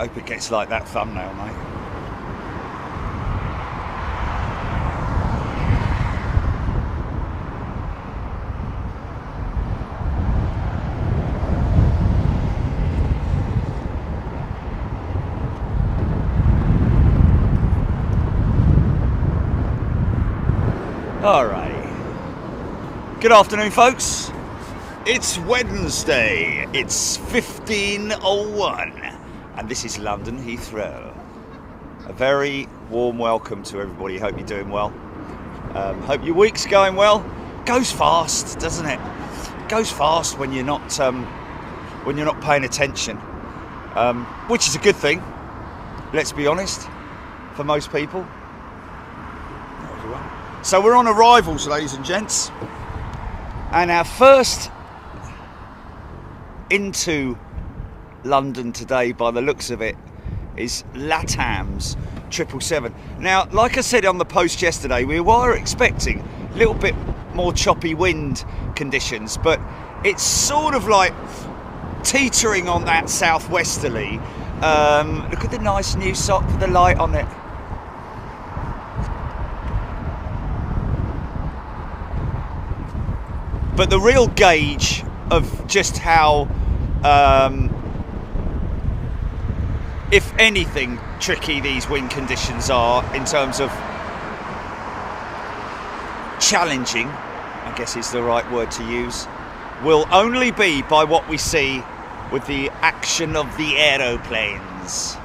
hope it gets like that thumbnail, mate. Alright. Good afternoon, folks. It's Wednesday. It's 15:01, and this is London Heathrow. A very warm welcome to everybody. Hope you're doing well. Hope your week's going well. Goes fast, doesn't it? Goes fast when you're not paying attention, which is a good thing. Let's be honest, for most people. So we're on arrivals, ladies and gents, and our first into London today, by the looks of it, is LATAM's 777. Now, like I said on the post yesterday, we were expecting a little bit more choppy wind conditions, but it's sort of like teetering on that southwesterly. Look at the nice new sock with the light on it. But the real gauge of just how, if anything, tricky these wind conditions are in terms of challenging, I guess is the right word to use, will only be by what we see with the action of the aeroplanes.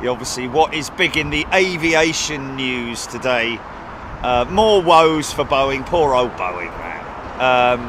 Obviously, what is big in the aviation news today, more woes for Boeing, poor old Boeing, man.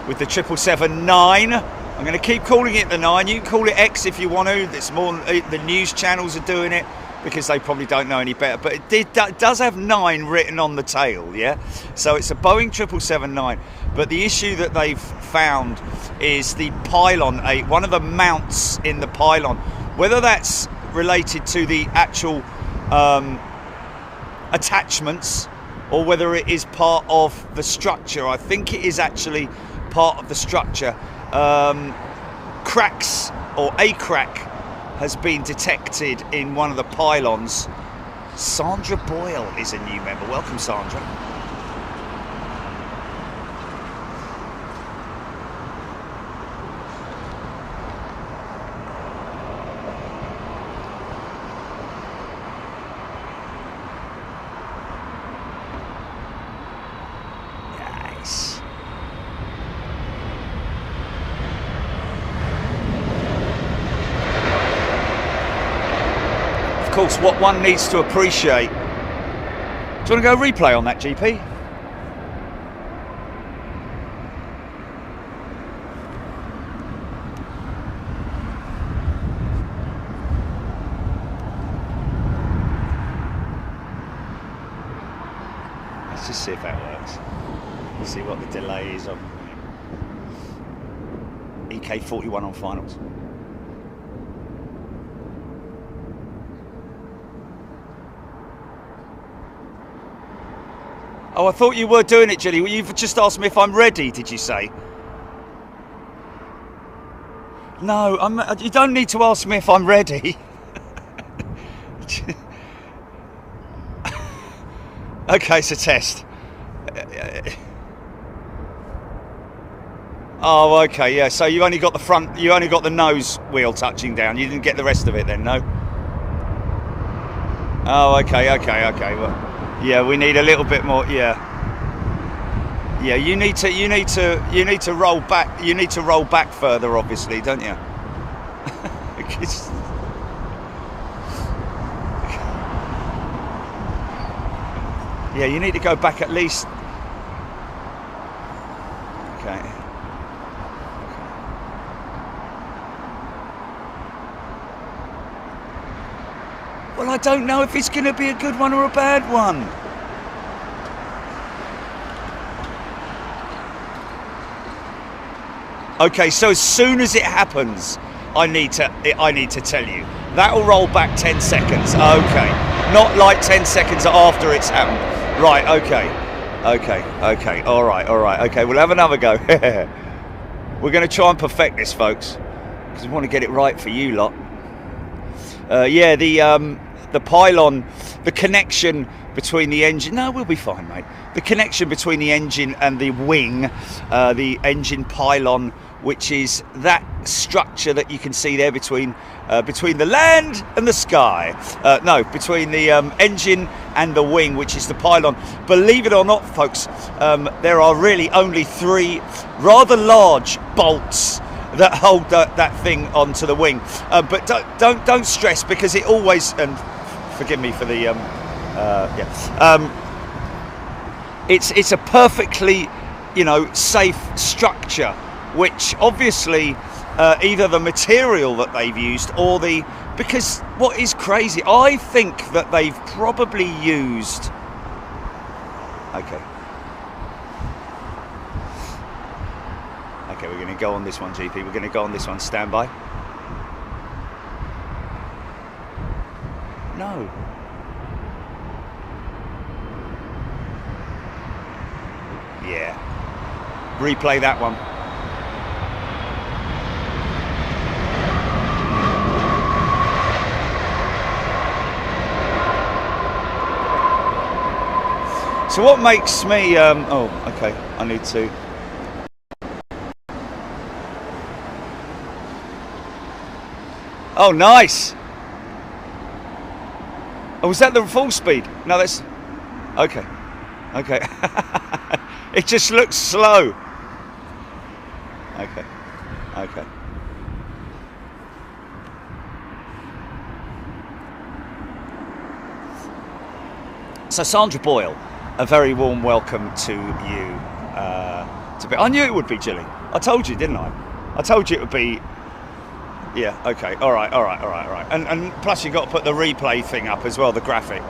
With the 777-9, I'm going to keep calling it the 9, you can call it X if you want to, it's more, the news channels are doing it, because they probably don't know any better, but it does have 9 written on the tail, yeah? So it's a Boeing 777-9, but the issue that they've found is the pylon, one of the mounts in the pylon. Whether that's related to the actual attachments or whether it is part of the structure, I think it is actually part of the structure. Cracks, or a crack, has been detected in one of the pylons. Sandra Boyle is a new member. Welcome, Sandra. Of course, what one needs to appreciate. Do you want to go replay on that, GP? Let's just see if that works. Let's see what the delay is on EK41 on finals. Oh, I thought you were doing it, Jilly. Well, you've just asked me if I'm ready, did you say? No, you don't need to ask me if I'm ready. Okay, it's a test. Oh, okay, yeah. So you only got the front, you only got the nose wheel touching down. You didn't get the rest of it then, no? Oh, okay. Well, yeah, we need a little bit more. Yeah. You need to roll back. You need to roll back further, obviously, don't you? Yeah, you need to go back at least. Okay. Well, I don't know if it's going to be a good one or a bad one. Okay, so as soon as it happens, I need to tell you. That'll roll back 10 seconds. Okay, not like 10 seconds after it's happened. Right, okay. Okay. All right. Okay, we'll have another go. We're going to try and perfect this, folks, because we want to get it right for you lot. Yeah, the pylon, the connection between the engine. No, we'll be fine, mate. The connection between the engine and the wing, the engine pylon, which is that structure that you can see there between the land and the sky. No, between the engine and the wing, which is the pylon. Believe it or not, folks, there are really only 3 rather large bolts that hold that thing onto the wing. But don't stress, because it always, and forgive me for the it's a perfectly, safe structure, which obviously either the material that they've used or because what is crazy, I think that they've probably used, okay, we're going to go on this one, GP, we're going to go on this one, stand by. No. Yeah. Replay that one. So what makes me, oh, okay, I need to. Oh, nice. Oh, was that the full speed? No, that's, okay. It just looks slow. Okay. So Sandra Boyle, a very warm welcome to you. I knew it would be, Gilly. I told you, didn't I? I told you it would be. Yeah. Okay. All right. And plus, you got to put the replay thing up as well, the graphic.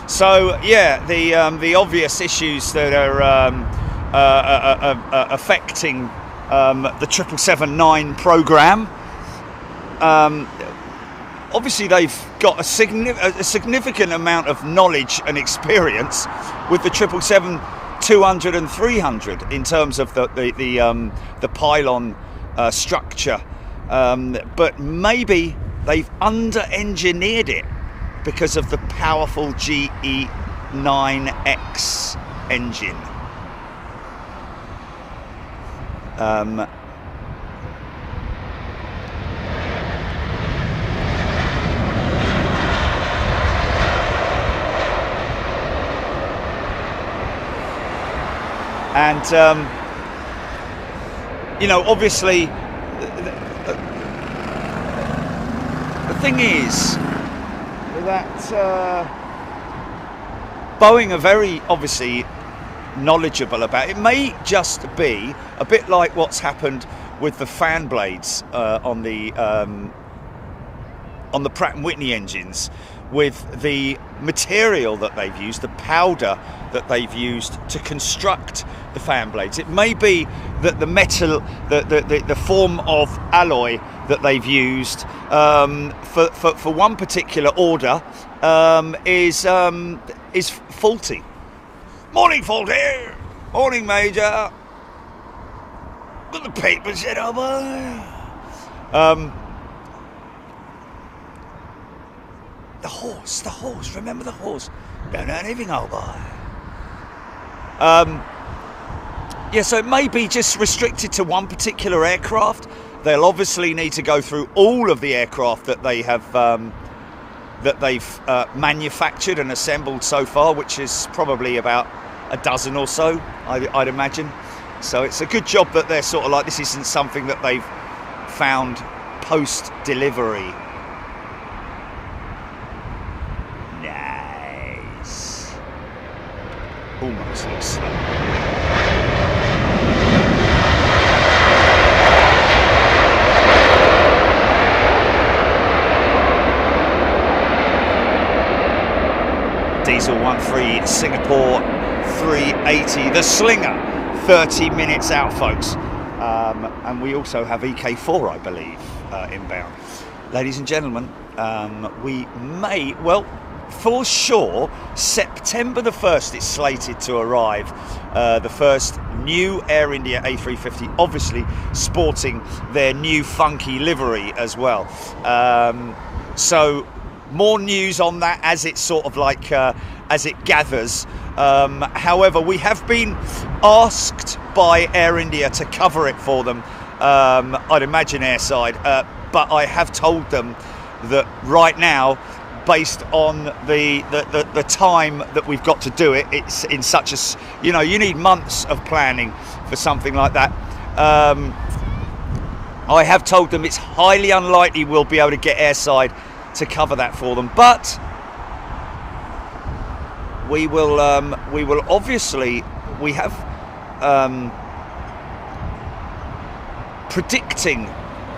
So yeah, the obvious issues that are affecting the 777-9 program. Obviously, they've got a significant amount of knowledge and experience with the 777-200 and 300 in terms of the pylon structure, but maybe they've under-engineered it because of the powerful GE9X engine. And obviously, the thing is that Boeing are very obviously knowledgeable about it. It may just be a bit like what's happened with the fan blades on the Pratt & Whitney engines, with the material that they've used, the powder that they've used to construct the fan blades. It may be that the metal, the form of alloy that they've used for one particular order is faulty. Morning, Faulty. Morning, Major. Got the papers yet, have I? The horse, remember the horse? Don't know anything, old boy. Yeah, so it may be just restricted to one particular aircraft. They'll obviously need to go through all of the aircraft that they have that they've manufactured and assembled so far, which is probably about a dozen or so, I'd imagine. So it's a good job that they're sort of like, this isn't something that they've found post-delivery. Nice. Almost looks slow. Diesel 13, Singapore 380, the Slinger, 30 minutes out, folks. And we also have EK4, I believe, inbound. Ladies and gentlemen, we may, well, for sure, September the 1st it's slated to arrive, the first new Air India A350, obviously sporting their new funky livery as well. So more news on that as it sort of like as it gathers. However, we have been asked by Air India to cover it for them, I'd imagine airside, but I have told them that right now, based on the time that we've got to do it, it's in such a, you know, you need months of planning for something like that. I have told them it's highly unlikely we'll be able to get airside to cover that for them, but we will obviously, we have predicting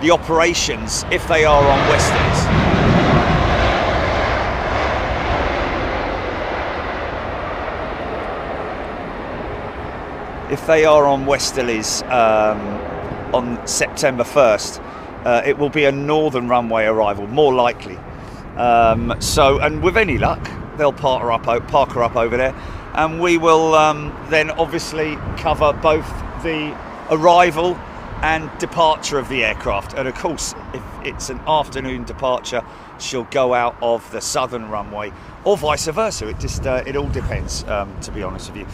the operations if they are on Westerlies. If they are on Westerlies on September 1st, it will be a northern runway arrival, more likely. So, and with any luck, they'll park her up over there, and we will then obviously cover both the arrival and departure of the aircraft. And of course, if it's an afternoon departure, she'll go out of the southern runway, or vice versa. It just it all depends, to be honest with you.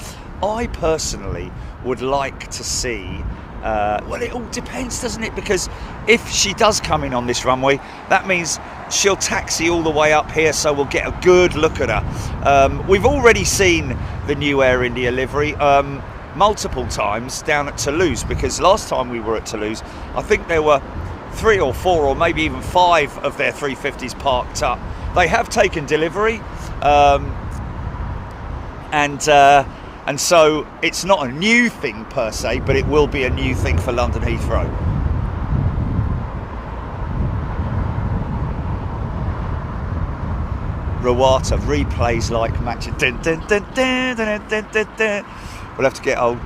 I personally would like to see, well, it all depends, doesn't it? Because if she does come in on this runway, that means she'll taxi all the way up here, so we'll get a good look at her. We've already seen the new Air India livery multiple times down at Toulouse, because last time we were at Toulouse, I think there were 3 or 4 or maybe even 5 of their 350s parked up. They have taken delivery, and so it's not a new thing per se, but it will be a new thing for London Heathrow. Rawata replays like matches. Dun, dun, dun, dun, dun, dun, dun, dun. We'll have to get old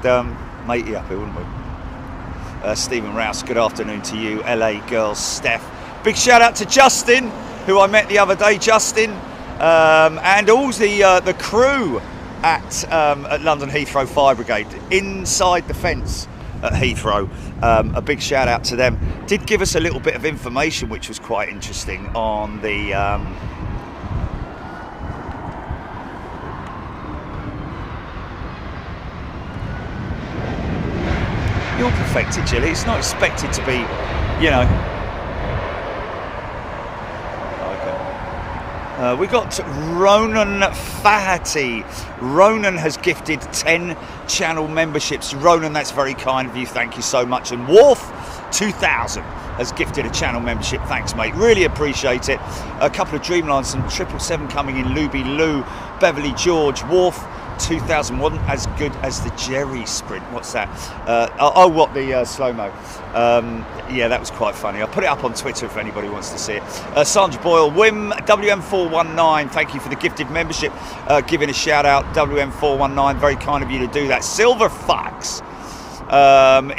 matey up here, wouldn't we? Stephen Rouse, good afternoon to you. LA girls, Steph. Big shout out to Justin, who I met the other day. Justin, and all the crew at London Heathrow Fire Brigade, inside the fence at Heathrow. A big shout out to them. Did give us a little bit of information which was quite interesting on the you're perfected, Jilly. It's not expected to be, you know. We got Ronan Fahati. Ronan has gifted 10 channel memberships. Ronan, that's very kind of you. Thank you so much. And Wharf 2000 has gifted a channel membership. Thanks, mate. Really appreciate it. A couple of Dreamlines, some 777 coming in. Luby Lou, Beverly George, Wharf 2000 wasn't as good as the Jerry sprint. What's that? What the slow-mo. Yeah, that was quite funny. I'll put it up on Twitter if anybody wants to see it. Sandra Boyle, Wim, WM419, thank you for the gifted membership. Giving a shout out, WM419, very kind of you to do that. Silver Fox,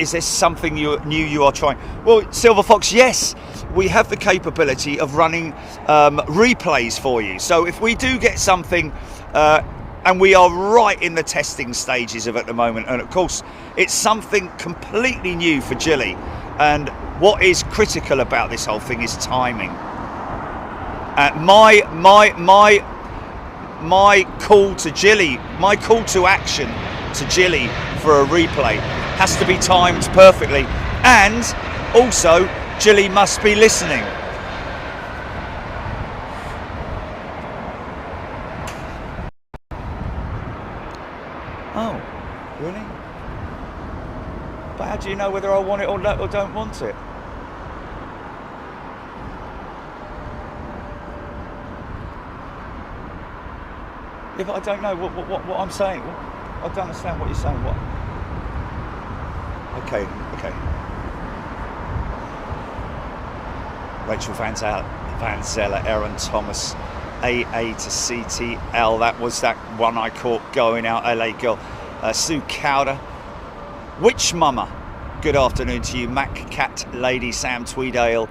is there something new you are trying? Well, Silver Fox, yes, we have the capability of running replays for you. So if we do get something, and we are right in the testing stages of it at the moment, and of course it's something completely new for Jilly, and what is critical about this whole thing is timing. My call to Jilly, my call to action to Jilly for a replay has to be timed perfectly, and also Jilly must be listening. Oh, really? But how do you know whether I want it or don't want it? Yeah, but I don't know what I'm saying. I don't understand what you're saying. What? Okay. Rachel Van Zella, Aaron Thomas, AA to CTL. That was that one I caught going out. LA girl. Sue Cowder. Witch Mama. good afternoon to you. Mac Cat Lady Sam Tweedale.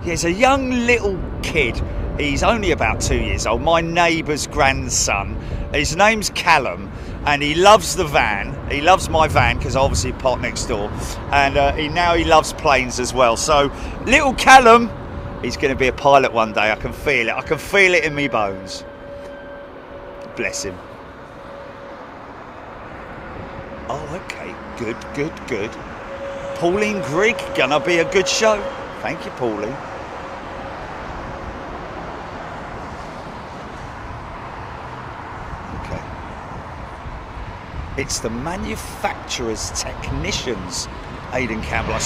He's a young little kid. He's only about 2 years old. My neighbour's grandson. His name's Callum, and he loves the van. He loves my van because I obviously park next door, and he loves planes as well. So little Callum, he's going to be a pilot one day. I can feel it. I can feel it in me bones. Bless him. Oh, okay. Good, good, good. Pauline Grigg, gonna be a good show. Thank you, Pauline. Okay. It's the manufacturer's technicians, Aidan Campbell. I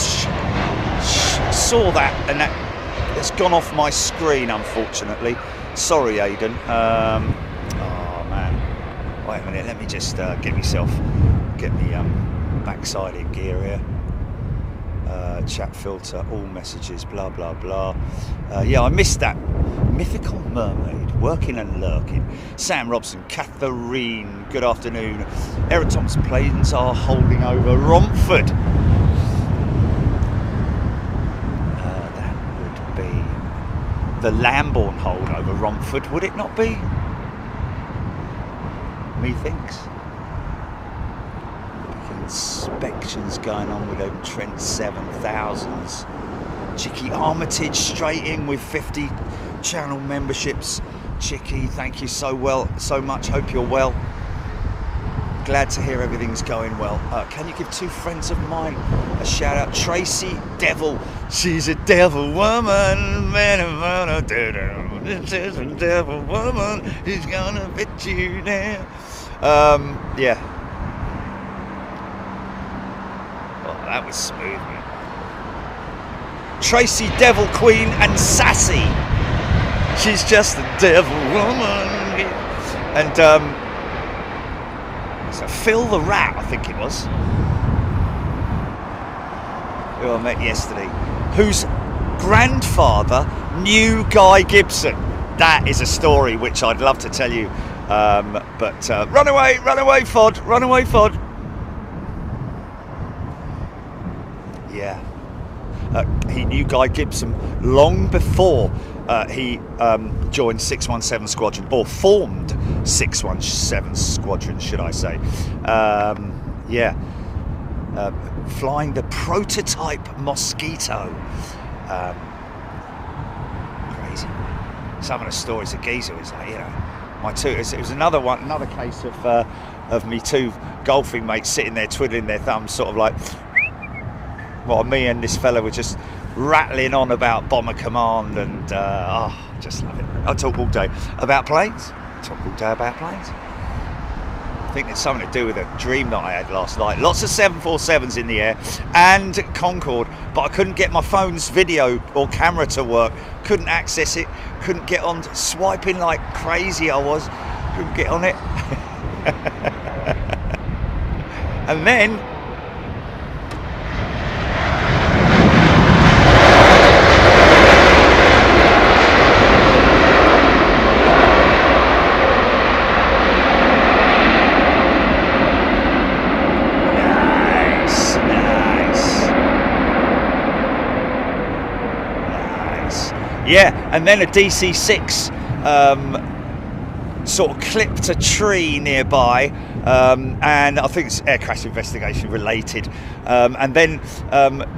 saw that, and it's gone off my screen, unfortunately. Sorry, Aidan. Oh, man. Wait a minute, let me just get me backside in gear here. Chat filter, all messages, blah blah blah. Yeah, I missed that. Mythical mermaid, working and lurking. Sam Robson, Catherine, good afternoon. Eric Thompson, planes are holding over Romford. That would be the Lambourne hold over Romford, would it not be? Methinks. Inspections going on with them Trent 7000s. Chicky Armitage straight in with 50 channel memberships. Chicky, thank you so much. Hope you're well. Glad to hear everything's going well. Can you give two friends of mine a shout out? Tracy Devil, she's a devil woman. She's a devil woman. She's gonna fit you down. Yeah. That was smooth, man. Tracy Devil Queen and Sassy. She's just a devil woman. And so Phil the Rat, I think it was, who I met yesterday, whose grandfather knew Guy Gibson. That is a story which I'd love to tell you. But run away, Fod, run away, Fod. Yeah, he knew Guy Gibson long before he joined 617 Squadron, or formed 617 Squadron, should I say. Yeah, flying the prototype Mosquito. Crazy. Some of the stories of Geezer was like, you know, it was another case of me two golfing mates sitting there twiddling their thumbs, sort of like. Well, me and this fella were just rattling on about Bomber Command, and just love it. I talk all day about planes. I think it's something to do with a dream that I had last night. Lots of 747s in the air and Concorde, but I couldn't get my phone's video or camera to work. Couldn't access it. Couldn't get on. Swiping like crazy I was. Couldn't get on it. And then yeah, and then a DC-6 sort of clipped a tree nearby, and I think it's air crash investigation related, and then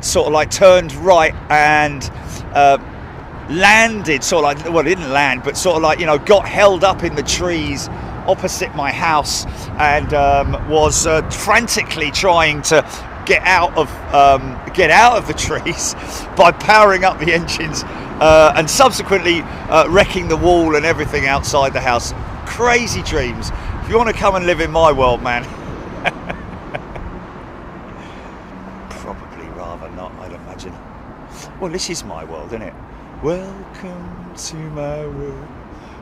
sort of like turned right and landed, sort of like, well, it didn't land, but sort of like, you know, got held up in the trees opposite my house, and was frantically trying to get out of the trees by powering up the engines, and subsequently wrecking the wall and everything outside the house. Crazy dreams. If you want to come and live in my world, man. Probably rather not, I'd imagine. Well, this is my world, isn't it? Welcome to my world.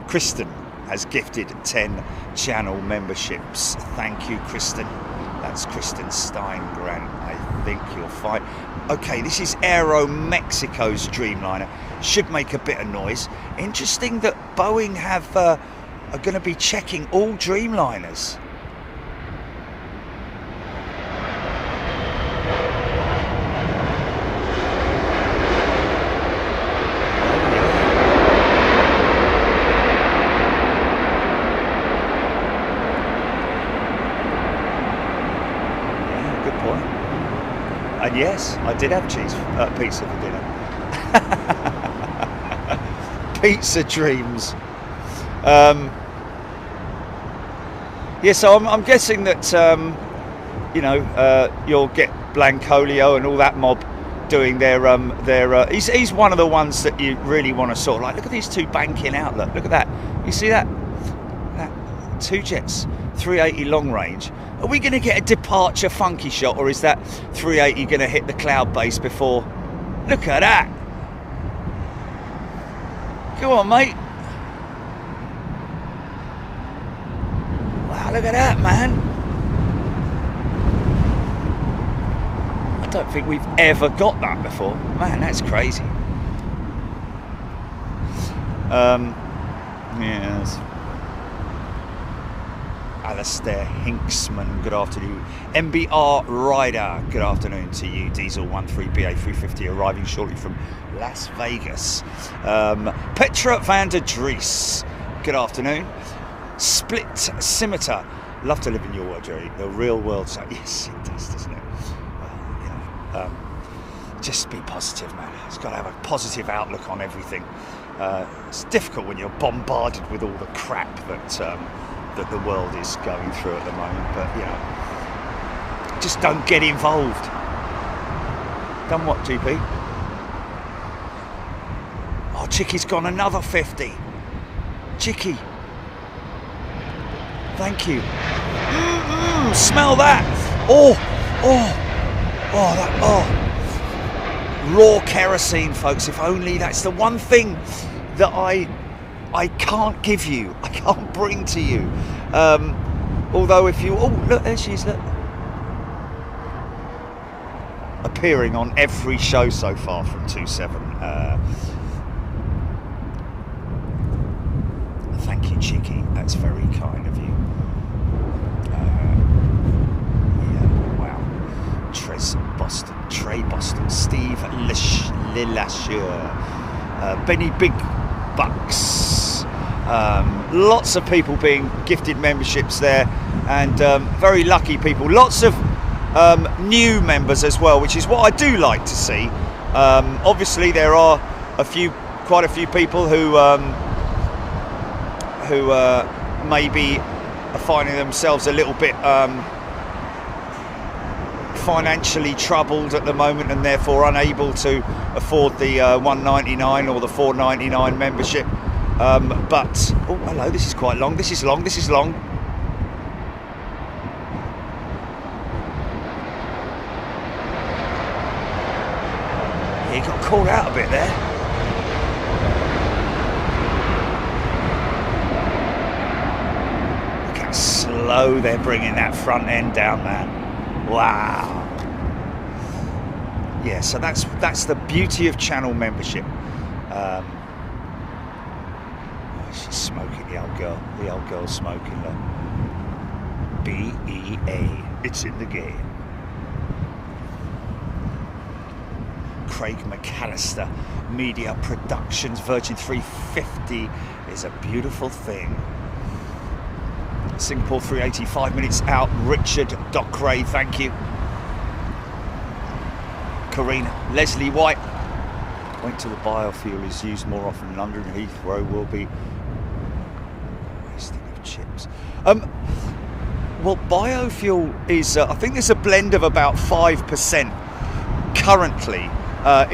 Kristen has gifted 10 channel memberships. Thank you, Kristen. That's Kristen Steingrant. I think you'll find. Okay, this is Aero Mexico's Dreamliner. Should make a bit of noise. Interesting that Boeing are going to be checking all Dreamliners. And yes, I did have pizza for dinner. Pizza dreams. Yeah, so I'm guessing that you know, you'll get Blancolio and all that mob doing their he's one of the ones that you really want to sort of like, look at these two banking out, look at that, you see that two jets, 380 long range. Are we going to get a departure funky shot, or is that 380 going to hit the cloud base before? Look at that. Go on, mate. Wow, look at that, man. I don't think we've ever got that before. Man, that's crazy. Yes. Alistair Hinksman, good afternoon. MBR Rider, good afternoon to you. Diesel 13BA 350 arriving shortly from Las Vegas. Petra van der Dries, good afternoon. Split Scimitar, love to live in your world, Jerry. The real world. So yes, it does, doesn't it? Well, you know, just be positive, man. It's got to have a positive outlook on everything. It's difficult when you're bombarded with all the crap that the world is going through at the moment, but you know, just don't get involved. Done what, GP? Oh, Chicky's gone another 50. Chicky, thank you. Smell that. Raw kerosene, folks. If only that's the one thing that I can't give you, I can't bring to you. Although if you, look, there she is, look. Appearing on every show so far from 2-7. Thank you, Chicky. That's very kind of you. Yeah, wow. Trey Boston, Steve Lillashire, Benny Big Bucks. Lots of people being gifted memberships there, and very lucky people. Lots of new members as well, which is what I do like to see. Obviously, there are quite a few people who maybe are finding themselves a little bit financially troubled at the moment, and therefore unable to afford the $1.99 or the $4.99 membership. But oh, hello, this is quite long. This is long. Yeah, you got called out a bit there. Look how slow they're bringing that front end down, man. Wow. Yeah, so that's the beauty of channel membership. She's smoking, the old girl. The old girl's smoking. Look. BEA. It's in the game. Craig McAllister, Media Productions, Virgin 350 is a beautiful thing. Singapore 380, 5 minutes out. Richard Docray, thank you. Karina, Leslie White. Wait till the biofuel is used more often in London. Heathrow will be wasting of chips. Well, biofuel is, I think there's a blend of about 5% currently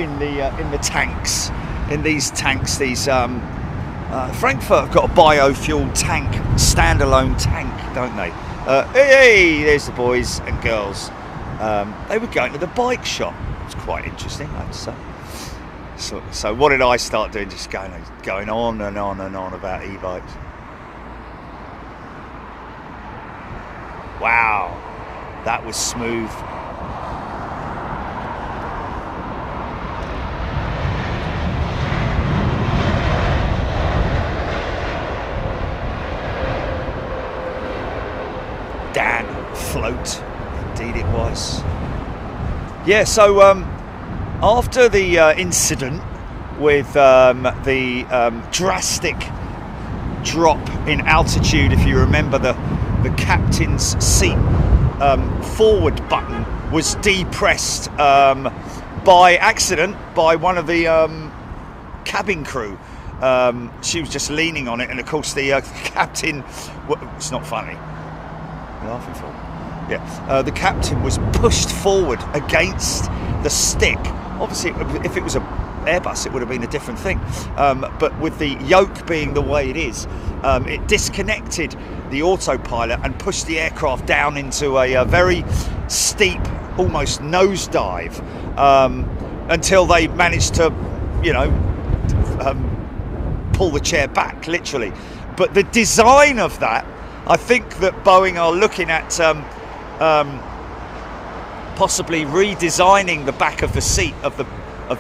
in the tanks. In these tanks, Frankfurt have got a biofuel tank, standalone tank, don't they? Hey, there's the boys and girls. They were going to the bike shop. It's quite interesting, I have to say. So what did I start doing? Just going on and on and on about e-bikes. Wow, that was smooth. Dan Float, indeed it was. Yeah, so after the incident with the drastic drop in altitude, if you remember the captain's seat forward button was depressed by accident by one of the cabin crew. She was just leaning on it, and of course the captain, it's not funny, I'm laughing for, yeah, the captain was pushed forward against the stick. Obviously if it was a Airbus it would have been a different thing, but with the yoke being the way it is, it disconnected the autopilot and pushed the aircraft down into a very steep, almost nosedive, until they managed to, you know, pull the chair back, literally. But the design of that, I think that Boeing are looking at possibly redesigning the back of the seat of the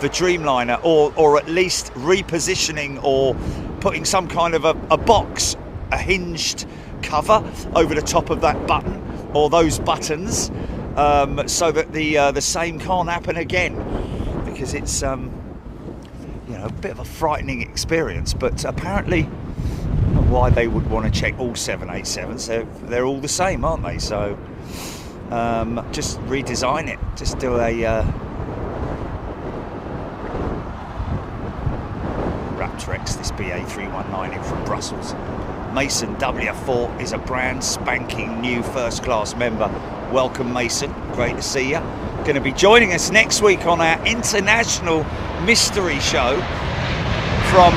Dreamliner, or at least repositioning or putting some kind of a box, a hinged cover over the top of that button or those buttons, so that the same can't happen again, because it's you know, a bit of a frightening experience. But apparently, why they would want to check all 787s, they're all the same, aren't they? So just redesign it, just do a Raptor this BA319 in from Brussels. Mason WF4 is a brand spanking new first class member. Welcome, Mason, great to see you. Going to be joining us next week on our international mystery show from,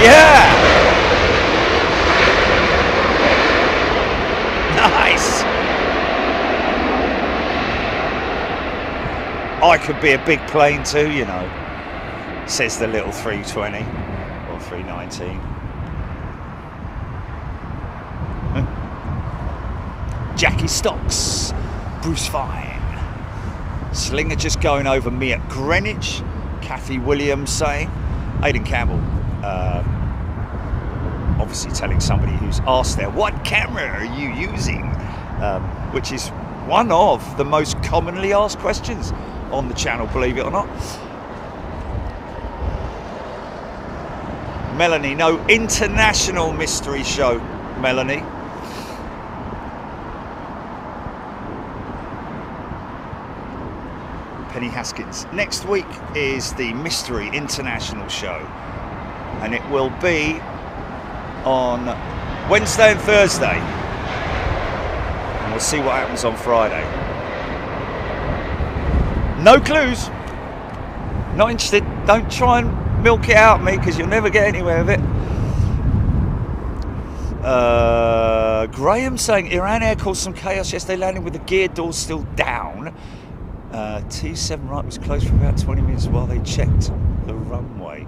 yeah, nice. I could be a big plane too, you know, says the little 320 or 319. Jackie Stocks, Bruce Fine, Slinger just going over me at Greenwich, Kathy Williams saying, Aidan Campbell, obviously telling somebody who's asked there, what camera are you using? Which is one of the most commonly asked questions on the channel, believe it or not. Melanie, no international mystery show, Melanie. Penny Haskins. Next week is the Mystery International show, and it will be on Wednesday and Thursday, and we'll see what happens on Friday. No clues, not interested. Don't try and milk it out of me, because you'll never get anywhere with it. Graham saying Iran Air caused some chaos yesterday, landing with the gear doors still down. T7 right was closed for about 20 minutes while they checked the runway.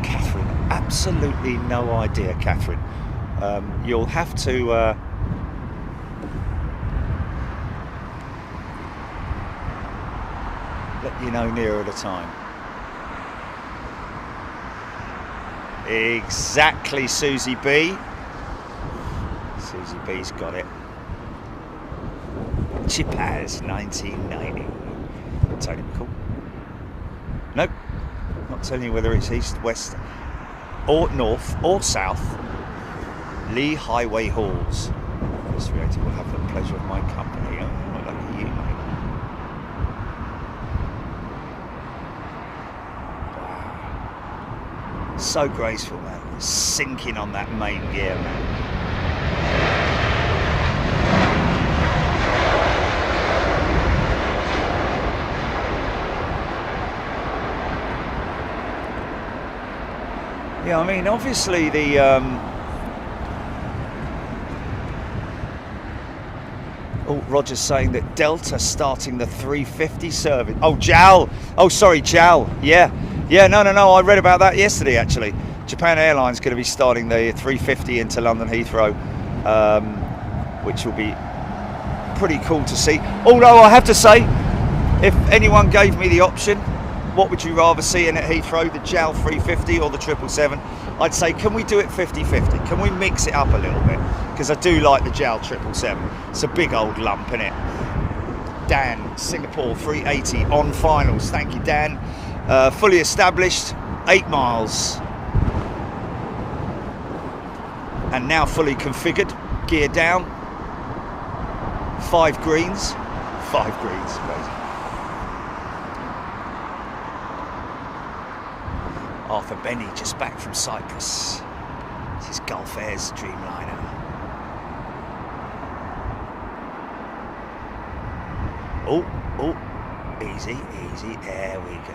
Catherine, absolutely no idea, Catherine. You'll have to let you know nearer the time. Exactly, Susie B. Susie B's got it. Chipaz 1990. Tony McCall. Nope. Not telling you whether it's east, west, or north, or south. Lee Highway Halls. This creator will have the pleasure of my company. Oh, lucky you, mate. So graceful, man. Sinking on that main gear, man. Yeah, I mean, obviously the oh, Roger's saying that Delta starting the 350 service. Oh, JAL. Oh, sorry, JAL. Yeah. Yeah, no, I read about that yesterday, actually. Japan Airlines going to be starting the 350 into London Heathrow, which will be pretty cool to see. Although I have to say, if anyone gave me the option, what would you rather see in at Heathrow, the JAL 350 or the 777? I'd say, can we do it 50-50? Can we mix it up a little bit? Because I do like the JAL 777. It's a big old lump, isn't it? Dan, Singapore 380 on finals. Thank you, Dan. Fully established, 8 miles. And now fully configured, gear down. 5 greens. 5 greens, crazy. Arthur Benny just back from Cyprus. This is Gulf Air's Dreamliner. Oh, easy, easy, there we go.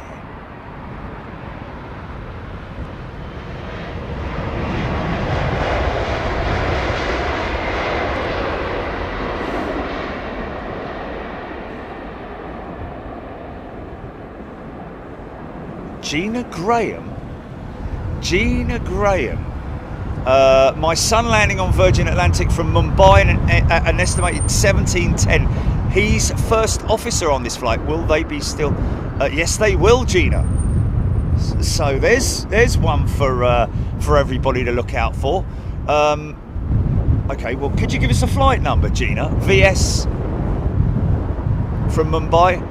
Gina Graham. My son landing on Virgin Atlantic from Mumbai at an estimated 17:10. He's first officer on this flight. Will they be still? Yes, they will, Gina. So there's one for everybody to look out for. Okay, well, could you give us a flight number, Gina? VS from Mumbai.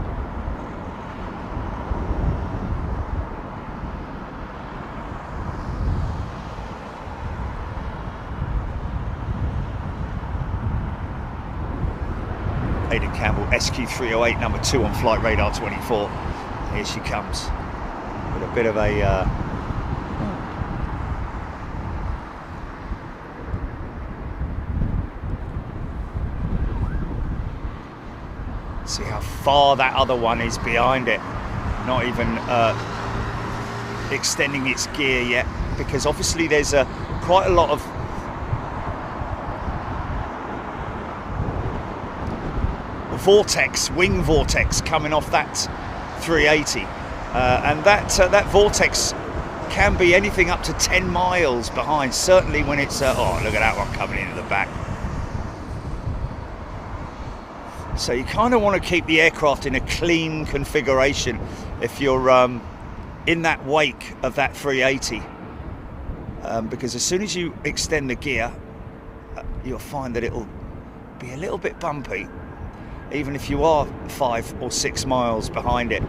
Aidan Campbell, SQ308, number 2 on flight radar 24. Here she comes with a bit of a see how far that other one is behind it. Not even extending its gear yet, because obviously there's quite a lot of wing vortex coming off that 380, and that vortex can be anything up to 10 miles behind, certainly when it's oh, look at that one coming into the back. So you kind of want to keep the aircraft in a clean configuration if you're in that wake of that 380, because as soon as you extend the gear, you'll find that it'll be a little bit bumpy. Even if you are 5 or 6 miles behind it,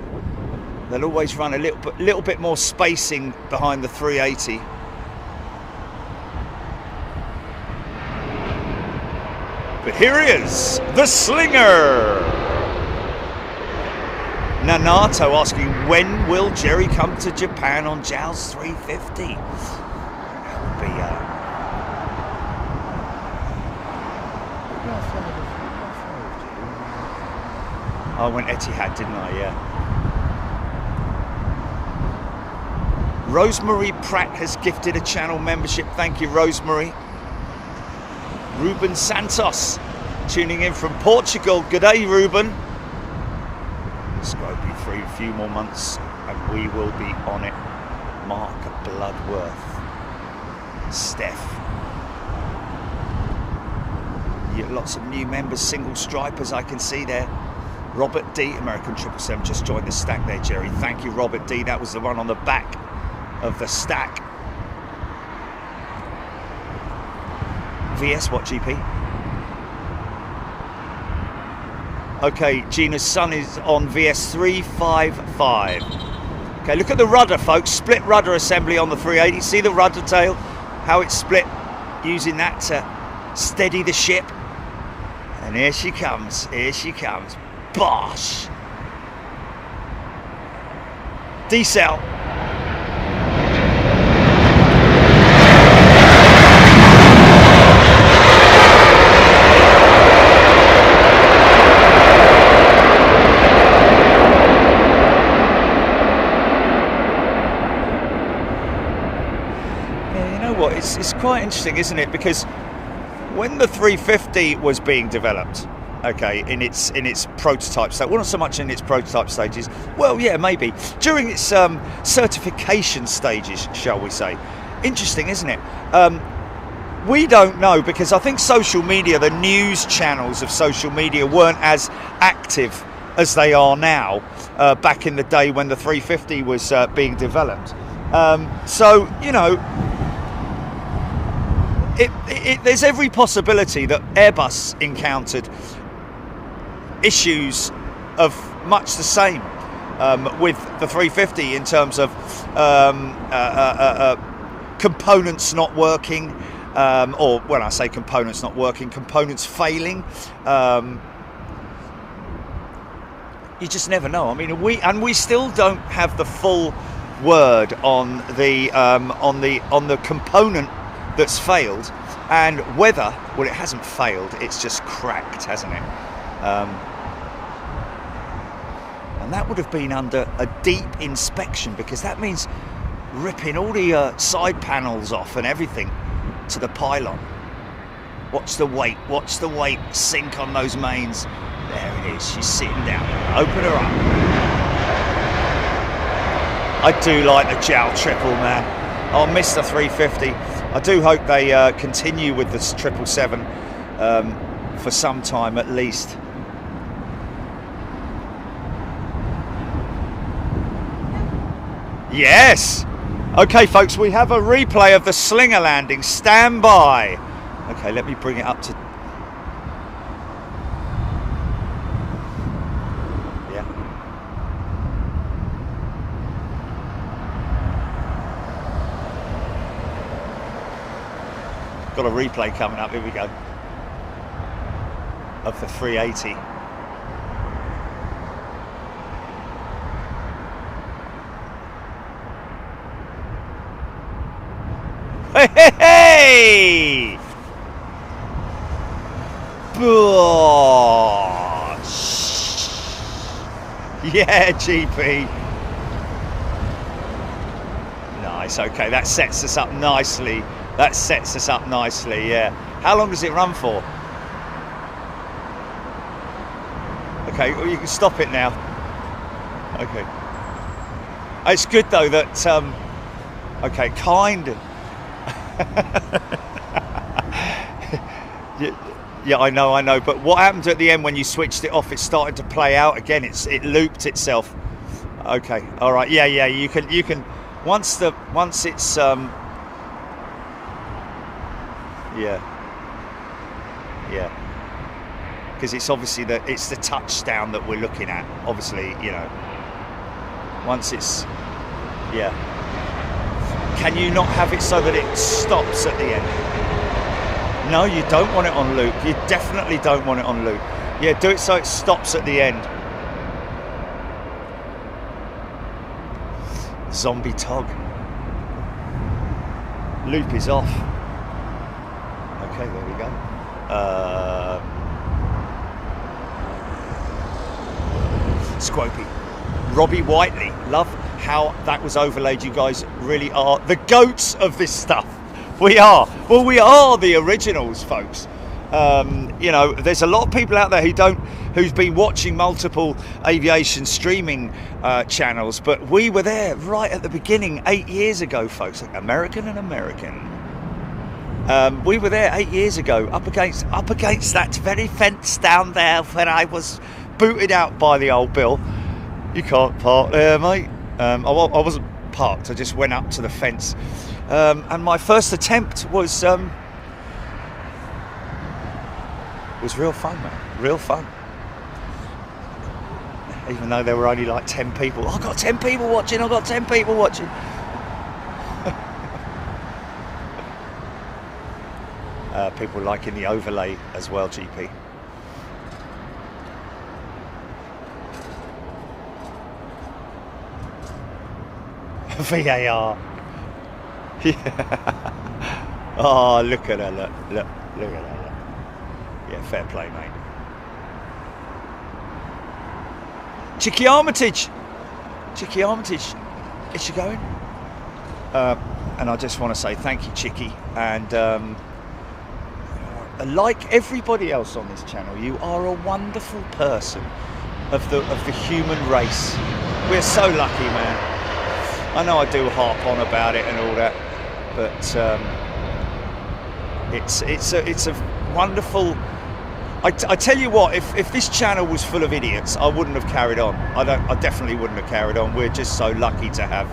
they'll always run a little bit more spacing behind the 380. But here he is, the Slinger. Nanato asking, when will Jerry come to Japan on JAL's 350? That would be I went Etihad, didn't I? Yeah. Rosemary Pratt has gifted a channel membership. Thank you, Rosemary. Ruben Santos tuning in from Portugal. Good day, Ruben. Scopey through a few more months and we will be on it. Mark Bloodworth. Steph. Lots of new members, single stripers I can see there. Robert D, American 777, just joined the stack there, Jerry. Thank you, Robert D. That was the one on the back of the stack. VS, what GP? Okay, Gina's son is on VS 355. Okay, look at the rudder, folks. Split rudder assembly on the 380. See the rudder tail? How it's split, using that to steady the ship. And here she comes, here she comes. Bosh! Decel. Yeah, you know what? It's quite interesting, isn't it? Because when the 350 was being developed, okay, in its prototype stage, well, not so much in its prototype stages, well, yeah, maybe during its certification stages, shall we say. Interesting, isn't it? We don't know, because I think social media, the news channels of social media weren't as active as they are now, back in the day when the 350 was being developed. So, you know, there's every possibility that Airbus encountered issues of much the same with the 350 in terms of components not working, or when I say components not working, components failing. You just never know. I mean, we still don't have the full word on the component that's failed, and whether, well, it hasn't failed, it's just cracked, hasn't it? And that would have been under a deep inspection, because that means ripping all the side panels off and everything to the pylon. Watch the weight sink on those mains. There it is, she's sitting down. Open her up. I do like the JAL triple, man. I'll miss the 350. I do hope they continue with this 777 for some time at least. Yes! Okay, folks, we have a replay of the Slinger landing. Stand by. Okay, let me bring it up to... Yeah. Got a replay coming up. Here we go. Of the 380. Hey! Yeah, GP. Nice. Okay, that sets us up nicely. Yeah. How long does it run for? Okay, well, you can stop it now. Okay. It's good though that okay, kind of. Yeah, I know, but what happened at the end when you switched it off? It started to play out again. It looped itself. Okay, all right, yeah, you can once it's yeah, because it's obviously it's the touchdown that we're looking at, obviously, you know, once it's, yeah. Can you not have it so that it stops at the end? No, you don't want it on loop. You definitely don't want it on loop. Yeah, do it so it stops at the end. Zombie tog. Loop is off. Okay, there we go. Squopy. Robbie Whiteley. Love how that was overlaid. You guys really are the goats of this stuff. We are. Well, we are the originals, folks. You know, there's a lot of people out there who's been watching multiple aviation streaming channels, but we were there right at the beginning 8 years ago, folks. American and American. We were there 8 years ago, up against that very fence down there when I was booted out by the old Bill. You can't park there, mate. I wasn't parked. I just went up to the fence, and my first attempt was real fun, man. Real fun. Even though there were only like 10 people. I've got 10 people watching. I've got 10 people watching. People liking the overlay as well, GP. VAR. Yeah. Oh, look at her, look at her, look. Yeah, fair play, mate. Chicky Armitage, is she going? And I just want to say thank you, Chicky, and like everybody else on this channel, you are a wonderful person of the human race. We're so lucky, man. I know I do harp on about it and all that, but it's a wonderful. I tell you what, if this channel was full of idiots, I wouldn't have carried on. I definitely wouldn't have carried on. We're just so lucky to have.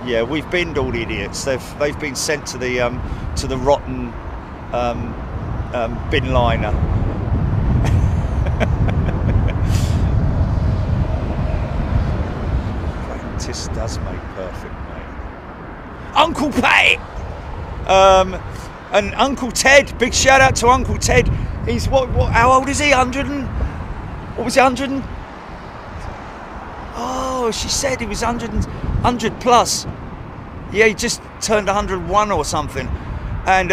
Yeah, we've binned all the idiots. They've been sent to the rotten bin liner. Practice does make perfect, mate. Uncle Pat! And Uncle Ted, big shout out to Uncle Ted. He's how old is he? 100 and... What was he, 100 and... Oh, she said he was 100 plus. Yeah, he just turned 101 or something. And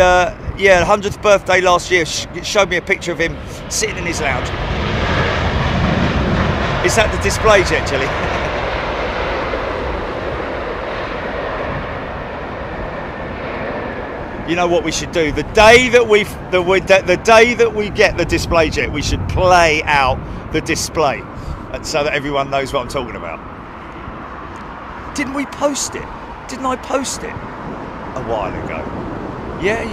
yeah, 100th birthday last year. Showed me a picture of him sitting in his lounge. Is that the display jet, Jelly? You know what we should do? The day that we get the display jet, we should play out the display, and so that everyone knows what I'm talking about. Didn't we post it? Didn't I post it a while ago? Yeah.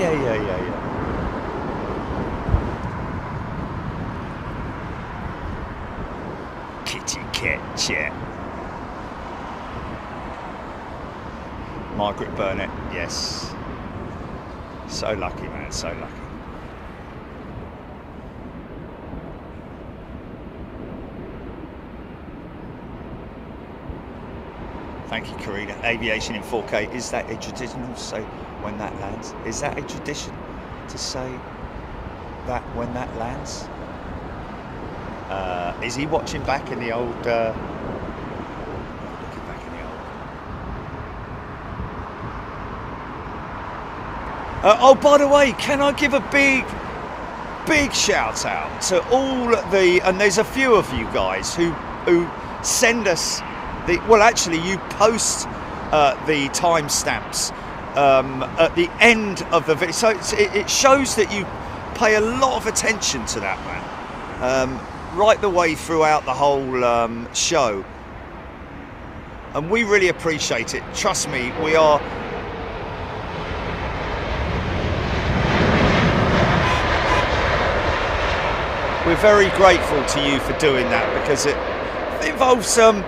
Kitty cat jet. Margaret Burnett, yes. So lucky, man, so lucky. Thank you, Karina. Aviation in 4K. Is that a tradition to say when that lands? Is that a tradition to say that when that lands? Is he watching back in the old... looking back in the old... oh, by the way, can I give a big shout out to all the... And there's a few of you guys who send us... Well, actually, you post the timestamps at the end of the video, so it shows that you pay a lot of attention to that, man, right the way throughout the whole show, and we really appreciate it. Trust me, we're very grateful to you for doing that, because it involves some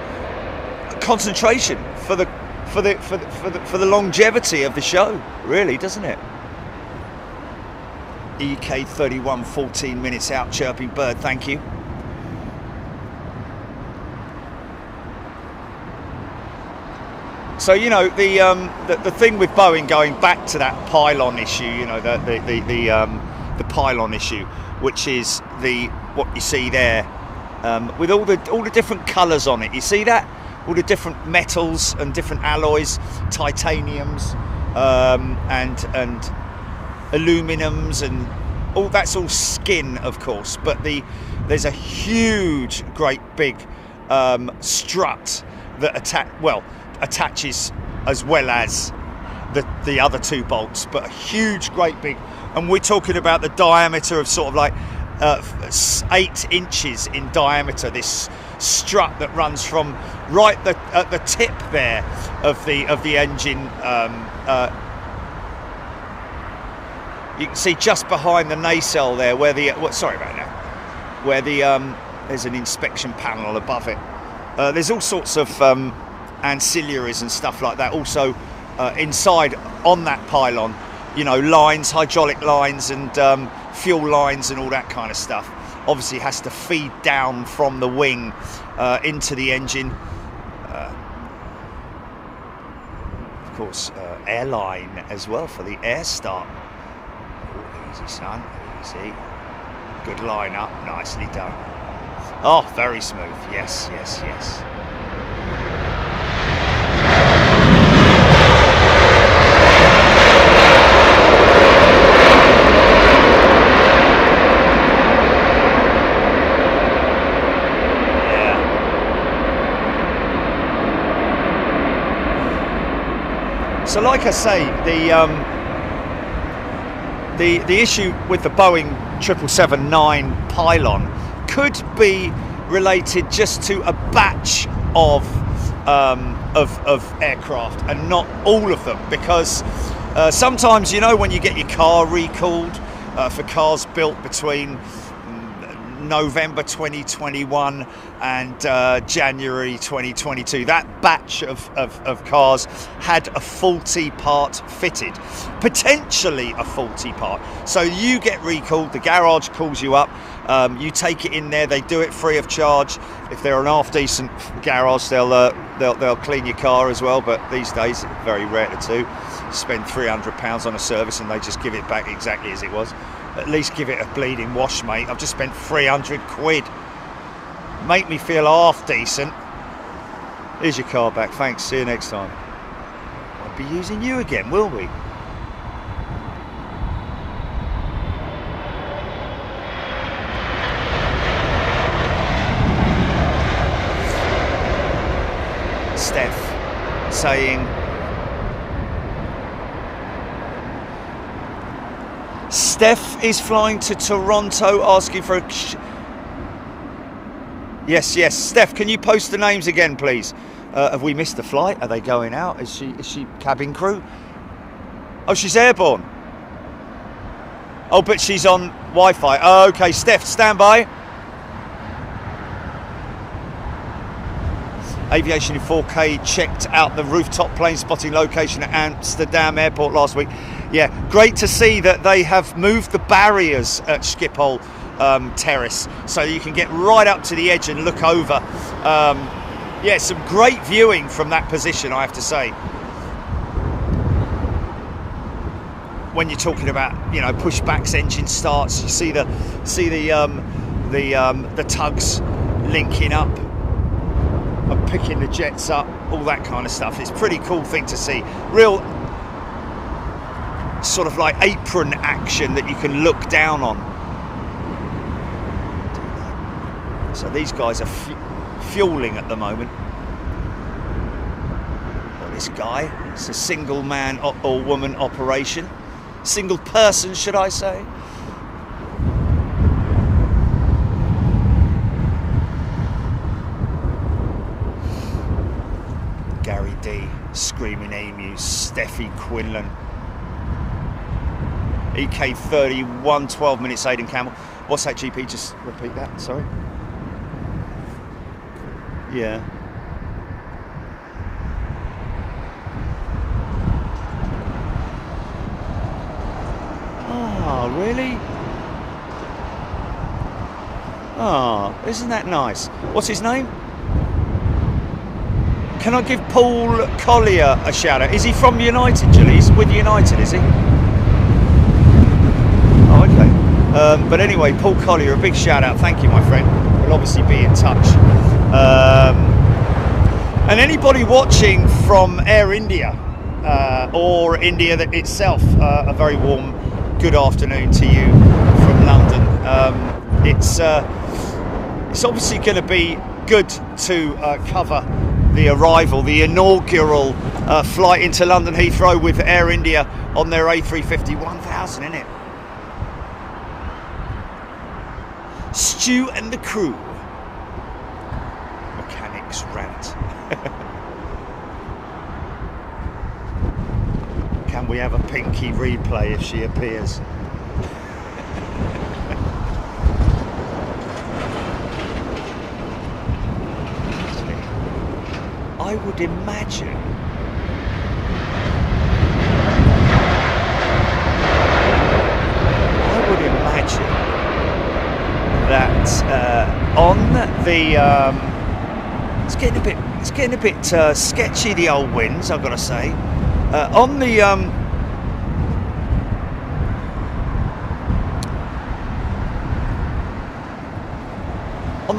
concentration for the longevity of the show, really, doesn't it? EK 31, 14 minutes out, chirping bird, thank you. So, you know, the thing with Boeing, going back to that pylon issue, you know, the pylon issue, which is what you see there, with all the different colours on it. You see that? All the different metals and different alloys, titaniums, and aluminums, and all that's all skin, of course. But there's a huge, great big strut that attaches as well as the other two bolts. But a huge, great big, and we're talking about the diameter of sort of like 8 inches in diameter. This strut that runs from right at the tip there of the engine. You can see just behind the nacelle there, where there's an inspection panel above it. There's all sorts of ancillaries and stuff like that. Also inside on that pylon, you know, lines, hydraulic lines, and fuel lines, and all that kind of stuff. Obviously has to feed down from the wing into the engine. Of course, airline as well for the air start. Ooh, easy, son, easy. Good line up, nicely done. Oh, very smooth. Yes. So, like I say, the issue with the Boeing 777-9 pylon could be related just to a batch of aircraft, and not all of them, because sometimes, you know, when you get your car recalled for cars built between November 2021 and January 2022. That batch of cars had a faulty part fitted, potentially a faulty part. So you get recalled, the garage calls you up, you take it in there, they do it free of charge. If they're an half decent garage, they'll clean your car as well, but these days it's very rare to do. Spend £300 on a service and they just give it back exactly as it was. At least give it a bleeding wash, mate. I've just spent 300 quid. Make me feel half decent. Here's your car back, thanks, see you next time. Won't be using you again, will we? Steph saying, Steph is flying to Toronto asking for a... Yes, Steph, can you post the names again, please? Have we missed the flight? Are they going out? Is she cabin crew? Oh, she's airborne. Oh, but she's on Wi-Fi. Oh, okay, Steph, stand by. Aviation in 4K checked out the rooftop plane spotting location at Amsterdam Airport last week. Yeah, great to see that they have moved the barriers at Schiphol Terrace so you can get right up to the edge and look over. Yeah, some great viewing from that position, I have to say. When you're talking about, you know, pushbacks, engine starts, you see the tugs linking up and picking the jets up, all that kind of stuff. It's a pretty cool thing to see. Real sort of like apron action that you can look down on. So these guys are fueling at the moment. Well, this guy, it's a single man or woman operation. Single person, should I say. Gary D, Screaming Emu, Steffi Quinlan. EK31, 12 minutes, Aidan Campbell. What's that, GP? Just repeat that, sorry. Yeah. Oh, really? Oh, isn't that nice? What's his name? Can I give Paul Collier a shout out? Is he from United, Julie? He's with United, is he? Oh, okay. But anyway, Paul Collier, a big shout out. Thank you, my friend. We'll obviously be in touch. And anybody watching from Air India or India itself, a very warm good afternoon to you from London. It's obviously going to be good to cover the arrival, the inaugural flight into London Heathrow with Air India on their A350 1000, isn't it? Stu and the crew. Mechanics rant. Can we have a Pinky replay if she appears? I would imagine that on the it's getting a bit sketchy, the old winds, I've got to say. On the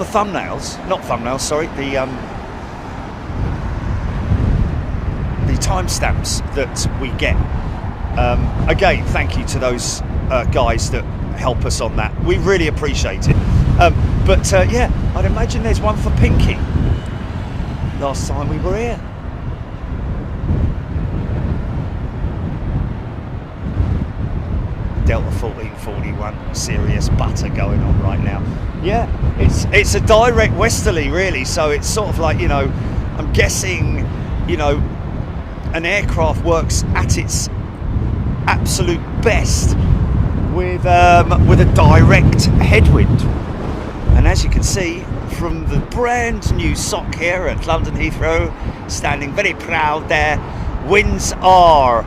thumbnails, not thumbnails, sorry, the timestamps that we get. Again, thank you to those guys that help us on that. We really appreciate it. Yeah, I'd imagine there's one for Pinky. Last time we were here. Delta 1441 serious butter going on right now. Yeah, it's a direct westerly really, so it's sort of like, you know, I'm guessing, you know, an aircraft works at its absolute best with a direct headwind. And as you can see from the brand new sock here at London Heathrow, standing very proud there, winds are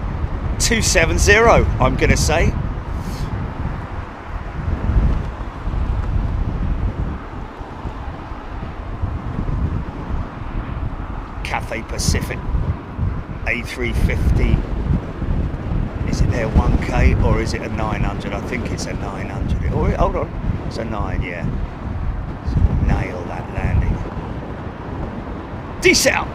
270, I'm going to say. Cathay Pacific A380. Is it their 1K or is it a 900? I think it's a 900. Oh, hold on. It's a 9, yeah. So nail that landing. Decel!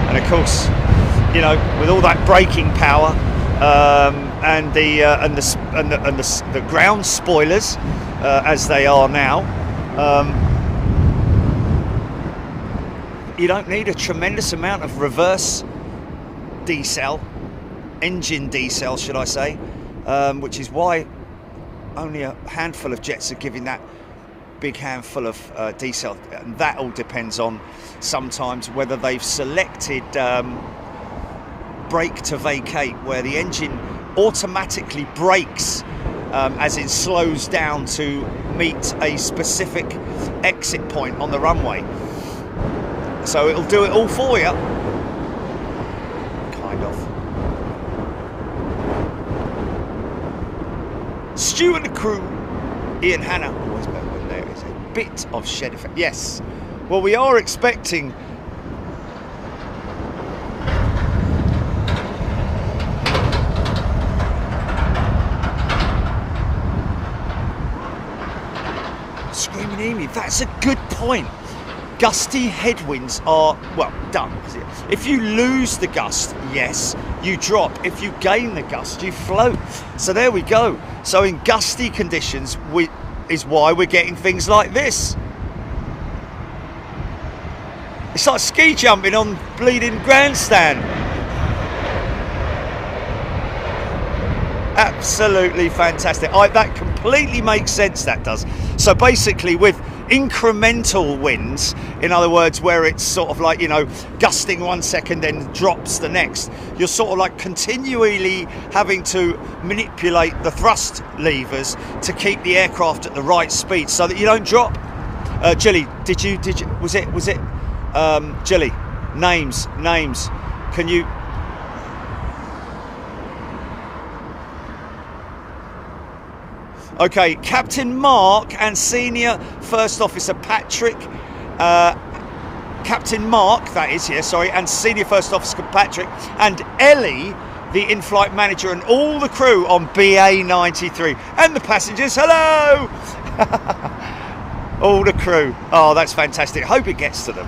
And of course, you know, with all that braking power and the ground spoilers as they are now, you don't need a tremendous amount of reverse decel, engine decel, should I say, which is why only a handful of jets are giving that big handful of decel, and that all depends on sometimes whether they've selected brake to vacate, where the engine automatically brakes, as in slows down to meet a specific exit point on the runway. So it'll do it all for you, kind of. Stu and the crew, Ian Hanna, always better when there is a bit of shed effect. Yes, well, we are expecting Screaming Emu, that's a good point. Gusty headwinds are, well, done. If you lose the gust, yes, you drop. If you gain the gust, you float. So there we go. So in gusty conditions is why we're getting things like this. It's like ski jumping on bleeding grandstand. Absolutely fantastic. That completely makes sense, that does. So basically with incremental winds, in other words, where it's sort of like, you know, gusting 1 second then drops the next, you're sort of like continually having to manipulate the thrust levers to keep the aircraft at the right speed so that you don't drop. Jilly, did you was it Jilly, names, can you? Okay, Captain Mark and Senior First Officer Patrick, Captain Mark, that is, yeah, sorry, and Senior First Officer Patrick, and Ellie, the in-flight manager, and all the crew on BA93. And the passengers, hello! All the crew. Oh, that's fantastic. Hope it gets to them.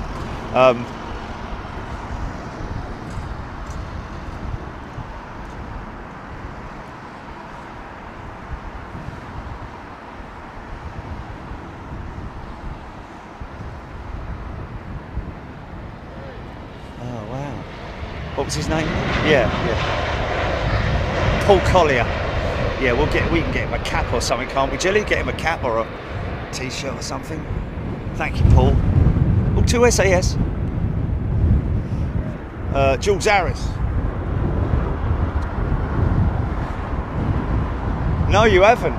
What was his name? Yeah. Paul Collier. Yeah, we can get him a cap or something, can't we, Jilly? Get him a cap or a t-shirt or something. Thank you, Paul. Oh, 2 SAS. Jules Harris. No, you haven't.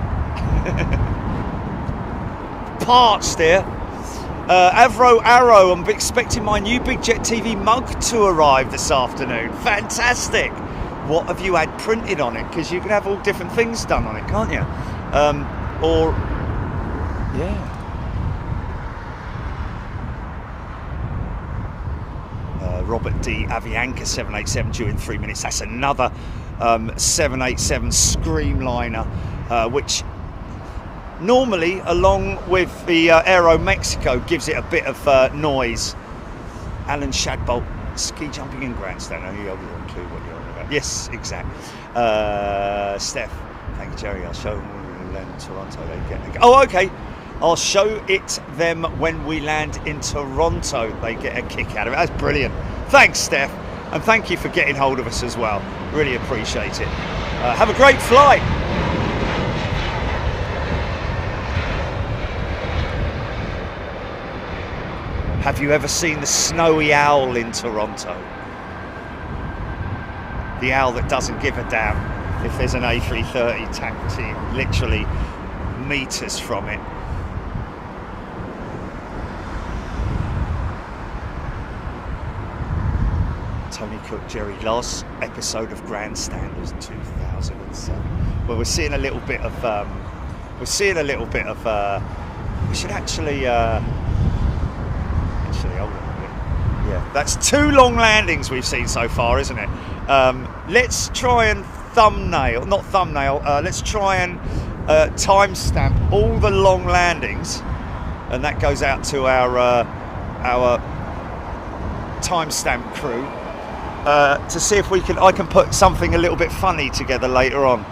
Parched here. Avro Arrow, I'm expecting my new Big Jet TV mug to arrive this afternoon. Fantastic. What have you had printed on it? Because you can have all different things done on it, can't you? Yeah. Robert D. Avianca 787 due in 3 minutes. That's another 787 Screamliner, which normally, along with the Aero Mexico, gives it a bit of noise. Alan Shadbolt, ski jumping in grandstand. I have no clue what you're on about. Yes, exactly. Steph, thank you, Jerry. I'll show them when we land in Toronto. Oh, okay. I'll show it them when we land in Toronto. They get a kick out of it. That's brilliant. Thanks, Steph. And thank you for getting hold of us as well. Really appreciate it. Have a great flight. Have you ever seen the snowy owl in Toronto? The owl that doesn't give a damn. if there's an A330 taxi literally meters from it. Tony Cook, Jerry, last episode of Grandstand was 2007. Well, we're seeing a little bit of we should actually hold on a minute. Yeah, that's 2 long landings we've seen so far, isn't it? Let's try and let's try and timestamp all the long landings, and that goes out to our timestamp crew to see if I can put something a little bit funny together later on.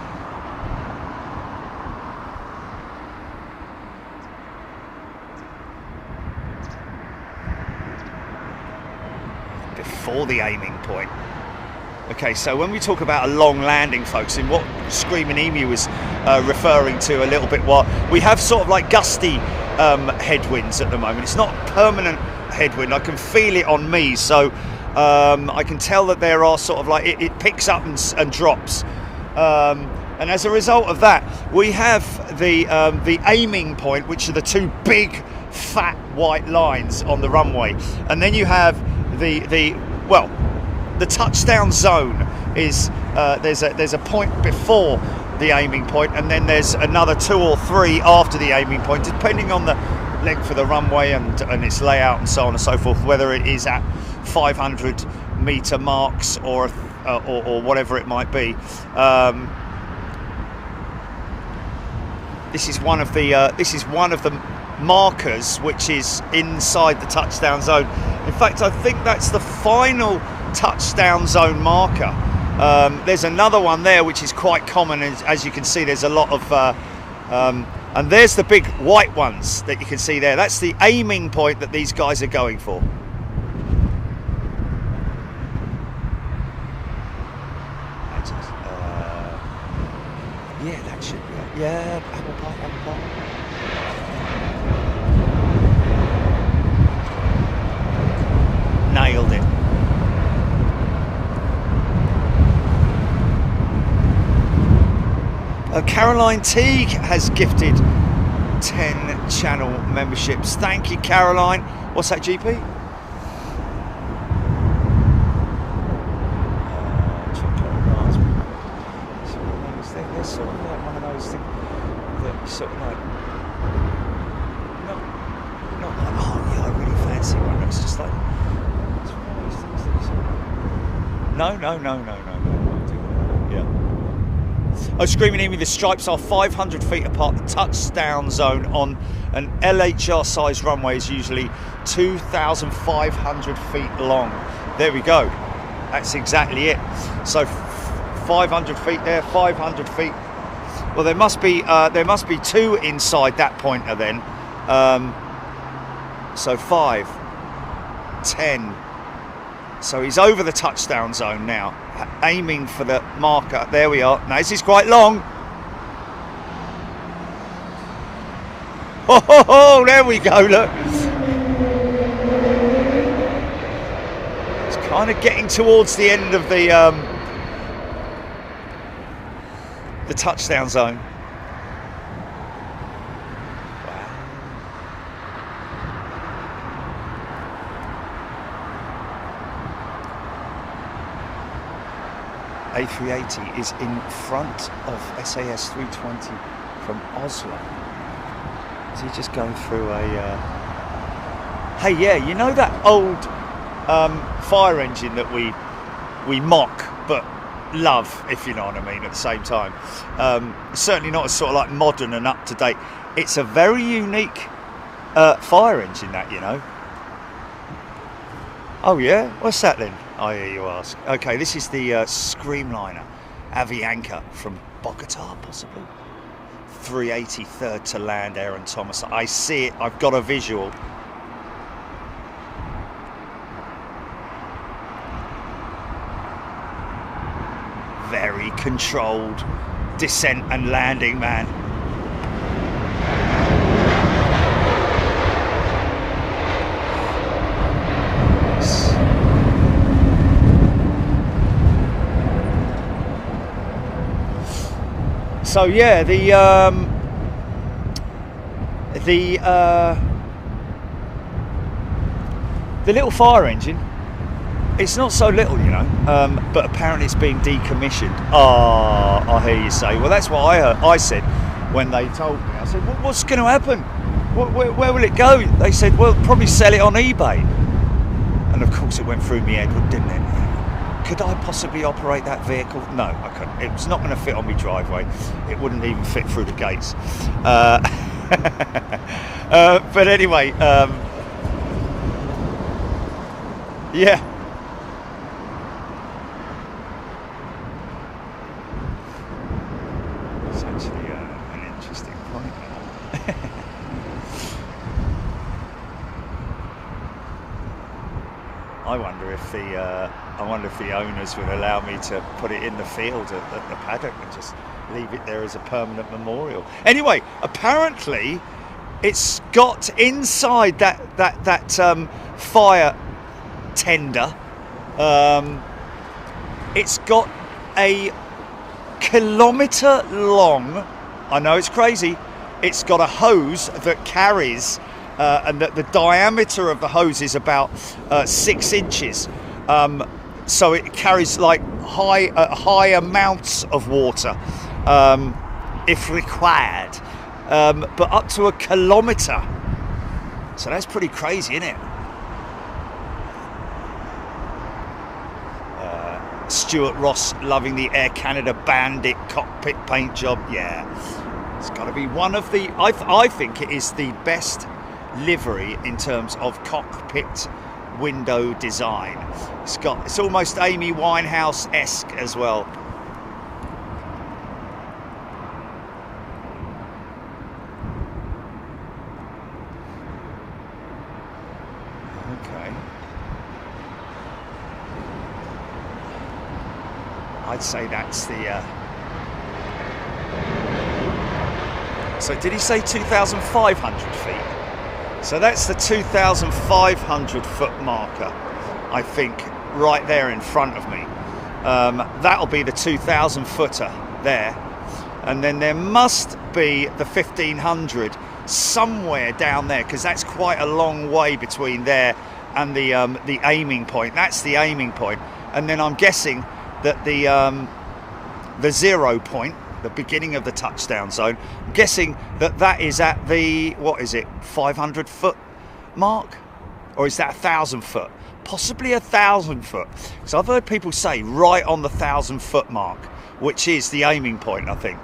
Before the aiming point. Okay, so when we talk about a long landing, folks, in what Screaming Emu was referring to a little bit, while we have sort of like gusty headwinds at the moment. It's not permanent headwind. I can feel it on me, so I can tell that there are sort of like it picks up and drops, and as a result of that, we have the aiming point, which are the 2 big fat white lines on the runway, and then you have the touchdown zone is there's a point before the aiming point, and then there's another 2 or 3 after the aiming point, depending on the length of the runway and its layout and so on and so forth, whether it is at 500 meter marks or whatever it might be. This is one of the markers which is inside the touchdown zone. In fact, I think that's the final touchdown zone marker. There's another one there which is quite common, as you can see. There's a lot of and there's the big white ones that you can see there. That's the aiming point that these guys are going for. Yeah, that should be it. Yeah, apple pie. Nailed it. Caroline Teague has gifted 10 channel memberships. Thank you, Caroline. What's that, GP? Chocolate raspberry. They're sort of like one of those things that sort of like not like, oh yeah, I really fancy one. It's just like it's one of those things that sort of, no. Yeah. Oh, Screaming Emu, the stripes are 500 feet apart. The touchdown zone on an LHR size runway is usually 2,500 feet long. There we go. That's exactly it. So 500 feet there, 500 feet. Well, there must be 2 inside that pointer then. So 5, 10. So he's over the touchdown zone now, aiming for the marker. There we are. Now this is quite long. Oh, there we go, look. It's kind of getting towards the end of the touchdown zone. A380 is in front of SAS 320 from Oslo. Is he just going through a... Hey, yeah, you know that old fire engine that we mock but love, if you know what I mean, at the same time? Certainly not as sort of like modern and up to date. It's a very unique fire engine, that, you know. Oh yeah? What's that then? I hear you ask. Okay, this is the Screamliner Avianca from Bogota, possibly. 380, third to land, Aaron Thomas. I see it, I've got a visual. Very controlled descent and landing, man. So yeah, the little fire engine, it's not so little, you know, but apparently it's being decommissioned. Oh, I hear you say. Well, that's what I said when they told me. I said, what's going to happen? Where will it go? They said, well, probably sell it on eBay. And of course it went through my head, didn't it? Could I possibly operate that vehicle? No, I couldn't. It was not going to fit on my driveway. It wouldn't even fit through the gates. But anyway, yeah. It's actually an interesting point. I wonder if the owners would allow me to put it in the field at the paddock and just leave it there as a permanent memorial. Anyway, apparently it's got inside that fire tender. It's got a kilometre long. I know it's crazy. It's got a hose that carries. And the diameter of the hose is about 6 inches, so it carries like high amounts of water if required, but up to a kilometre. So that's pretty crazy, isn't it? Stuart Ross loving the Air Canada Bandit cockpit paint job. Yeah, it's got to be one of the. I think it is the best livery in terms of cockpit window design. It's almost Amy Winehouse-esque as well. Okay, I'd say that's the so did he say 2,500 feet? So that's the 2,500 foot marker, I think, right there in front of me. That'll be the 2,000 footer there. And then there must be the 1,500 somewhere down there, because that's quite a long way between there and the aiming point. That's the aiming point. And then I'm guessing that the 0 point, the beginning of the touchdown zone, I'm guessing that is at the, what is it, 500 foot mark? Or is that 1,000 foot? Possibly 1,000 foot. So I've heard people say right on the 1,000 foot mark, which is the aiming point, I think.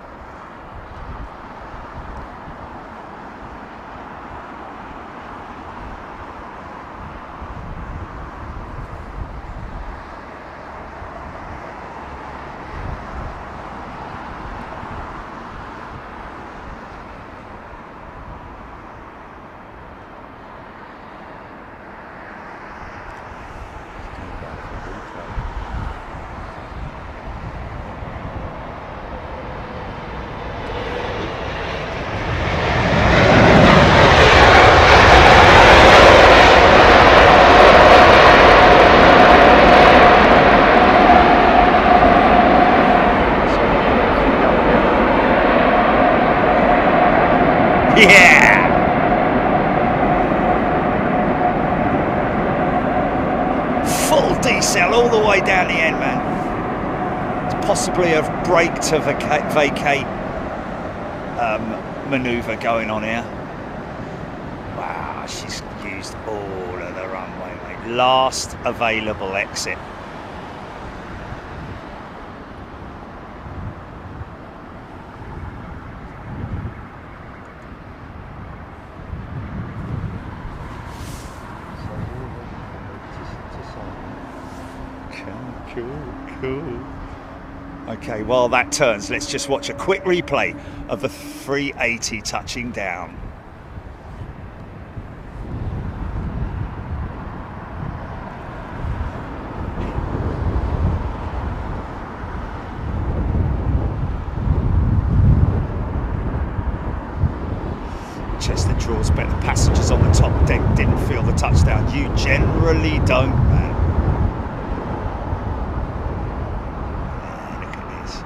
Yeah! Full decel all the way down the end, man. It's possibly a brake to vacate manoeuvre going on here. Wow, she's used all of the runway, mate. Last available exit. Cool. Okay, while that turns, let's just watch a quick replay of the 380 touching down. Chest that draws better. Passengers on the top deck didn't feel the touchdown. You generally don't, man. Look at this.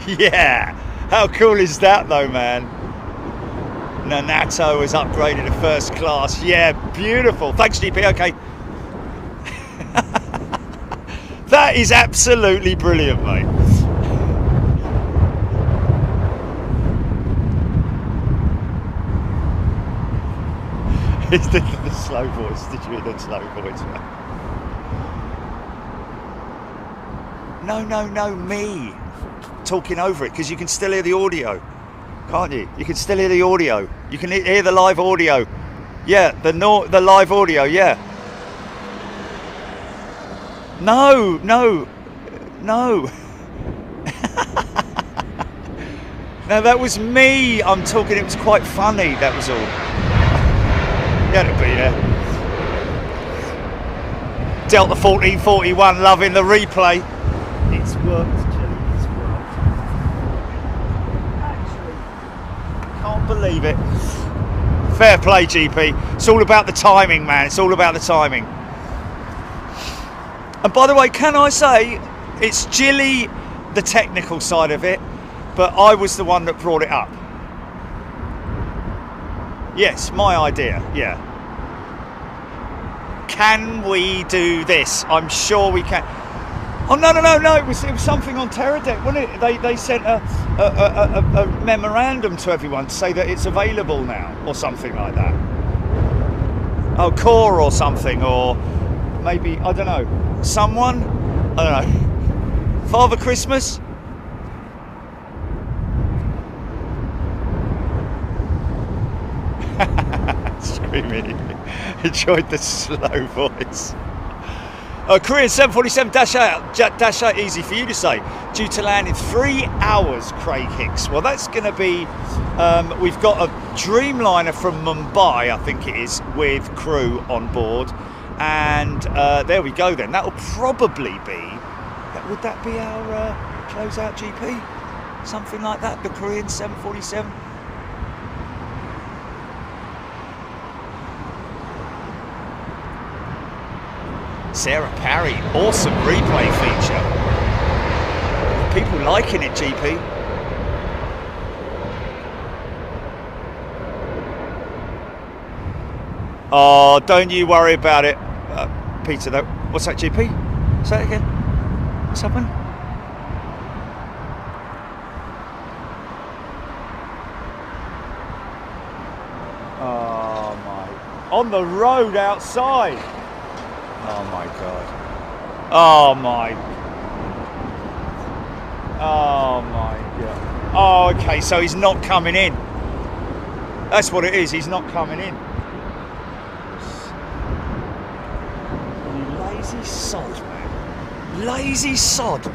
Yeah, how cool is that though, man? Nanato has upgraded to first class. Yeah, beautiful. Thanks, GP. Okay. That is absolutely brilliant, mate. It's the slow voice. Did you hear the slow voice, man? No, me talking over it, because you can still hear the audio, can't you? You can still hear the audio. You can hear the live audio. Yeah, the live audio. Yeah. No. No, that was me. I'm talking. It was quite funny. That was all. Yeah, it'll be, yeah. Delta 1441, loving the replay. It's worked, Jimmy. It's worked. Actually, can't believe it. Fair play, GP. It's all about the timing, man. It's all about the timing. And by the way, can I say, it's Jilly, the technical side of it, but I was the one that brought it up. Yes, my idea, yeah. Can we do this? I'm sure we can. Oh, no, it was something on Terradeck, wasn't it? They sent a memorandum to everyone to say that it's available now, or something like that. Oh, Core or something, or maybe, I don't know, someone? I don't know. Father Christmas? Screaming. Enjoyed the slow voice. Korean 747-8, easy for you to say. Due to land in 3 hours, Craig Hicks. Well, that's going to be, we've got a Dreamliner from Mumbai, I think it is, with crew on board. And there we go then. That'll probably be, would that be our closeout GP? Something like that, the Korean 747. Sarah Parry, awesome replay feature. People liking it, GP. Oh, don't you worry about it, Peter. Though, what's that, GP? Say it again. What's happened? Oh my! On the road outside. Oh my God. Oh my. Oh my God. Oh, okay, so he's not coming in. That's what it is, he's not coming in. You lazy sod, man. Lazy sod.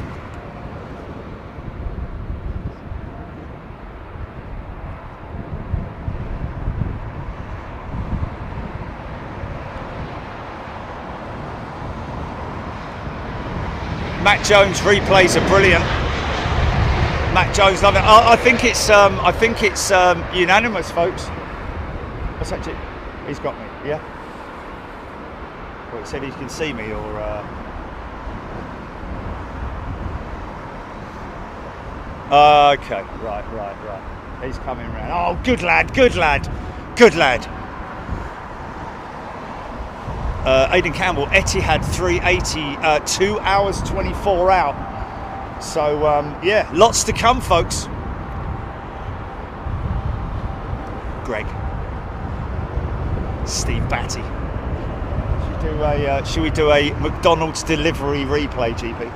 Matt Jones replays are brilliant. Matt Jones, love it. I think it's unanimous, folks. What's that? He's got me. Yeah. Well, he said he can see me, or. Okay, right. He's coming round. Oh, good lad. Aidan Campbell, Etihad 380, 2 hours 24 out. So yeah, lots to come, folks. Greg, Steve Batty. Should we do a McDonald's delivery replay, GP?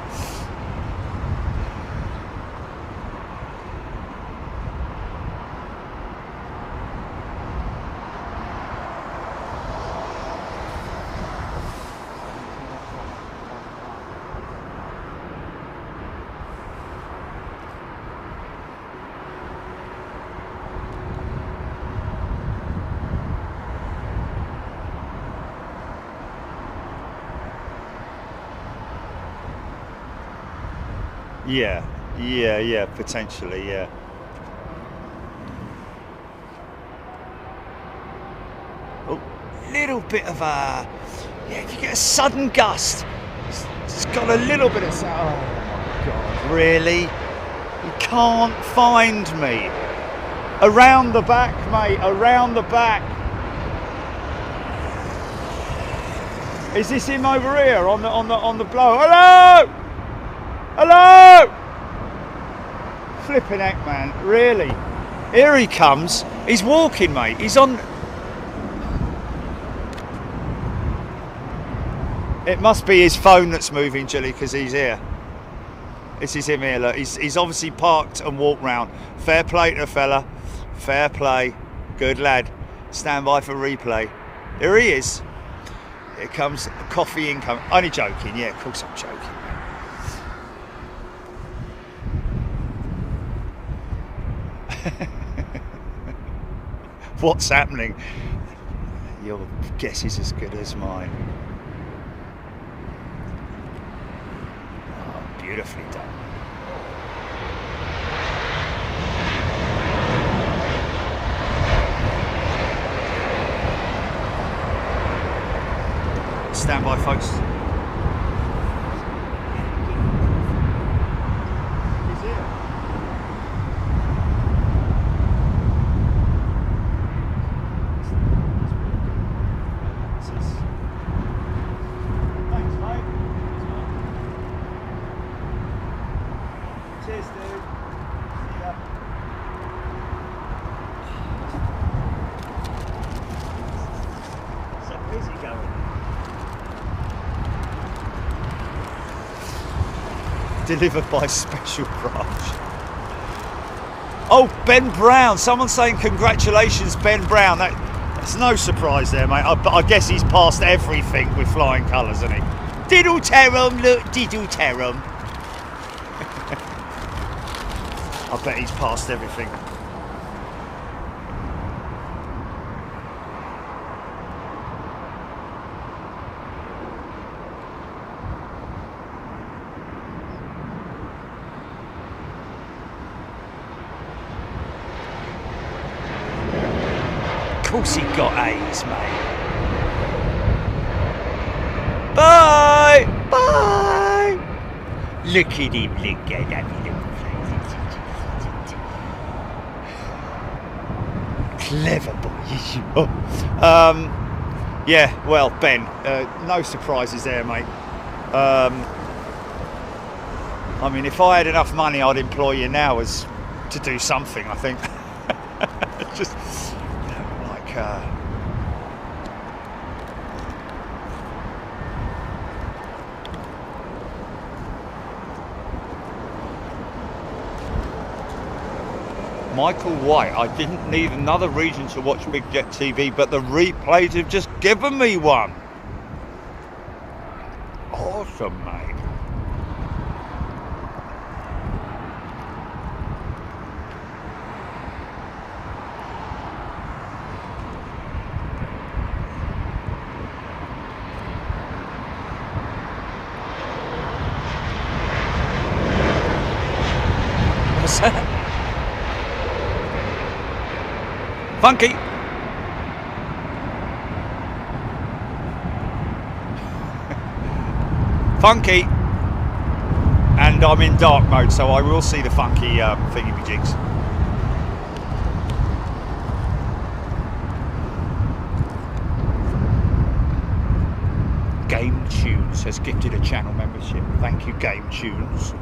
Yeah, potentially, yeah. Oh. bit of a, yeah, if you get a sudden gust, it's got a little bit of sound. Oh my God, really? You can't find me. Around the back, mate, around the back. Is this him over here on the blow? Hello! Hello! Flipping heck, man, really? Here he comes. He's walking, mate. He's on. It must be his phone that's moving, Jilly, because he's here. This is him here, look. He's obviously parked and walked round. Fair play to the fella. Fair play. Good lad. Stand by for replay. Here he is. Here comes coffee income. Only joking. Yeah, of course I'm joking. What's happening? Your guess is as good as mine. Oh, beautifully done. Stand by, folks. He's here. Thanks, mate. Cheers, dude. See ya. So busy going. Delivered by special branch. Oh, Ben Brown. Someone's saying congratulations, Ben Brown. That's no surprise there, mate. But I guess he's passed everything with flying colours, isn't he? Diddle terum, look, diddle terum. I bet he's passed everything. Of course he got A's, mate. Bye! Bye! Look at him, look at that little face. Clever boy, yes you are. Yeah, well, Ben, no surprises there, mate. I mean, if I had enough money, I'd employ you now as to do something, I think. Just... Michael White, I didn't need another reason to watch Big Jet TV, but the replays have just given me one. Awesome, mate. What's that? Funky. Funky. And I'm in dark mode, so I will see the funky thingy-be-jigs. Game Tunes has gifted a channel membership. Thank you, Game Tunes.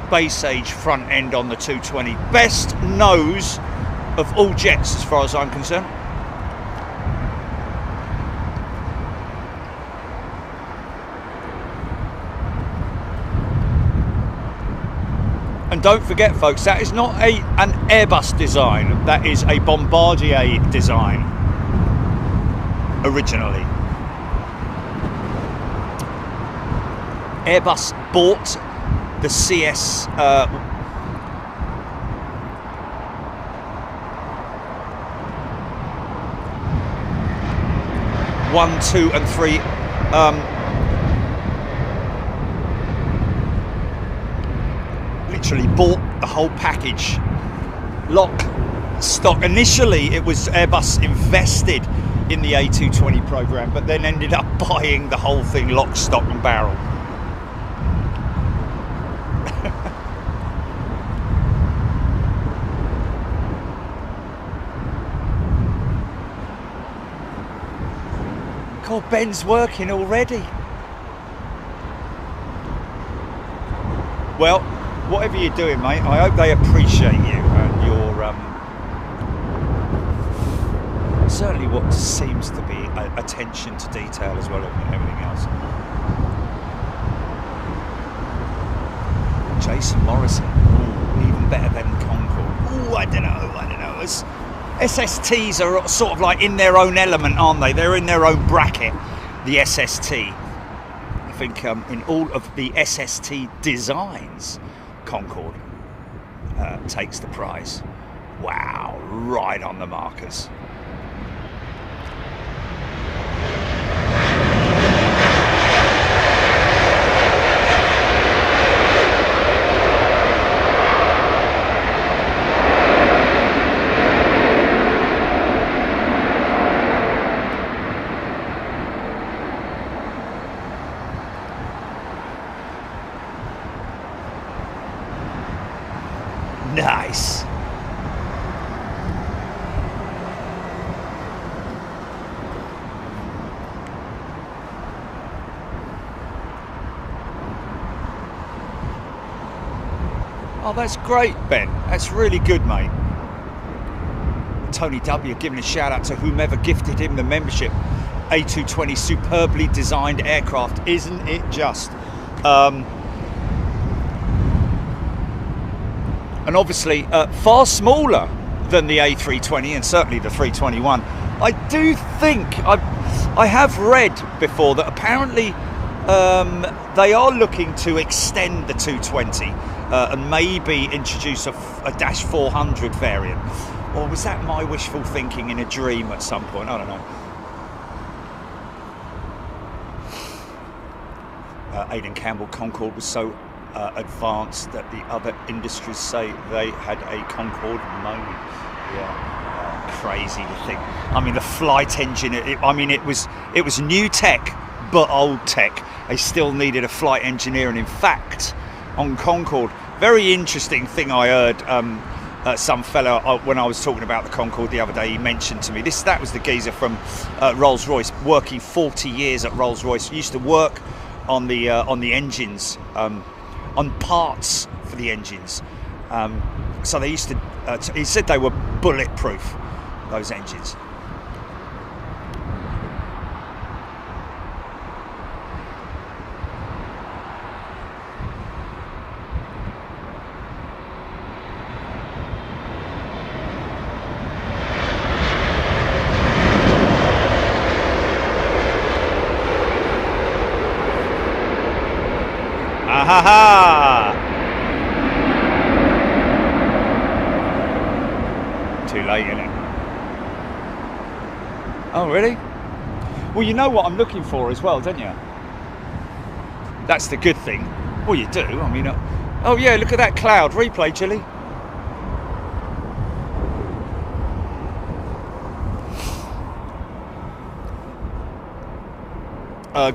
Space age front end on the 220. Best nose of all jets as far as I'm concerned. And don't forget, folks, that is not an Airbus design. That is a Bombardier design originally. Airbus bought the CS 1, 2 and 3 literally bought the whole package, lock, stock. Initially it was Airbus invested in the A220 program, but then ended up buying the whole thing lock, stock and barrel. God, Ben's working already. Well, whatever you're doing, mate, I hope they appreciate you and your certainly what seems to be attention to detail as well as everything else. Jason Morrison, ooh, even better than Concorde. Ooh, I don't know. SSTs are sort of like in their own element, aren't they? They're in their own bracket, the SST. I think in all of the SST designs, Concorde takes the prize. Wow, right on the markers. Nice. Oh, that's great, Ben. That's really good, mate. Tony W. giving a shout out to whomever gifted him the membership. A220, superbly designed aircraft, isn't it just? And obviously far smaller than the A320 and certainly the 321. I do think, I have read before that apparently they are looking to extend the 220 and maybe introduce a Dash 400 variant. Or was that my wishful thinking in a dream at some point? I don't know. Aidan Campbell, Concorde was so advanced that the other industries say they had a Concorde moment. Yeah, crazy to think. I mean, the flight engine. It was new tech, but old tech. They still needed a flight engineer, and in fact, on Concorde, very interesting thing I heard. Some fella when I was talking about the Concorde the other day, he mentioned to me that was the geezer from Rolls-Royce, working 40 years at Rolls-Royce. He used to work on the engines. On parts for the engines, so they used to. He said they were bulletproof, those engines. Ahaha! Too late, innit? Oh, really? Well, you know what I'm looking for as well, don't you? That's the good thing. Well, you do. I mean, oh yeah, look at that cloud. Replay, Chilly.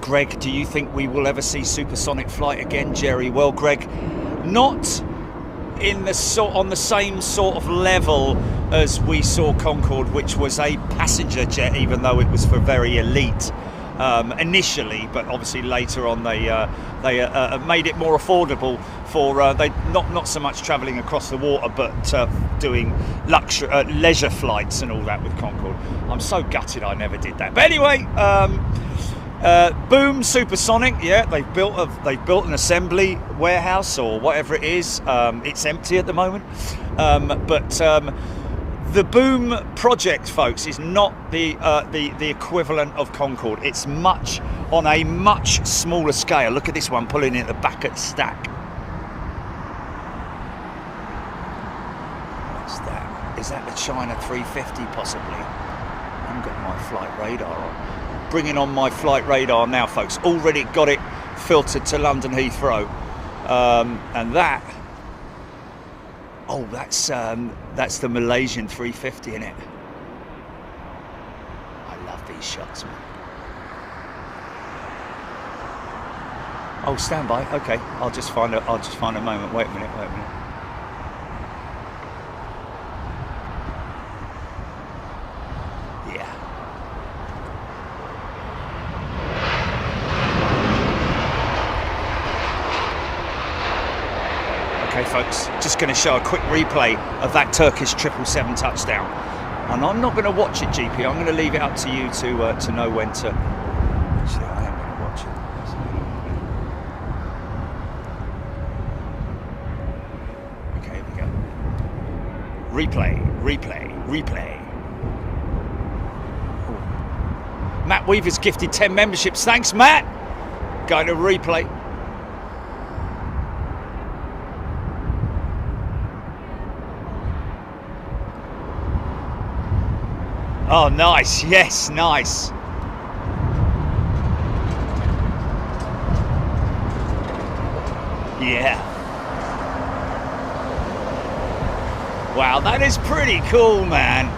Greg, do you think we will ever see supersonic flight again, Jerry? Well, Greg, not in the on the same sort of level as we saw Concorde, which was a passenger jet, even though it was for very elite initially, but obviously later on they made it more affordable for they not so much travelling across the water, but doing leisure flights and all that with Concorde. I'm so gutted I never did that. But anyway. Boom Supersonic, yeah, they've built an assembly warehouse or whatever it is. It's empty at the moment, but the Boom project, folks, is not the equivalent of Concorde. It's on a much smaller scale. Look at this one pulling in at the back at stack. What's that? Is that the China 350 possibly? I haven't got my flight radar on. Bringing on my flight radar now, folks. Already got it filtered to London Heathrow, and that. Oh, that's the Malaysian 350 in it. I love these shots, man. Oh, stand by. Okay, I'll just find a moment. Wait a minute. Okay, folks, just going to show a quick replay of that Turkish 777 touchdown, and I'm not going to watch it, GP. I'm going to leave it up to you to know when to. Actually, I am going to watch it. Okay, here we go. Replay. Ooh. Matt Weaver's gifted 10 memberships. Thanks, Matt. Going to replay. Oh, nice. Yes, nice. Yeah. Wow, that is pretty cool, man.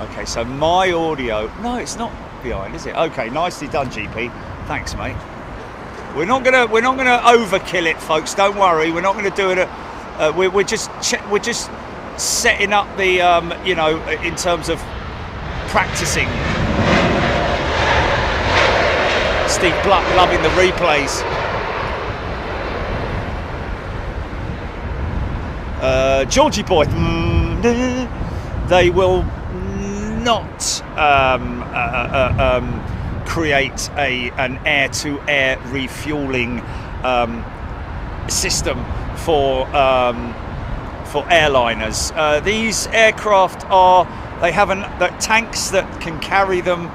Okay, so my audio. No, it's not behind, is it? Okay, nicely done, GP. Thanks, mate. We're not gonna overkill it, folks. Don't worry. We're not gonna do it. We're just setting up the you know, in terms of practicing. Steve Bluck loving the replays. Georgie boy, they will not create an air-to-air refueling system for airliners. These aircraft they have the tanks that can carry them.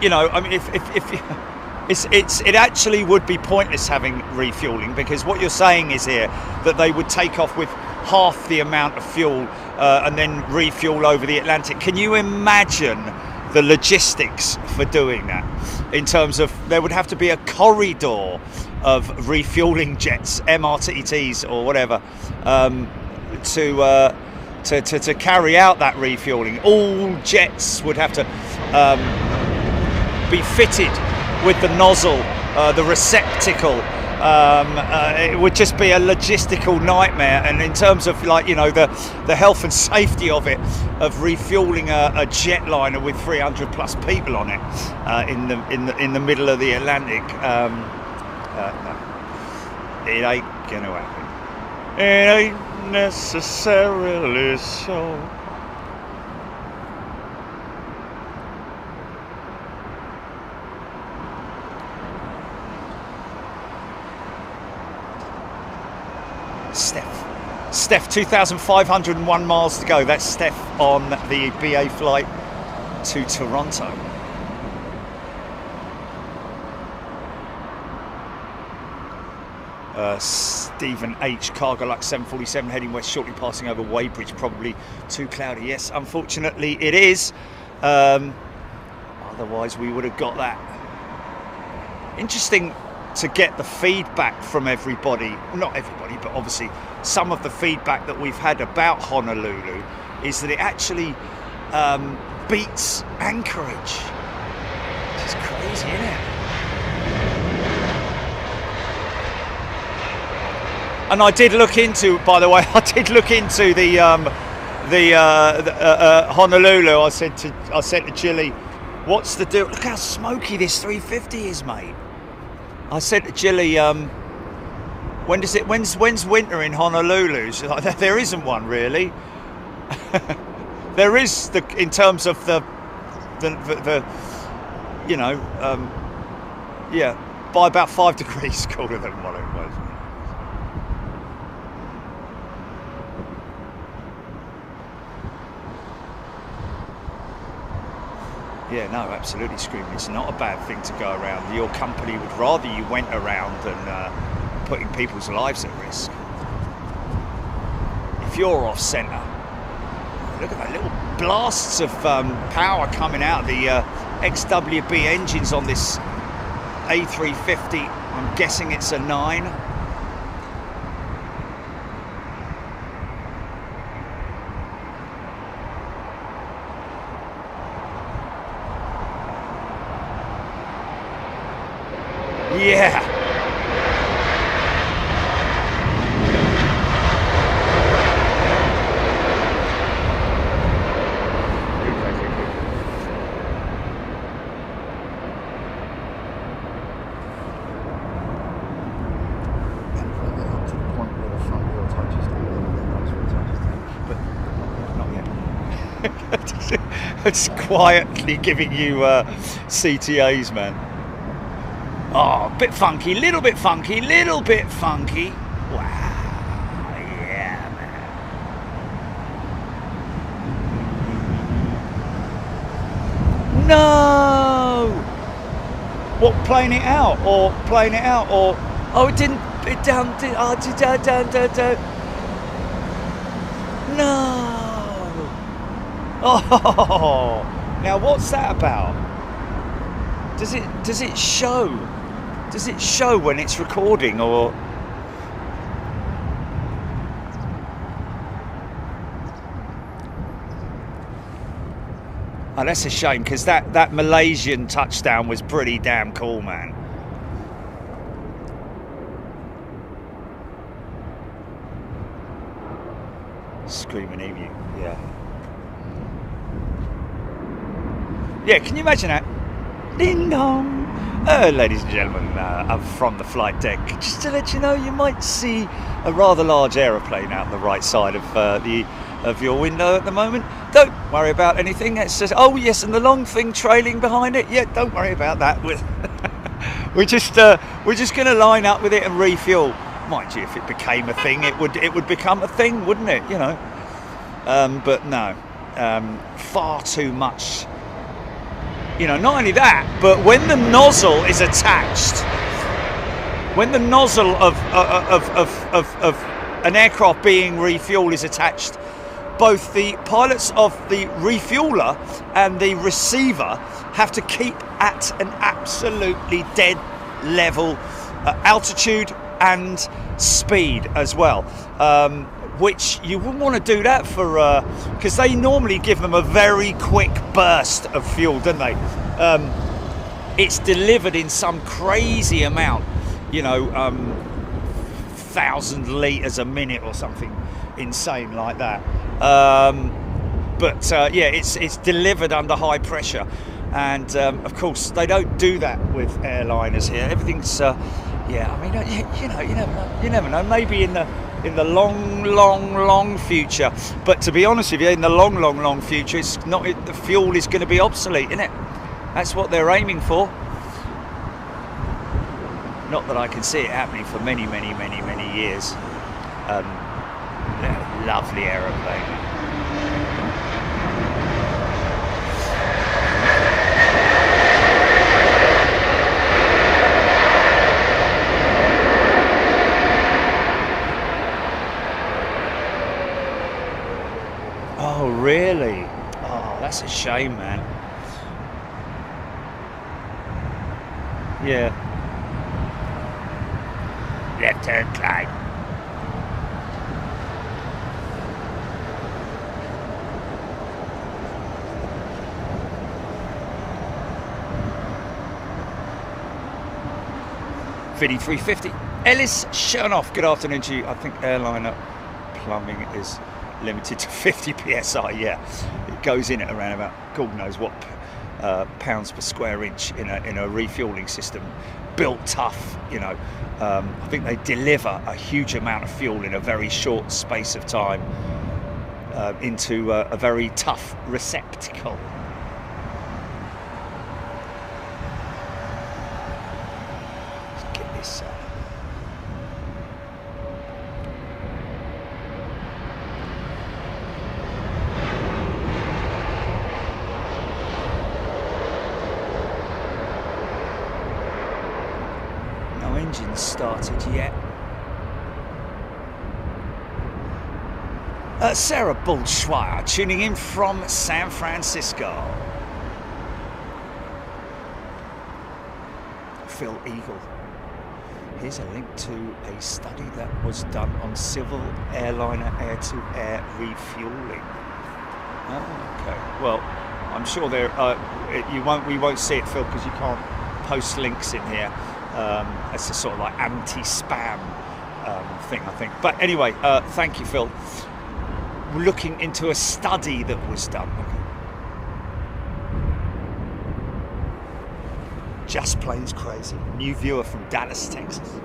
You know, I mean, it actually would be pointless having refueling, because what you're saying is here that they would take off with half the amount of fuel and then refuel over the Atlantic. Can you imagine the logistics for doing that? In terms of, there would have to be a corridor of refueling jets, MRTTs or whatever, to carry out that refueling. All jets would have to be fitted with the nozzle, the receptacle. It would just be a logistical nightmare, and in terms of, like, you know, the health and safety of it, of refueling a jetliner with 300 plus people on it in the middle of the Atlantic, no, it ain't gonna happen. It ain't necessarily so. Steph, 2,501 miles to go. That's Steph on the BA flight to Toronto. Stephen H, Cargo Lux 747 heading west, shortly passing over Weybridge. Probably too cloudy. Yes, unfortunately it is. Otherwise we would have got that. Interesting to get the feedback from everybody, not everybody, but obviously some of the feedback that we've had about Honolulu is that it actually beats Anchorage. Which is crazy, isn't it? And I did look into, by the way, the Honolulu. I said to Chile, what's the deal? Look how smoky this 350 is, mate. I said to Jilly, When's winter in Honolulu? There isn't one really. There is in terms of the you know, yeah, by about 5 degrees colder than what it was. Yeah, no, absolutely, Screaming. It's not a bad thing to go around. Your company would rather you went around than putting people's lives at risk. If you're off centre, look at that little blasts of power coming out of the XWB engines on this A350. I'm guessing it's a 9. Yeah. It's quietly giving you CTAs, man. Oh, bit funky, little bit funky, little bit funky. Wow, yeah, man. No! What, playing it out, or oh, it didn't, it down, no! Oh, now what's that about? Does it show? Does it show when it's recording, or? Oh, that's a shame, because that Malaysian touchdown was pretty damn cool, man. Screaming emu, yeah. Yeah, can you imagine that? Ding dong! Ladies and gentlemen, up from the flight deck, just to let you know, you might see a rather large aeroplane out on the right side of your window at the moment. Don't worry about anything. It's just, oh yes, and the long thing trailing behind it. Yeah, don't worry about that. We're just going to line up with it and refuel. Mind you, if it became a thing, it would become a thing, wouldn't it? You know. But no, far too much. You know, not only that, but when the nozzle is attached, when the nozzle of an aircraft being refueled is attached, both the pilots of the refueler and the receiver have to keep at an absolutely dead level altitude and speed as well. Which you wouldn't want to do that for, because they normally give them a very quick burst of fuel, don't they? It's delivered in some crazy amount, you know, 1,000 litres a minute or something insane like that. Yeah, it's delivered under high pressure, and of course they don't do that with airliners here. Everything's, yeah, I mean, you never know. Maybe in the long future, but to be honest with you, in the long future, it's not. The fuel is going to be obsolete, isn't it? That's what they're aiming for. Not that I can see it happening for many years. Lovely aeroplane. Oh, really? Oh, that's a shame, man. Yeah. Left turn, Clyde. VD350. Ellis Chernoff, good afternoon to you. I think airliner plumbing is limited to 50 psi. Yeah, it goes in at around about God knows what pounds per square inch in a refueling system, built tough. You know, I think they deliver a huge amount of fuel in a very short space of time into a very tough receptacle. Let's get this. Engine started yet. Sarah Bulshwire tuning in from San Francisco. Phil Eagle. Here's a link to a study that was done on civil airliner air-to-air refueling. Oh, okay. Well, I'm sure there. We won't see it, Phil, because you can't post links in here. It's a sort of like anti-spam thing, I think. But anyway, thank you, Phil. We're looking into a study that was done. Just Planes Crazy. New viewer from Dallas, Texas.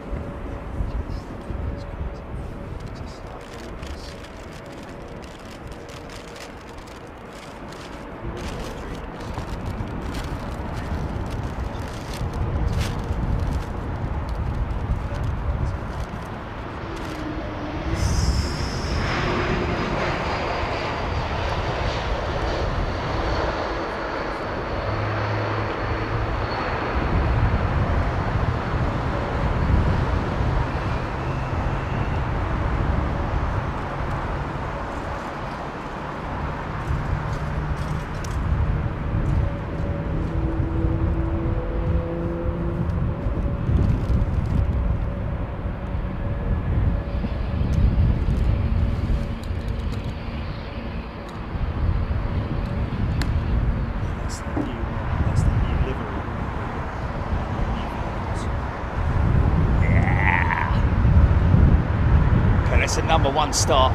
Number one start.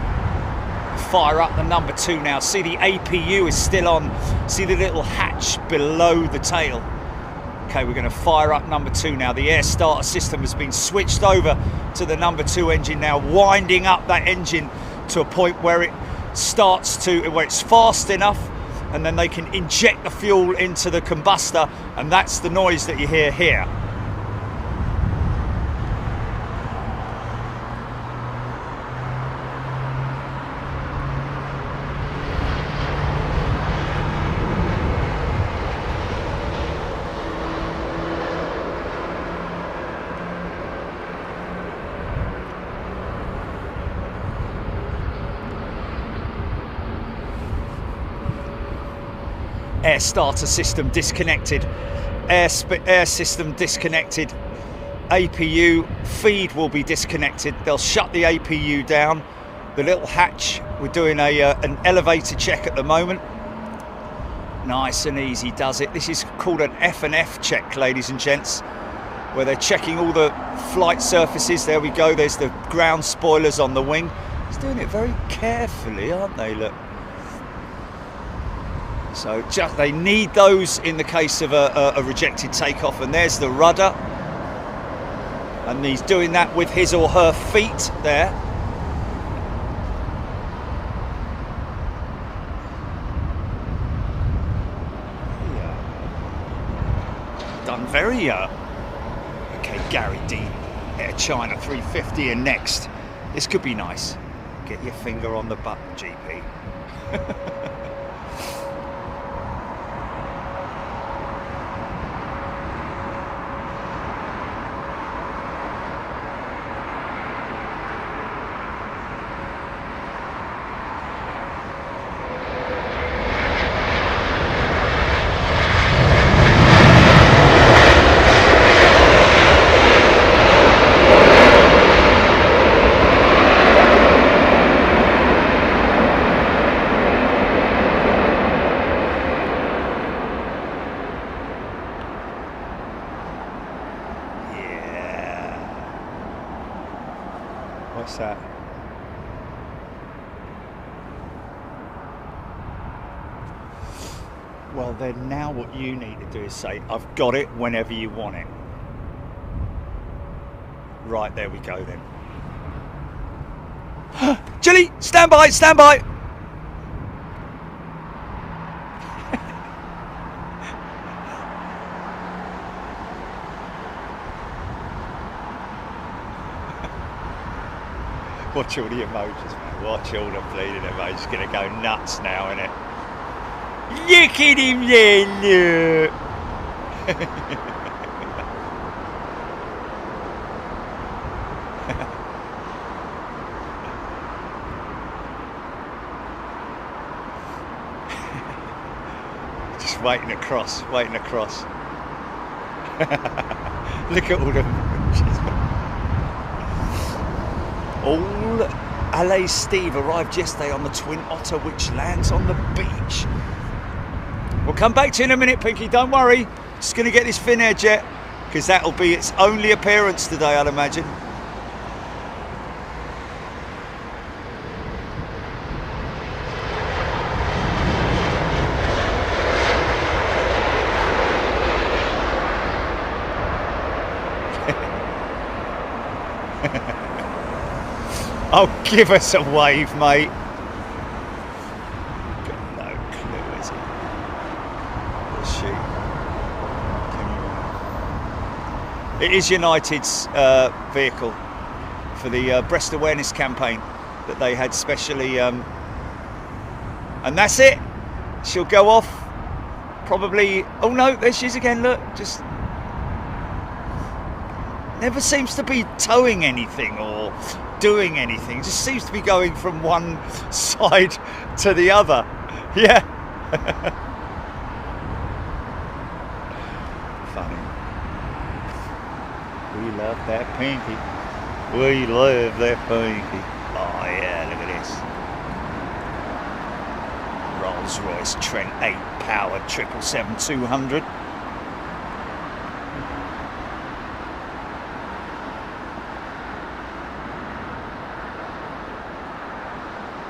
Fire up the number two now. See the APU is still on. See the little hatch below the tail. Okay, we're going to fire up number two now. The air starter system has been switched over to the number two engine now, winding up that engine to a point where it starts to, where it's fast enough, and then they can inject the fuel into the combustor, and that's the noise that you hear here. Air starter system disconnected, air system disconnected, APU feed will be disconnected. They'll shut the APU down. The little hatch, we're doing an elevator check at the moment. Nice and easy does it. This is called an F&F check, ladies and gents, where they're checking all the flight surfaces. There we go, there's the ground spoilers on the wing. He's doing it very carefully, aren't they? Look. So just, they need those in the case of a rejected takeoff, and there's the rudder, and he's doing that with his or her feet there. Yeah. Done very okay, Gary D, Air China 350 and next. This could be nice. Get your finger on the button, GP. What's that? Well, then now what you need to do is say, I've got it whenever you want it. Right, there we go then. Chilly, stand by, stand by. Watch all the emojis, man. Watch all the bleeding emojis. Gonna go nuts now, innit? Look at him there, look. Just waiting across, waiting across. Look at all the emojis. All LA Steve arrived yesterday on the Twin Otter, which lands on the beach. We'll come back to you in a minute, Pinky, don't worry. Just going to get this Finnair jet, because that'll be its only appearance today, I'd imagine. Oh, give us a wave, mate. Got no clue, is he? Is she? It is United's vehicle for the breast awareness campaign that they had specially. And that's it. She'll go off. Probably. Oh no, there she is again. Look, just never seems to be towing anything or doing anything. It just seems to be going from one side to the other. Yeah. Funny. We love that Pinky. We love that Pinky. Oh yeah, look at this. Rolls-Royce Trent 8 powered 777-200.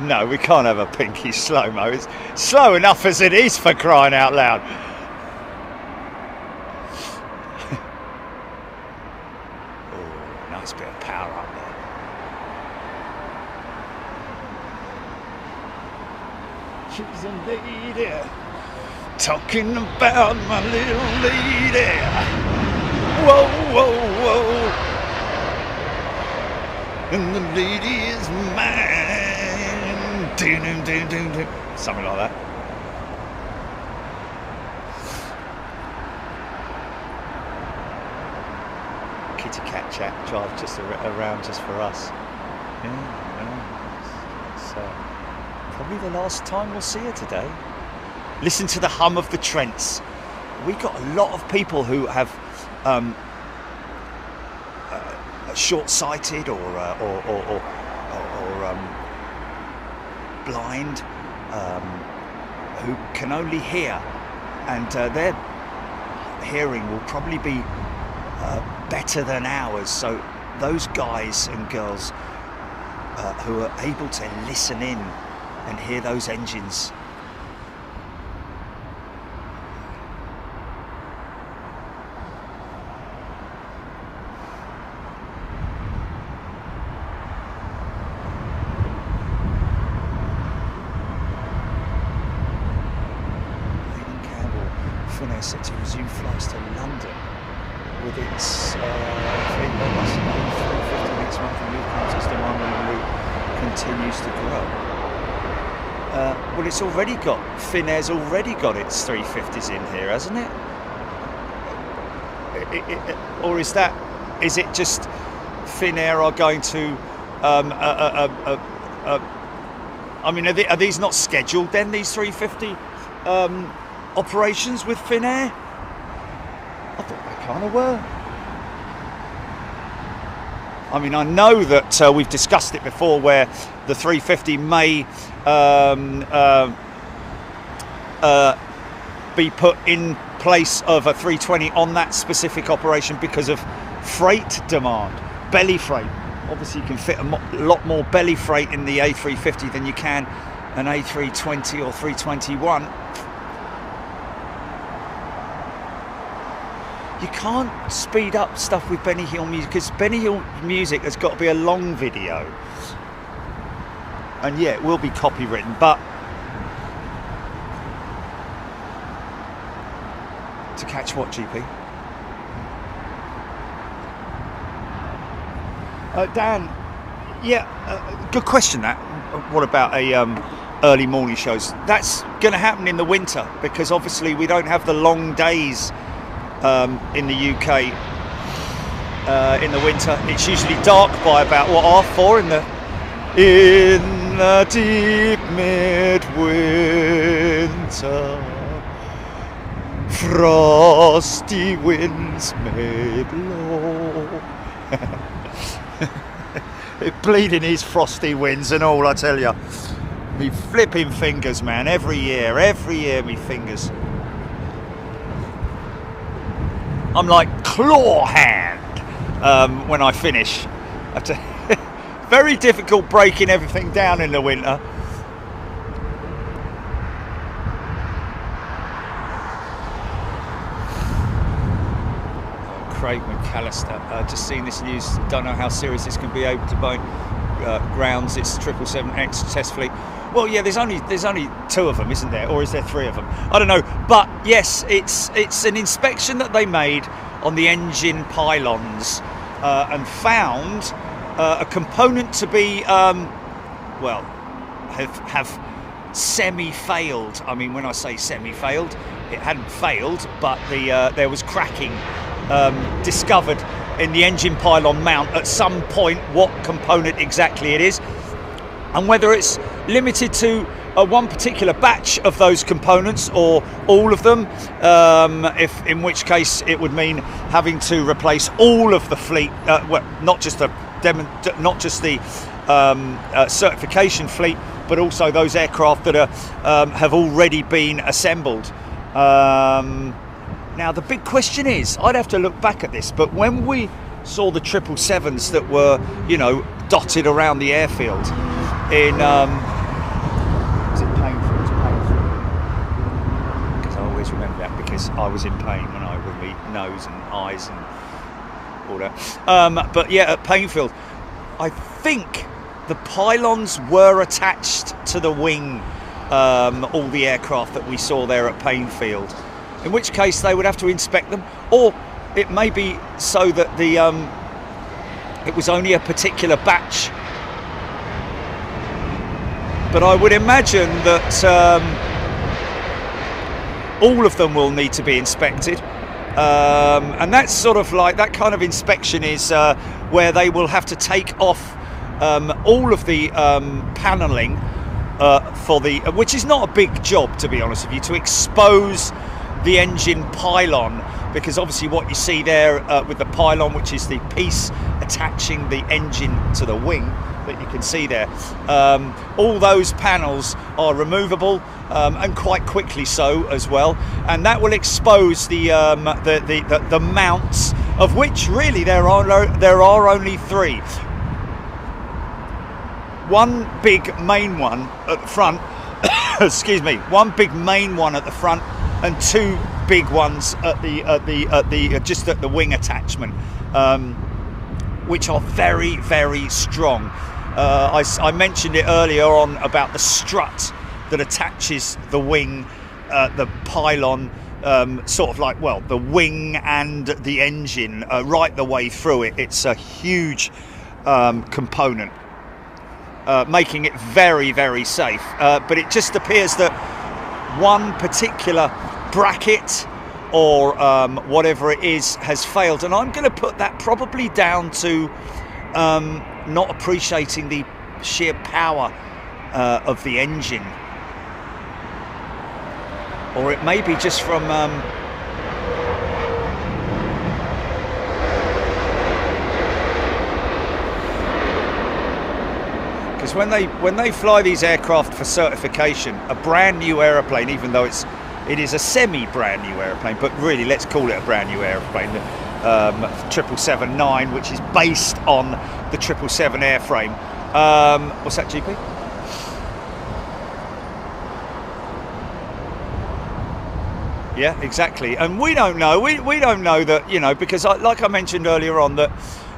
No, we can't have a Pinky slow-mo. It's slow enough as it is, for crying out loud. Oh, nice bit of power up there. She's a lady, talking about my little lady. Whoa, whoa, whoa. And the lady is mine. Something like that. Kitty cat chat drive just around just for us. Yeah, it's probably the last time we'll see her today. Listen to the hum of the Trents. We got a lot of people who have short-sighted or blind, who can only hear, and their hearing will probably be better than ours. So those guys and girls who are able to listen in and hear those engines, Finnair set to resume flights to London with its fleet by bus and A350 next month, and new as demand on the route continues to grow. Well, it's already got, Finnair's already got its 350s in here, hasn't it? Or is it just Finnair are going to, I mean, are these not scheduled then, these 350 operations with Finnair? I thought they kind of were. I mean, I know that we've discussed it before, where the 350 may be put in place of a 320 on that specific operation because of freight demand, belly freight. Obviously, you can fit a lot more belly freight in the A350 than you can an A320 or 321. you can't speed up stuff with Benny Hill music, because Benny Hill music has got to be a long video. And yeah, it will be copywritten, but to catch what, GP? Dan, yeah, good question that. What about a early morning shows? That's going to happen in the winter, because obviously we don't have the long days in the UK in the winter. It's usually dark by about, what, 4:30 in the deep midwinter. Frosty winds may blow. It bleeding his frosty winds and all, I tell you. Me flipping fingers, man. Every year, me fingers. I'm like claw hand when I finish. Very difficult breaking everything down in the winter. Craig McAllister, just seen this news, don't know how serious this can be able to Boeing grounds its 777X test fleet. Well, yeah, there's only 2 of them, isn't there? Or is there 3 of them? I don't know. But yes, it's an inspection that they made on the engine pylons and found a component to be, well, have semi-failed. I mean, when I say semi-failed, it hadn't failed, but there was cracking discovered in the engine pylon mount at some point. What component exactly it is, and whether it's limited to one particular batch of those components or all of them, in which case it would mean having to replace all of the fleet, well, not just the certification fleet, but also those aircraft that have already been assembled. Now the big question is, I'd have to look back at this, but when we saw the 777s that were, you know, dotted around the airfield in, was it painful? It was painful. Because I always remember that, because I was in pain when I with my nose and eyes and all that. But yeah, at Painfield, I think the pylons were attached to the wing, all the aircraft that we saw there at Painfield. In which case they would have to inspect them, or it may be so that the it was only a particular batch. But I would imagine that all of them will need to be inspected, and that's sort of like, that kind of inspection is where they will have to take off all of the panelling for the, which is not a big job, to be honest with you, to expose the engine pylon, because obviously what you see there with the pylon, which is the piece attaching the engine to the wing that you can see there, all those panels are removable, and quite quickly so as well, and that will expose the mounts, of which really there are only 3. One big main one at the front, excuse me, one big main one at the front, and 2 big ones at the just at the wing attachment, which are very, very strong. I mentioned it earlier on about the strut that attaches the wing, the pylon, sort of like, well, the wing and the engine right the way through it. It's a huge component, making it very, very safe. But it just appears that one particular bracket or whatever it is has failed, and I'm going to put that probably down to not appreciating the sheer power of the engine, or it may be just from because when they fly these aircraft for certification, a brand new aeroplane, even though it is a semi-brand new aeroplane, but really let's call it a brand new aeroplane, the 777-9, which is based on the 777 airframe. What's that, GP? Yeah, exactly. And we don't know. We don't know that, you know, because like I mentioned earlier on, that,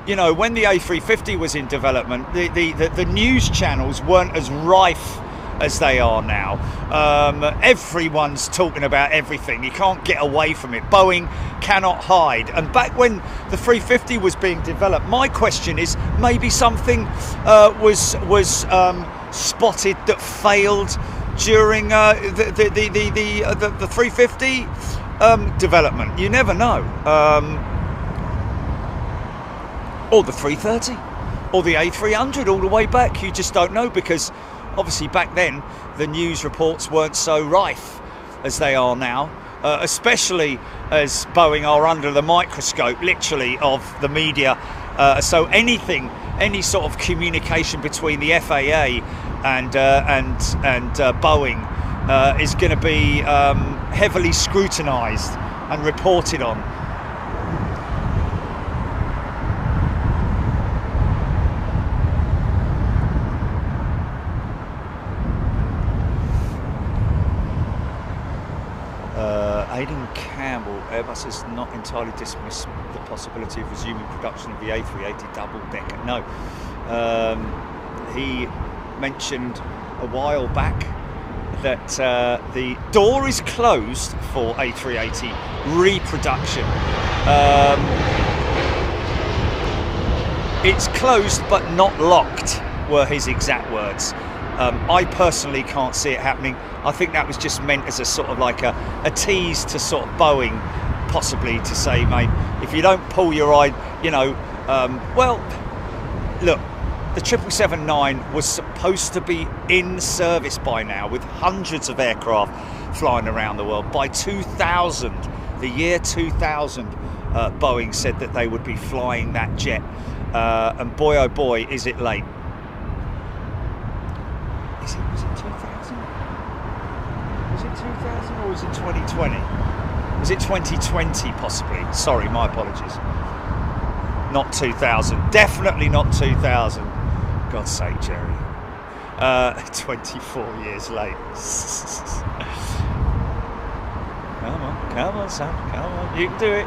you know, when the A350 was in development, the news channels weren't as rife as they are now. Everyone's talking about everything. You can't get away from it. Boeing cannot hide. And back when the 350 was being developed, my question is, maybe something was spotted that failed during the 350 development. You never know. Or the 330, or the A300, all the way back. You just don't know, because obviously back then the news reports weren't so rife as they are now, especially as Boeing are under the microscope, literally, of the media. So any sort of communication between the FAA and Boeing is going to be heavily scrutinised and reported on. Aidan Campbell, Airbus has not entirely dismissed the possibility of resuming production of the A380 double-decker. No. He mentioned a while back that the door is closed for A380 reproduction. It's closed but not locked, were his exact words. I personally can't see it happening. I think that was just meant as a sort of like a tease to sort of Boeing, possibly, to say, mate, if you don't pull your eye, you know, well, look, the 777-9 was supposed to be in service by now, with hundreds of aircraft flying around the world. By 2000, the year 2000, Boeing said that they would be flying that jet. And boy, oh boy, is it late. Was it 2000? Was it 2000 or was it 2020? Was it 2020 possibly? Sorry, my apologies. Not 2000. Definitely not 2000. God's sake, Jerry. 24 years late. Come on, son. Come on. You can do it.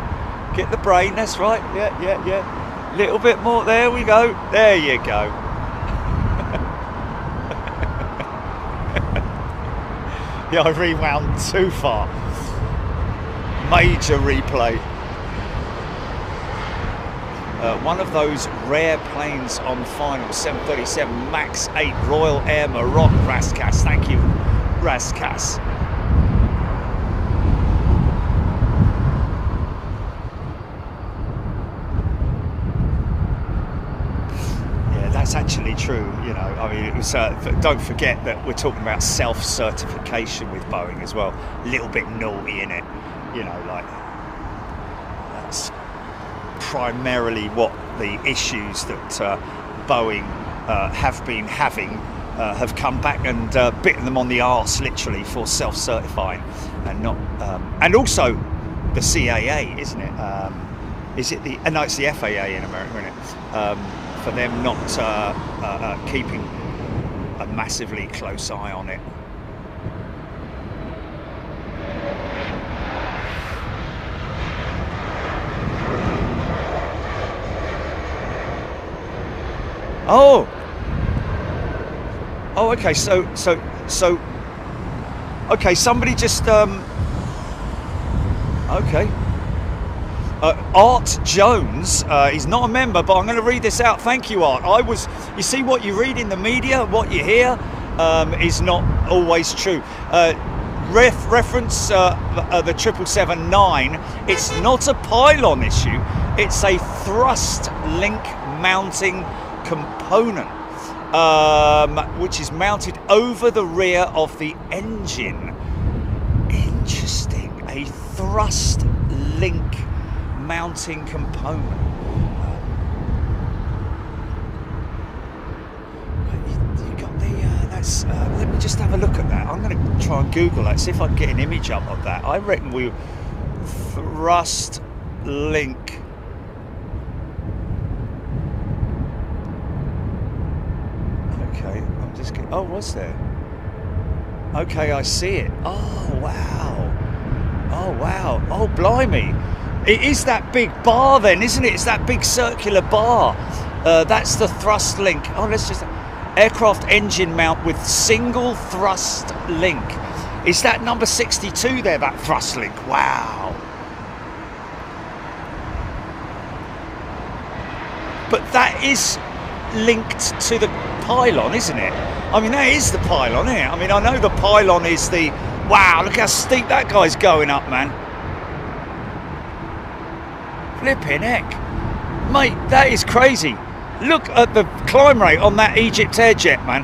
Get the brain. That's right. Yeah. Little bit more. There we go. There you go. Yeah, I rewound too far. Major replay. One of those rare planes on final, 737 MAX 8 Royal Air Maroc, Raskas. Thank you, Raskas. That's actually true, you know. I mean, it was. Don't forget that we're talking about self-certification with Boeing as well. A little bit naughty in it, you know. Like, that's primarily what the issues that Boeing have been having have come back and bitten them on the arse, literally, for self-certifying, and not. And also the CAA, isn't it? Is it the? No, it's the FAA in America, isn't it? For them not keeping a massively close eye on it. Oh, okay. So, okay. Somebody just okay. Art Jones, he's not a member, but I'm going to read this out. Thank you, Art. You see, what you read in the media, what you hear, is not always true. Reference the 777-9, it's not a pylon issue, it's a thrust link mounting component, which is mounted over the rear of the engine. Interesting, a thrust link mounting component. You got the that's let me just have a look at that. I'm going to try and Google that, see if I can get an image up of that. I reckon we thrust link. Okay, I'm just getting, oh, was there? Okay, I see it. Oh, wow. Oh wow, oh blimey. It is that big bar then, isn't it? It's that big circular bar. That's the thrust link. Oh, let's just... Aircraft engine mount with single thrust link. Is that number 62 there, that thrust link? Wow. But that is linked to the pylon, isn't it? I mean, that is the pylon, isn't it? I mean, I know the pylon is the... Wow, look how steep that guy's going up, man. Flipping heck. Mate, that is crazy. Look at the climb rate on that Egypt Air jet, man.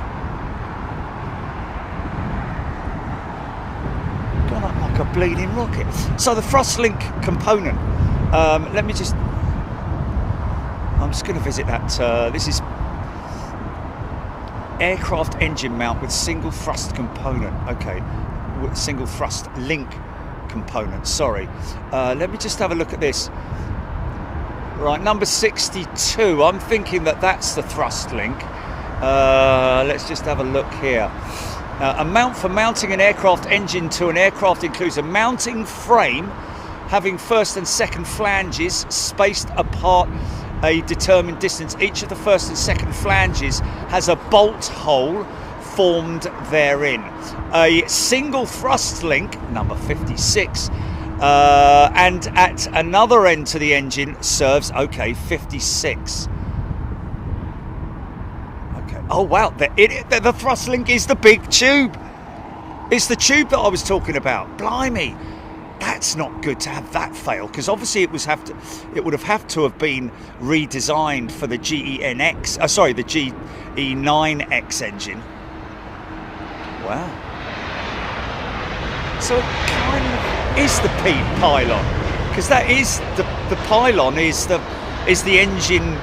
Gone up like a bleeding rocket. So the thrust link component. Let me just... I'm just going to visit that. This is aircraft engine mount with single thrust component. Okay, with single thrust link component. Sorry. Let me just have a look at this. Right, number 62. I'm thinking that that's the thrust link. Let's just have a look here. A mount for mounting an aircraft engine to an aircraft includes a mounting frame having first and second flanges spaced apart a determined distance. Each of the first and second flanges has a bolt hole formed therein. A single thrust link, number 56, and at another end to the engine serves, okay, 56. Okay. Oh wow, the thrust link is the big tube. It's the tube that I was talking about. Blimey, that's not good to have that fail, because obviously it would have to have been redesigned for the GE9X. Sorry, the GE9X engine. Wow. So it kind of is the pylon, because that is the pylon is the engine,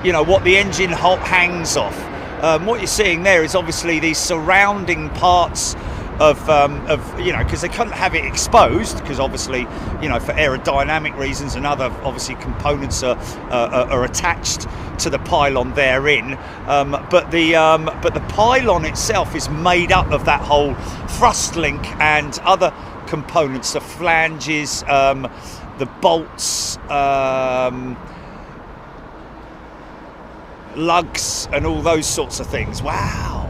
you know, what the engine hangs off. What you're seeing there is obviously these surrounding parts of you know, because they couldn't have it exposed, because obviously, you know, for aerodynamic reasons and other obviously components are attached to the pylon therein, but the pylon itself is made up of that whole thrust link and other components, the flanges, the bolts, lugs and all those sorts of things. Wow.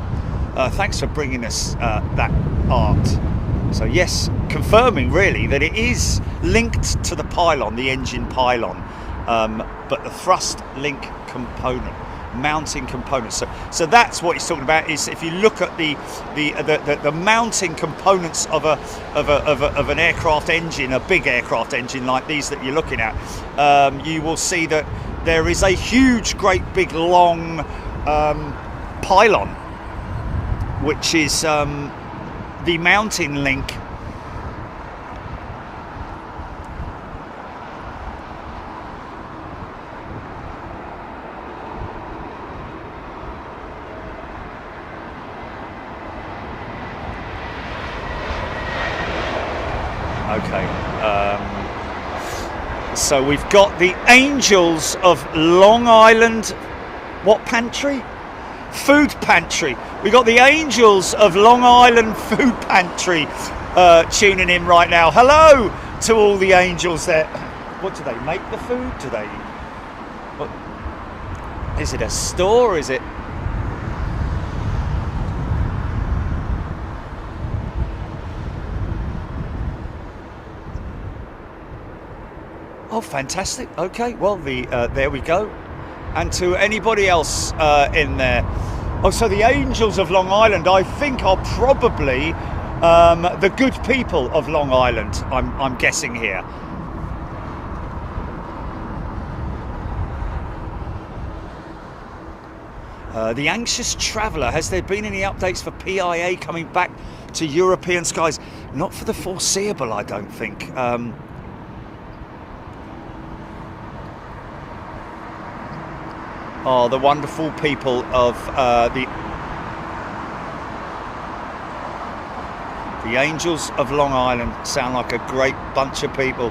Thanks for bringing us that art. So yes, confirming really that it is linked to the pylon, the engine pylon, but the thrust link component, mounting component. So that's what he's talking about. Is if you look at the mounting components of an aircraft engine, a big aircraft engine like these that you're looking at, you will see that there is a huge, great big long pylon, which is the mounting link. Okay, so we've got the Angels of Long Island, what pantry? Food pantry. We got the Angels of Long Island Food Pantry tuning in right now. Hello to all the angels there. What do they make the food? Do they? What, is it a store? Is it? Oh, fantastic. Okay, well, there we go. And to anybody else in there. Oh, so the Angels of Long Island, I think, are probably the good people of Long Island, I'm guessing here. The Anxious Traveller, has there been any updates for PIA coming back to European skies? Not for the foreseeable, I don't think. Oh, the wonderful people of the Angels of Long Island sound like a great bunch of people.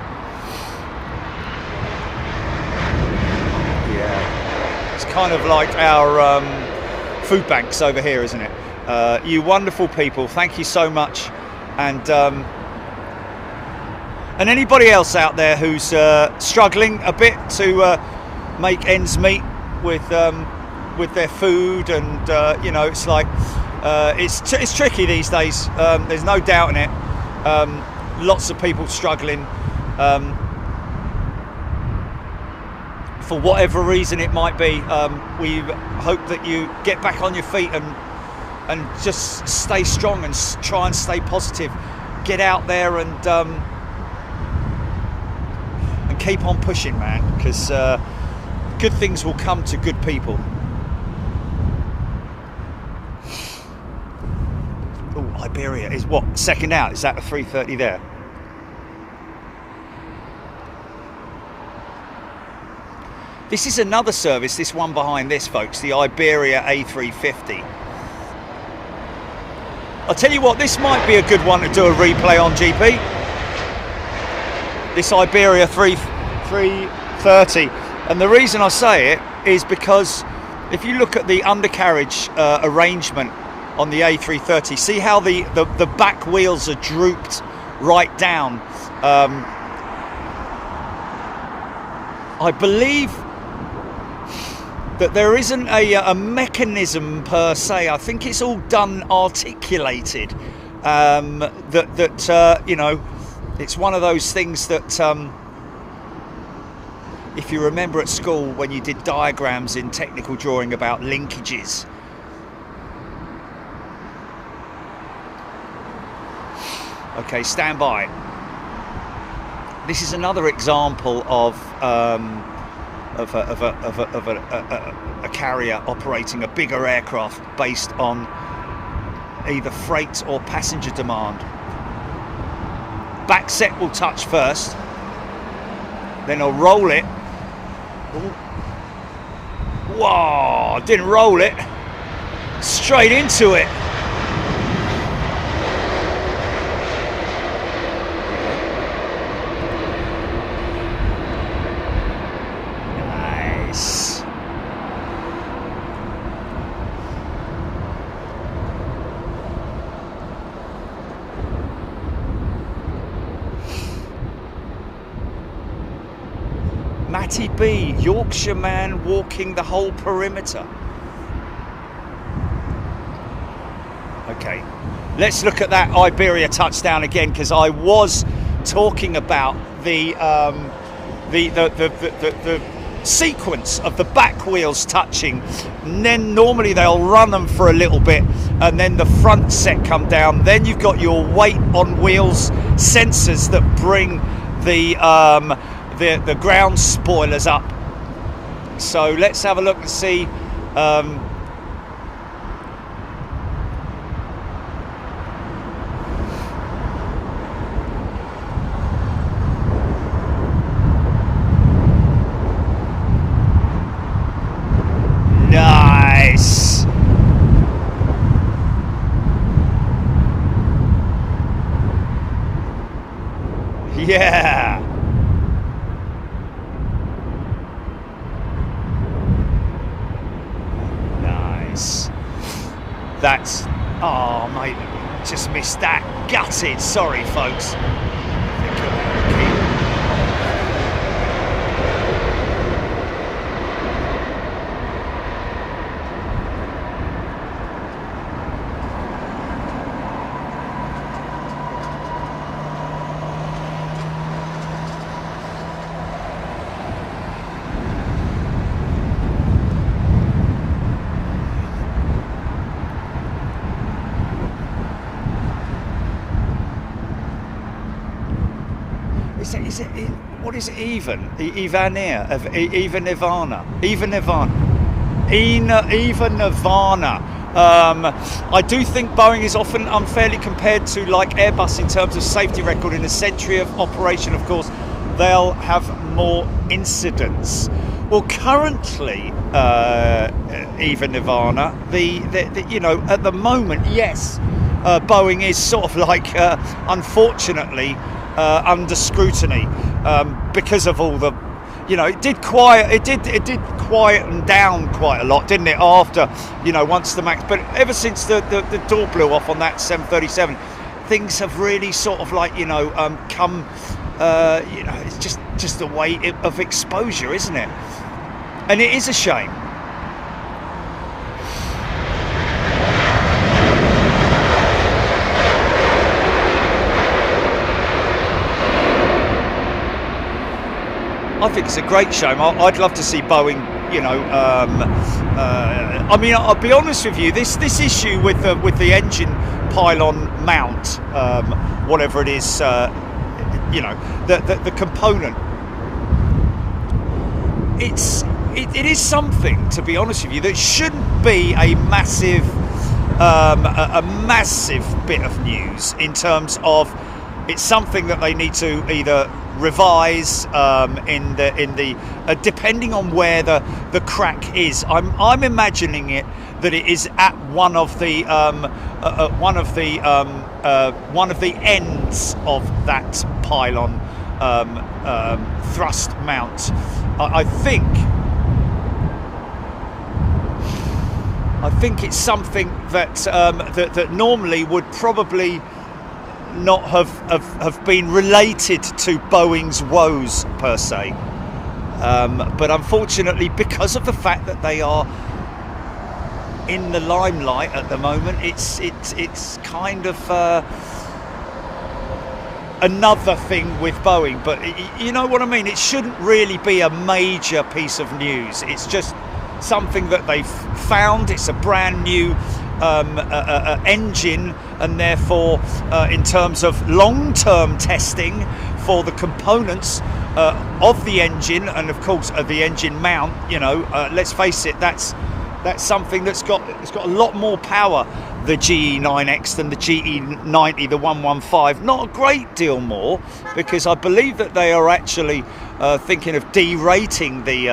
Yeah, it's kind of like our food banks over here, isn't it? You wonderful people, thank you so much. And And anybody else out there who's struggling a bit to make ends meet with their food, and you know, it's like it's tricky these days. There's no doubt in it. Lots of people struggling for whatever reason it might be. We hope that you get back on your feet and just stay strong and try and stay positive. Get out there and keep on pushing, man, because good things will come to good people. Oh, Iberia is what, second out? Is that a 330 there? This is another service, this one behind this, folks, the Iberia A350. I'll tell you what, this might be a good one to do a replay on, GP. This Iberia 330. And the reason I say it is because if you look at the undercarriage arrangement on the A330, see how the back wheels are drooped right down. I believe that there isn't a mechanism per se. I think it's all done articulated. You know, it's one of those things that if you remember at school when you did diagrams in technical drawing about linkages. Okay, stand by. This is another example of a carrier operating a bigger aircraft based on either freight or passenger demand. Back set will touch first, then I'll roll it. Whoa, didn't roll it, straight into it. Matty B, Yorkshire man walking the whole perimeter. Okay, let's look at that Iberia touchdown again, because I was talking about the sequence of the back wheels touching, and then normally they'll run them for a little bit, and then the front set come down. Then you've got your weight on wheels sensors that bring the ground spoilers up. So let's have a look and see. Nice. Yeah. That's, oh mate, just missed that. Gutted, sorry folks. What is it, Eva Nirvana. I do think Boeing is often unfairly compared to like Airbus in terms of safety record. In a century of operation, of course, they'll have more incidents. Well, currently, Eva Nirvana, you know, at the moment, yes, Boeing is sort of like, unfortunately, under scrutiny because of all the, you know, it did quieten down quite a lot, didn't it, after, you know, once the MAX, but ever since the door blew off on that 737, things have really sort of like, you know, come You know, it's just a way of exposure, isn't it? And it is a shame. I think it's a great shame. I'd love to see Boeing, you know, I mean, I'll be honest with you, this issue with the engine pylon mount, whatever it is, you know, the component, it is something, to be honest with you, that shouldn't be a massive bit of news, in terms of it's something that they need to either revise in the depending on where the crack is. I'm imagining it that it is at one of the ends of that pylon thrust mount. I think it's something that that normally would probably not have been related to Boeing's woes per se, but unfortunately, because of the fact that they are in the limelight at the moment, it's kind of another thing with Boeing. But you know what I mean, it shouldn't really be a major piece of news. It's just something that they've found. It's a brand new engine, and therefore in terms of long-term testing for the components of the engine, and of course the engine mount, you know, let's face it, that's something it's got a lot more power, the GE9X, than the GE90, the 115. Not a great deal more, because I believe that they are actually thinking of derating the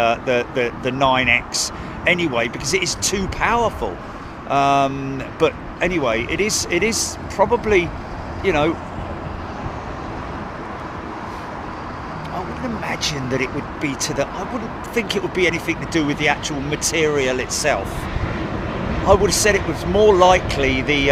9X anyway, because it is too powerful. But anyway, it is probably, you know, I wouldn't imagine that it would be I wouldn't think it would be anything to do with the actual material itself. I would have said it was more likely the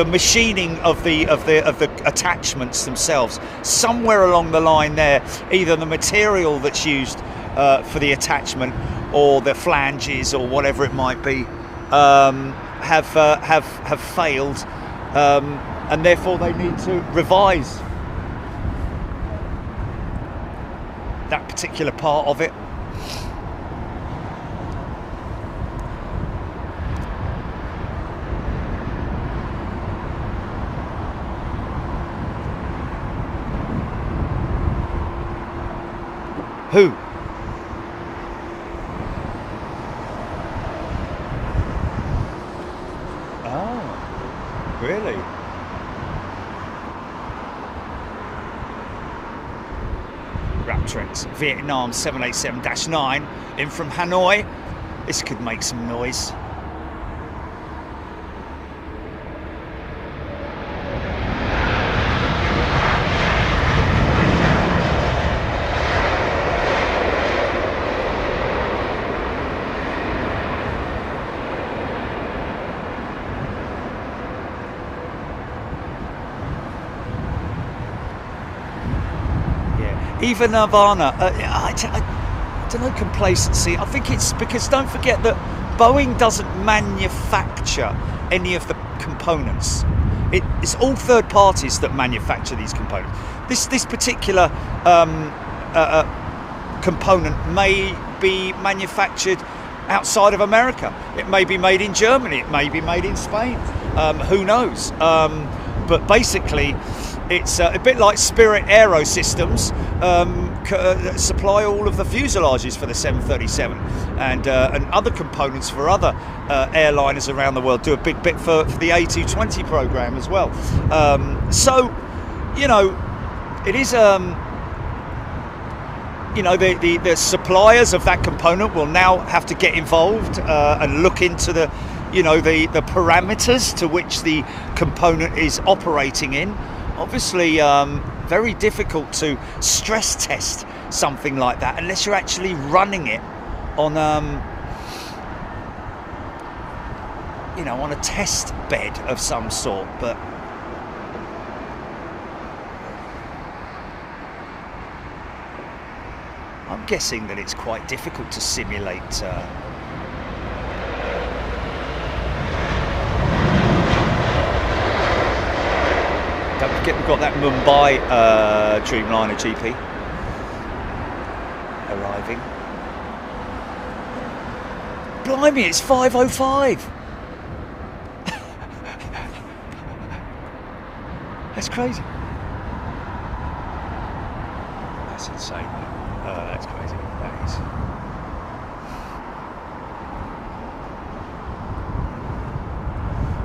machining of the attachments themselves. Somewhere along the line there, either the material that's used for the attachment, or the flanges, or whatever it might be, have failed, and therefore they need to revise that particular part of it. Who? Really? Raptrix Vietnam 787-9 in from Hanoi. This could make some noise. Even Nirvana, I don't know, complacency. I think it's because, don't forget that Boeing doesn't manufacture any of the components. It's all third parties that manufacture these components. This particular component may be manufactured outside of America. It may be made in Germany. It may be made in Spain. Who knows? But basically, it's a bit like Spirit Aerosystems supply all of the fuselages for the 737, and other components for other airliners around the world. Do a big bit for the A380 program as well. So, you know, it is, you know, the suppliers of that component will now have to get involved and look into the, you know, the parameters to which the component is operating in. Obviously, very difficult to stress test something like that unless you're actually running it on, you know, on a test bed of some sort. But guessing that it's quite difficult to simulate. Don't forget we've got that Mumbai Dreamliner GP arriving. Blimey, it's 5:05. That's crazy. That's insane. That's crazy. That is.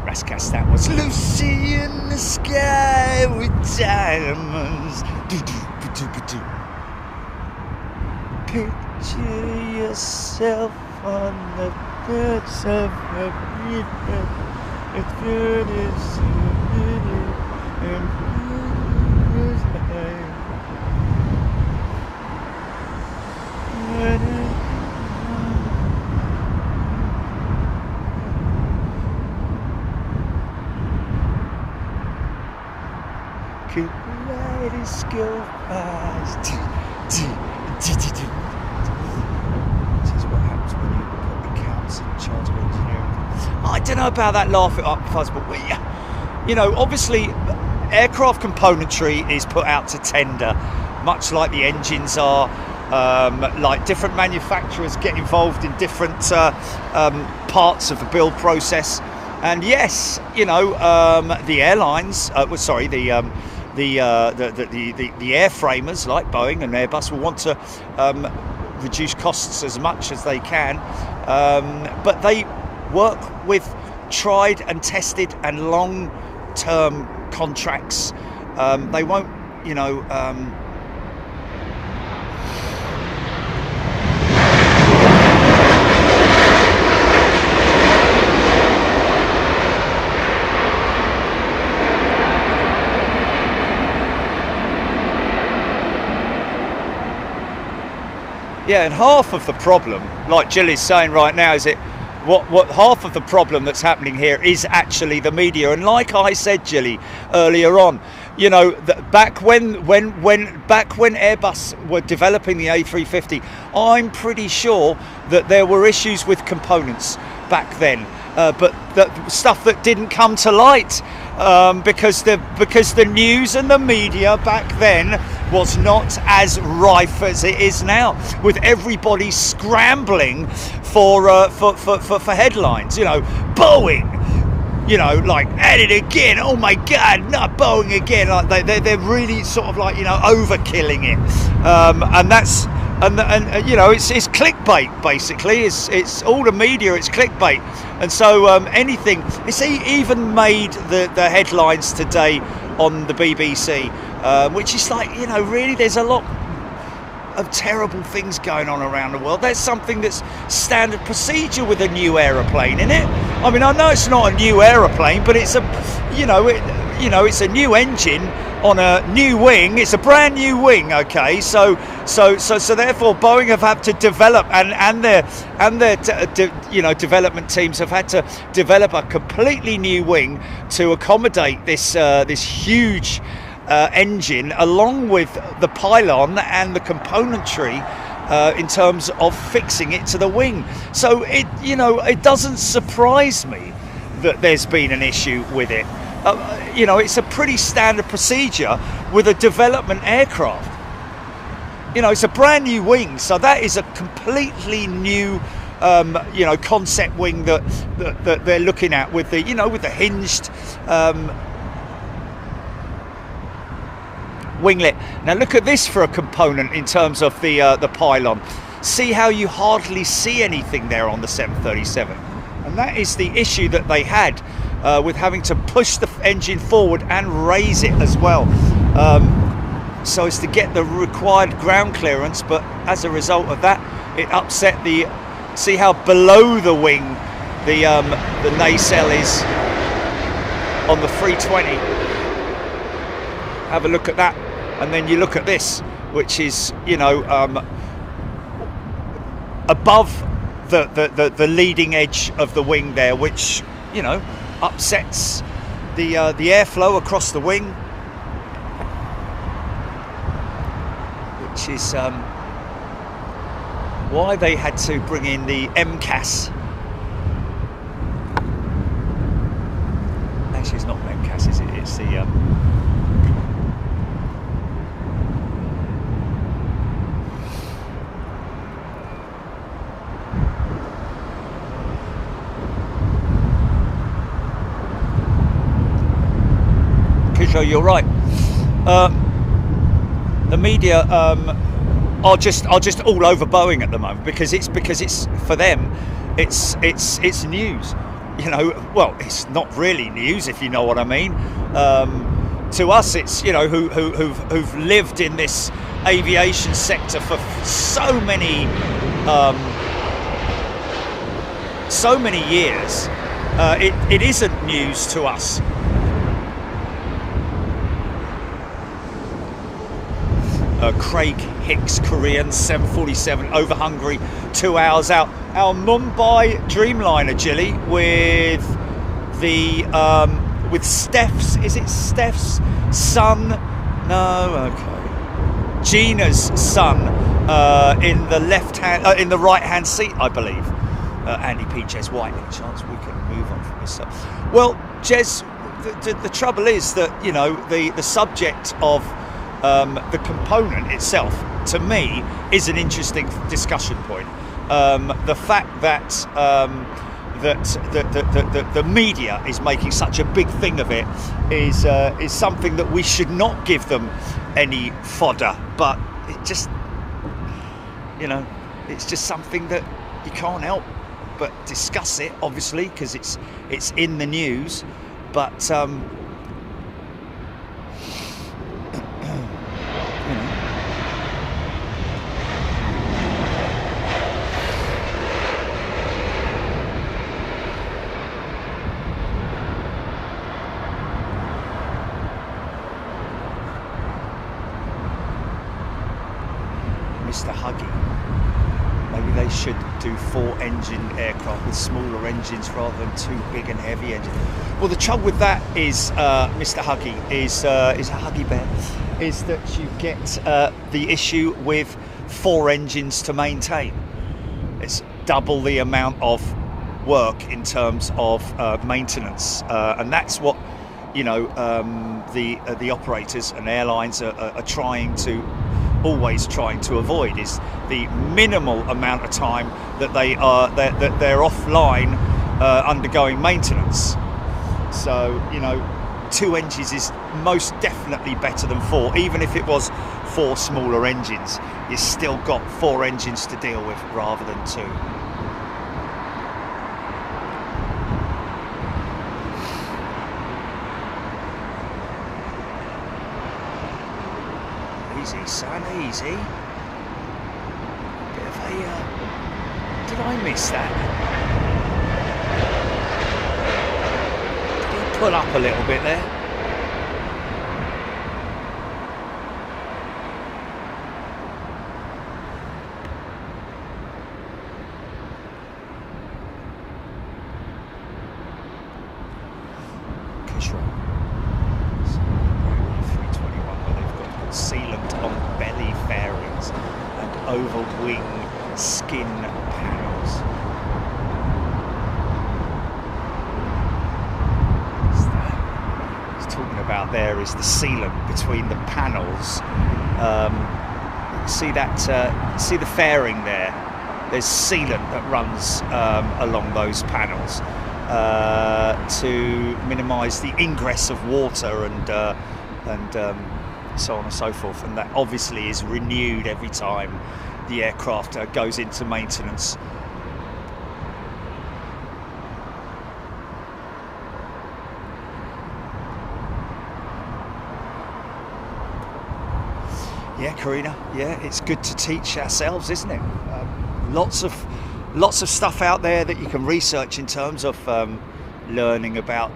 Rascas, that was Lucy in the sky with diamonds. Picture yourself on the birds of a river. It's beautiful. Kaleidoscope eyes. This is what happens when you put the counts in charge of engineering. I don't know about that laugh it up fuzz, but you know, obviously aircraft componentry is put out to tender, much like the engines are. Like different manufacturers get involved in different parts of the build process, and yes, you know, the airlines, the airframers like Boeing and Airbus will want to reduce costs as much as they can, but they work with tried and tested and long-term contracts. They won't, you know, yeah, and half of the problem, like Jill is saying right now, is what half of the problem that's happening here is actually the media. And like I said, Jilly, earlier on, you know, back when Airbus were developing the A350, I'm pretty sure that there were issues with components back then, but the stuff that didn't come to light because the news and the media back then was not as rife as it is now, with everybody scrambling for headlines. You know, Boeing, you know, like, at it again, oh my god, not Boeing again. Like they're really sort of like, you know, overkilling it, and that's and you know, it's clickbait basically. It's all the media, it's clickbait. And so anything, it's even made the headlines today on the BBC, which is like, you know, really there's a lot of terrible things going on around the world. There's something that's standard procedure with a new aeroplane in it. I mean, I know it's not a new aeroplane, but it's a, you know, it's a new engine on a new wing. It's a brand new wing, okay? So therefore Boeing have had to develop, and their you know, development teams have had to develop a completely new wing to accommodate this huge engine, along with the pylon and the componentry in terms of fixing it to the wing. So it, you know, it doesn't surprise me that there's been an issue with it. You know, it's a pretty standard procedure with a development aircraft. You know, it's a brand new wing, so that is a completely new you know, concept wing that they're looking at, with the, you know, with the hinged winglet. Now look at this for a component in terms of the pylon. See how you hardly see anything there on the 737, and that is the issue that they had with having to push the engine forward and raise it as well, so as to get the required ground clearance. But as a result of that, it upset the, see how below the wing the nacelle is on the 320. Have a look at that, and then you look at this, which is, you know, above the leading edge of the wing there, which, you know, upsets the airflow across the wing, which is why they had to bring in the MCAS. Actually, it's not MCAS, is it? It's the Kisho, you're right. The media are just all over Boeing at the moment because it's for them it's news, you know. Well, it's not really news, if you know what I mean. To us, it's, you know, who've lived in this aviation sector for so many years. It isn't news to us. Craig Hicks, Korean, 747 over Hungary, 2 hours out. Our Mumbai Dreamliner, Jilly, with the with Steph's, is it Steph's son? No, okay. Gina's son in the left hand, in the right hand seat, I believe. Andy P. Jez White. Any chance we can move on from this? Well, Jez, the trouble is that, you know, the subject of the component itself, to me, is an interesting discussion point. The fact that the media is making such a big thing of it is something that we should not give them any fodder. But it just, you know, it's just something that you can't help but discuss it, obviously, because it's in the news. But Mr. Huggy, maybe they should do 4-engine aircraft with smaller engines rather than 2 big and heavy engines. Well, the trouble with that is, Mr. Huggy is a Huggy Bear, is that you get the issue with 4 engines to maintain. It's double the amount of work in terms of maintenance, and that's what, you know, the operators and airlines are always trying to avoid, is the minimal amount of time that they're offline undergoing maintenance. So, you know, 2 engines is most definitely better than 4. Even if it was 4 smaller engines, you've still got 4 engines to deal with rather than 2. Easy, son, easy. Bit of a... did I miss that? Did he pull up a little bit there? Sealant on belly fairings and over wing skin panels. What he's talking about there is the sealant between the panels. See that? See the fairing there? There's sealant that runs along those panels to minimise the ingress of water and so on and so forth, and that obviously is renewed every time the aircraft goes into maintenance. Yeah, Karina, yeah, it's good to teach ourselves, isn't it? Lots of stuff out there that you can research in terms of learning about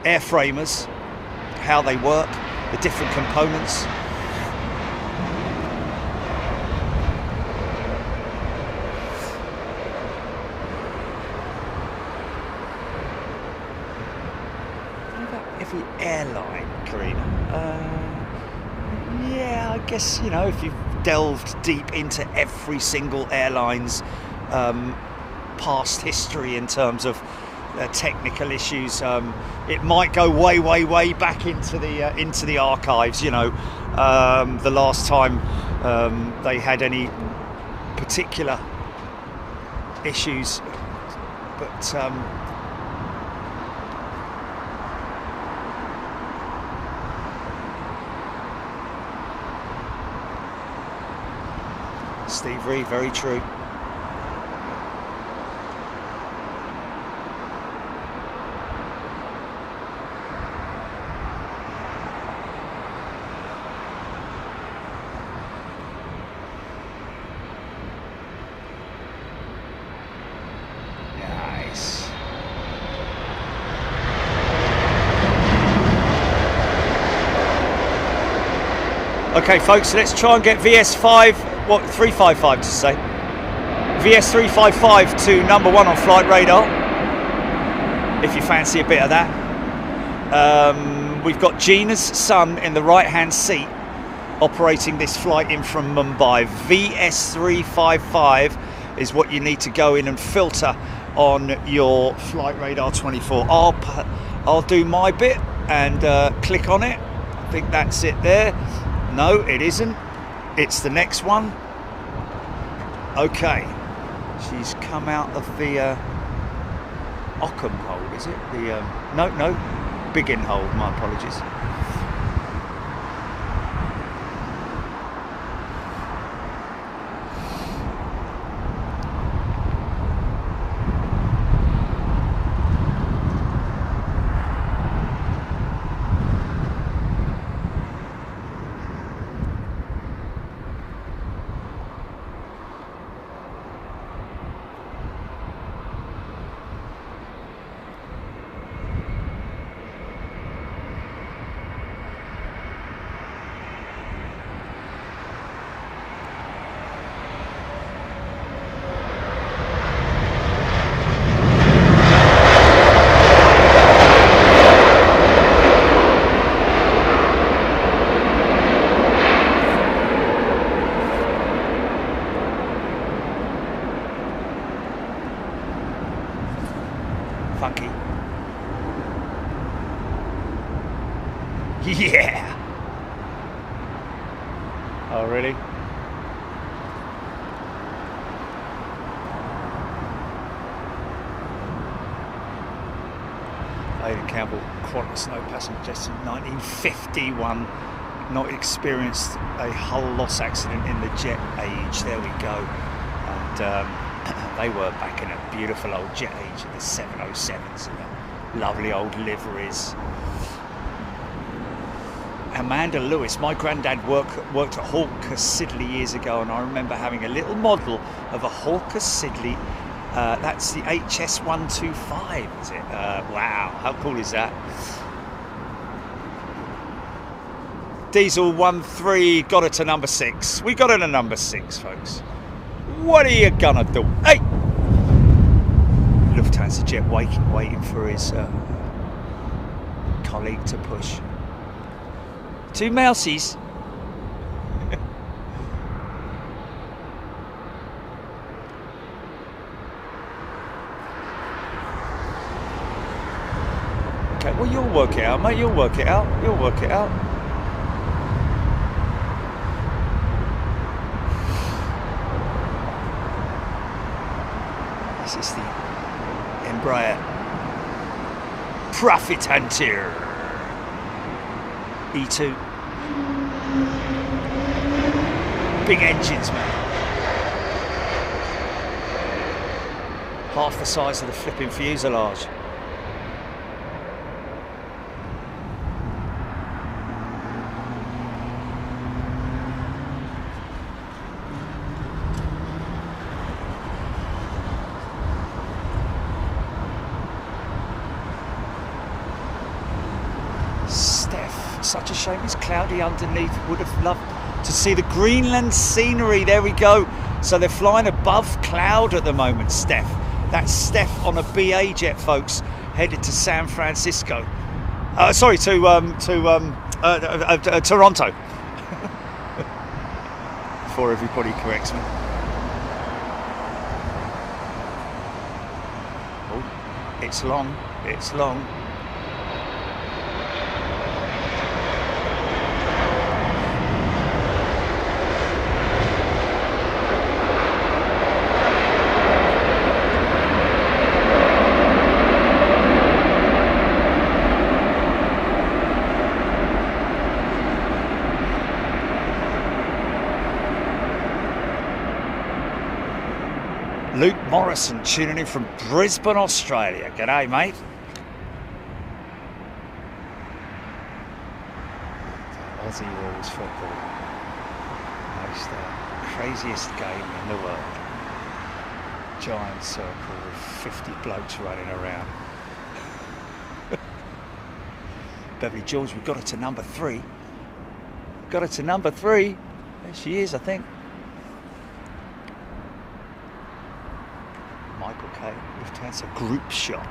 airframers, how they work, the different components. What about every airline, Karina? Yeah, I guess, you know, if you've delved deep into every single airline's past history in terms of technical issues, it might go way back into the archives. You know, the last time they had any particular issues, but Steve Reed, very true. Okay, folks, let's try and get VS5, what, 355 to say? VS355 to number 1 on flight radar, if you fancy a bit of that. We've got Gina's son in the right-hand seat, operating this flight in from Mumbai. VS355 is what you need to go in and filter on your flight radar 24. I'll do my bit and click on it. I think that's it there. No, it isn't. It's the next one. Okay. She's come out of the Ockham hold, is it? The no, Biggin hold, my apologies. Funky. Yeah. Oh, really? Aidan Campbell, Qantas no passenger just in 1951. Not experienced a hull loss accident in the jet age. There we go. And they were back in a beautiful old jet age of the 707s and the lovely old liveries. Amanda Lewis, my granddad worked at Hawker Siddeley years ago, and I remember having a little model of a Hawker Siddeley. That's the HS125, is it? Wow, how cool is that? Diesel 13 got it to number 6. We got it to number 6, folks. What are you gonna do? Hey! Lufthansa jet waiting for his colleague to push. 2 mousies. Okay, well, you'll work it out, mate. You'll work it out. You'll work it out. This is the Embraer Profit Hunter E2. Big engines, man. Half the size of the flipping fuselage. Such a shame it's cloudy underneath. Would have loved to see the Greenland scenery. There we go. So they're flying above cloud at the moment, Steph. That's Steph on a BA jet, folks, headed to San Francisco. Sorry, to Toronto. before everybody corrects me. Oh, it's long, it's long. Luke Morrison tuning in from Brisbane, Australia. G'day, mate. Aussie rules football. Most craziest game in the world. Giant circle with 50 blokes running around. Beverly George, we've got it to number 3. Got it to number 3. There she is, I think. Okay, that's a group shot.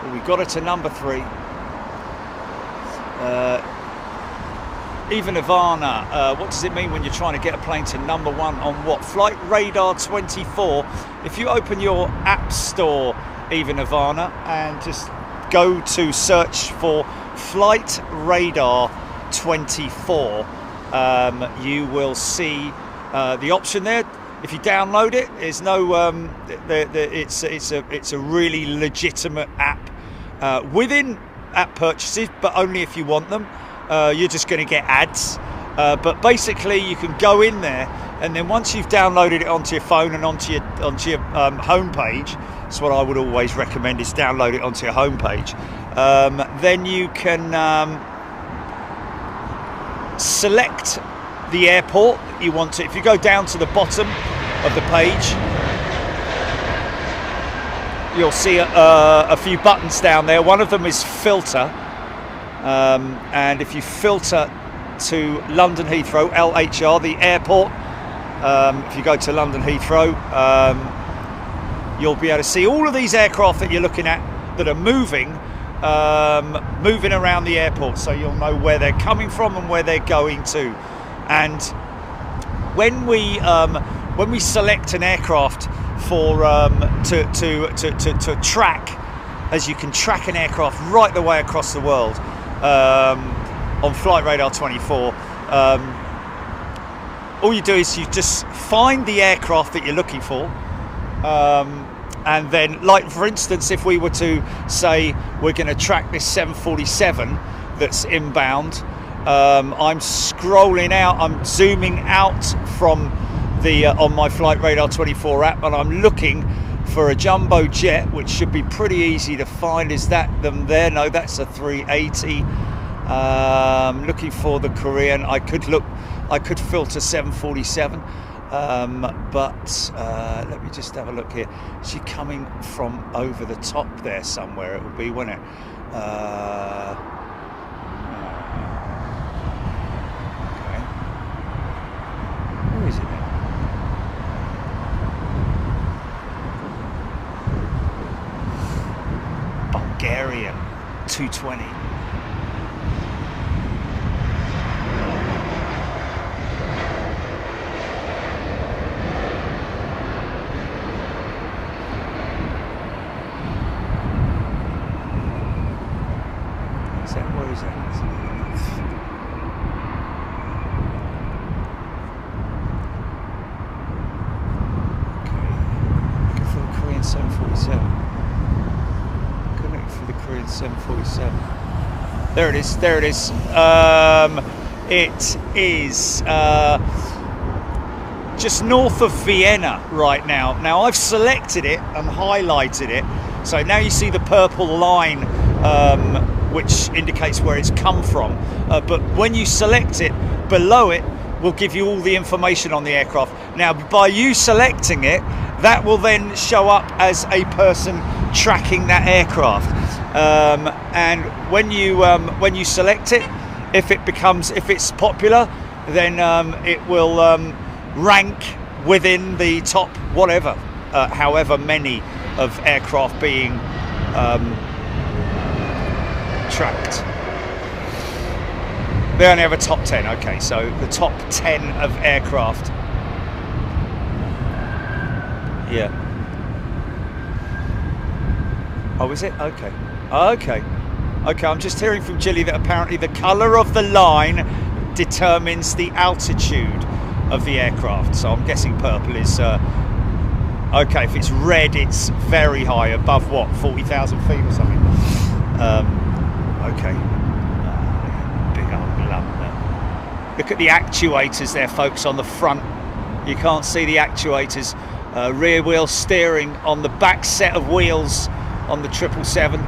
Well, we got it to number 3. Even Ivana, what does it mean when you're trying to get a plane to number 1 on what? Flight Radar 24. If you open your app store, even Ivana, and just go to search for Flight Radar 24. You will see the option there. If you download it, there's no. It's a really legitimate app within app purchases, but only if you want them. You're just going to get ads. But basically, you can go in there, and then once you've downloaded it onto your phone and onto your home page, that's what I would always recommend, is download it onto your home page. Then you can. Select the airport you want to. If you go down to the bottom of the page, you'll see a few buttons down there. One of them is filter, and if you filter to London Heathrow, LHR, the airport, if you go to London Heathrow, you'll be able to see all of these aircraft that you're looking at that are moving around the airport, so you'll know where they're coming from and where they're going to. And when we select an aircraft for to track, as you can track an aircraft right the way across the world on Flight Radar 24, all you do is you just find the aircraft that you're looking for. And then, like for instance, if we were to say we're going to track this 747 that's inbound, I'm scrolling out, I'm zooming out from the on my Flight Radar 24 app, and I'm looking for a jumbo jet, which should be pretty easy to find. Is that them there? No, that's a 380. Looking for the Korean. I could filter 747. But let me just have a look here. Is she coming from over the top there somewhere? It would be, wouldn't it? Okay. Where is it now? Bulgarian 220. There it is, there it is. It is just north of Vienna right now. Now I've selected it and highlighted it, so now you see the purple line which indicates where it's come from. But when you select it, below it will give you all the information on the aircraft. Now by you selecting it, that will then show up as a person tracking that aircraft. And when you select it, if it's popular, then it will rank within the top whatever, however many of aircraft being contract. They only have a top 10, okay, so the top 10 of aircraft. Yeah. Oh, is it? Okay. Okay. Okay, I'm just hearing from Jilly that apparently the colour of the line determines the altitude of the aircraft. So I'm guessing purple is... okay, if it's red, it's very high, above what, 40,000 feet or something. Okay. Big old lump there. Look at the actuators there, folks, on the front. You can't see the actuators. Rear wheel steering on the back set of wheels on the 777.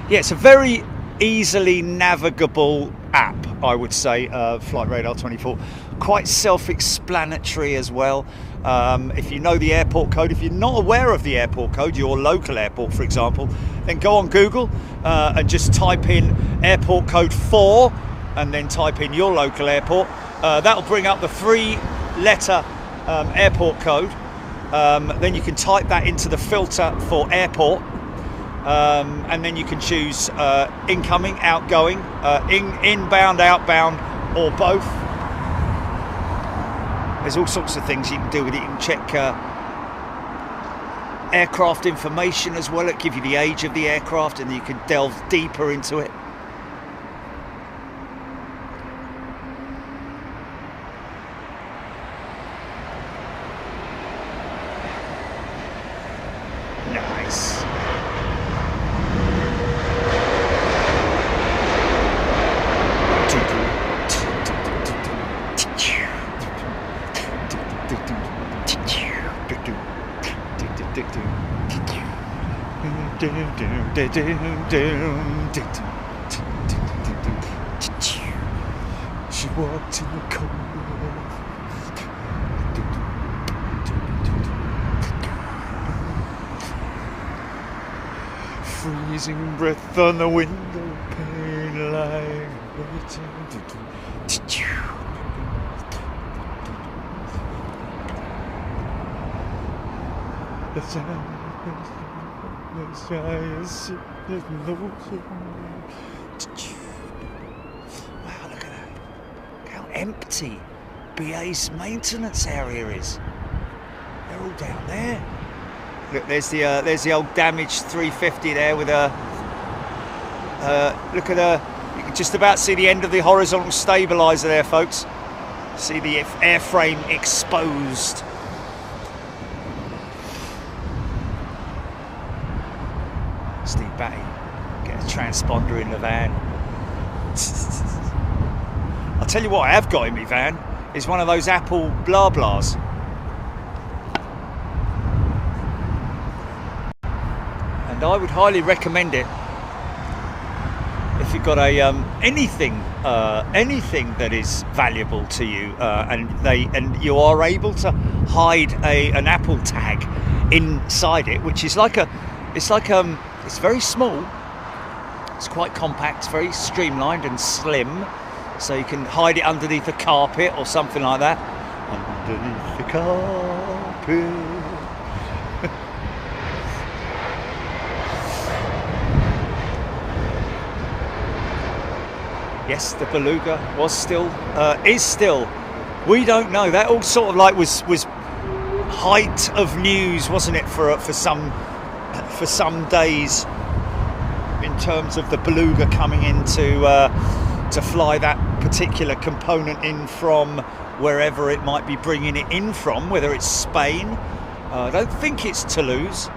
Yeah, it's a very easily navigable app, I would say, Flight Radar 24. Quite self-explanatory as well. If you know the airport code, if you're not aware of the airport code, your local airport, for example, then go on Google and just type in airport code 4 and then type in your local airport. That'll bring up the 3-letter airport code. Then you can type that into the filter for airport. And then you can choose incoming, outgoing, inbound, outbound, or both. There's all sorts of things you can do with it. You can check aircraft information as well. It'll give you the age of the aircraft, and you can delve deeper into it. Nice. She walked in the cold, freezing breath on the window pane, like the sound. Wow, look at that. Look how empty BA's maintenance area is. They're all down there. Look, there's the old damaged 350 there with a look at her. You can just about see the end of the horizontal stabilizer there, folks. See the airframe exposed. Steve Batty, get a transponder in the van. I'll tell you what I have got in my van is one of those Apple blah blahs. And I would highly recommend it if you've got a anything that is valuable to you, and you are able to hide an Apple tag inside it, which is it's very small, it's quite compact, very streamlined and slim, so you can hide it underneath a carpet or something like that. Underneath the carpet. Yes, the Beluga is still, we don't know, that all sort of like was height of news, wasn't it, for some days, in terms of the Beluga coming in to fly that particular component in from wherever it might be bringing it in from, whether it's Spain. I don't think it's Toulouse.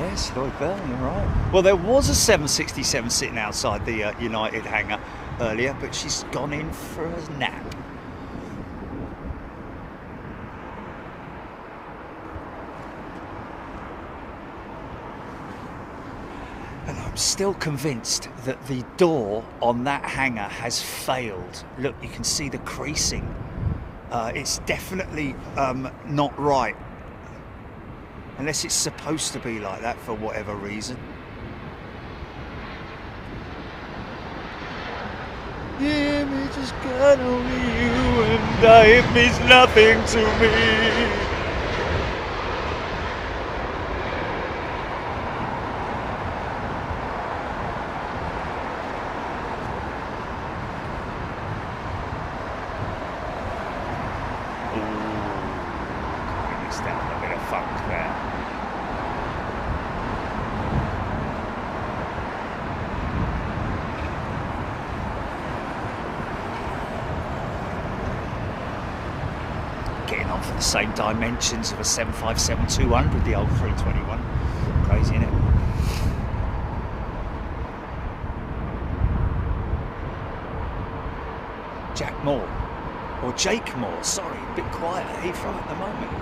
Yes, Lloyd Bell, you're right. Well, there was a 767 sitting outside the United hangar earlier, but she's gone in for a nap. And I'm still convinced that the door on that hangar has failed. Look, you can see the creasing. It's definitely not right. Unless it's supposed to be like that for whatever reason. The image is gone over you and it means nothing to me. Getting on for the same dimensions of a 757-200, the old 321. Crazy, isn't it? Jack Moore, or Jake Moore, sorry, a bit quiet at Heathrow at the moment.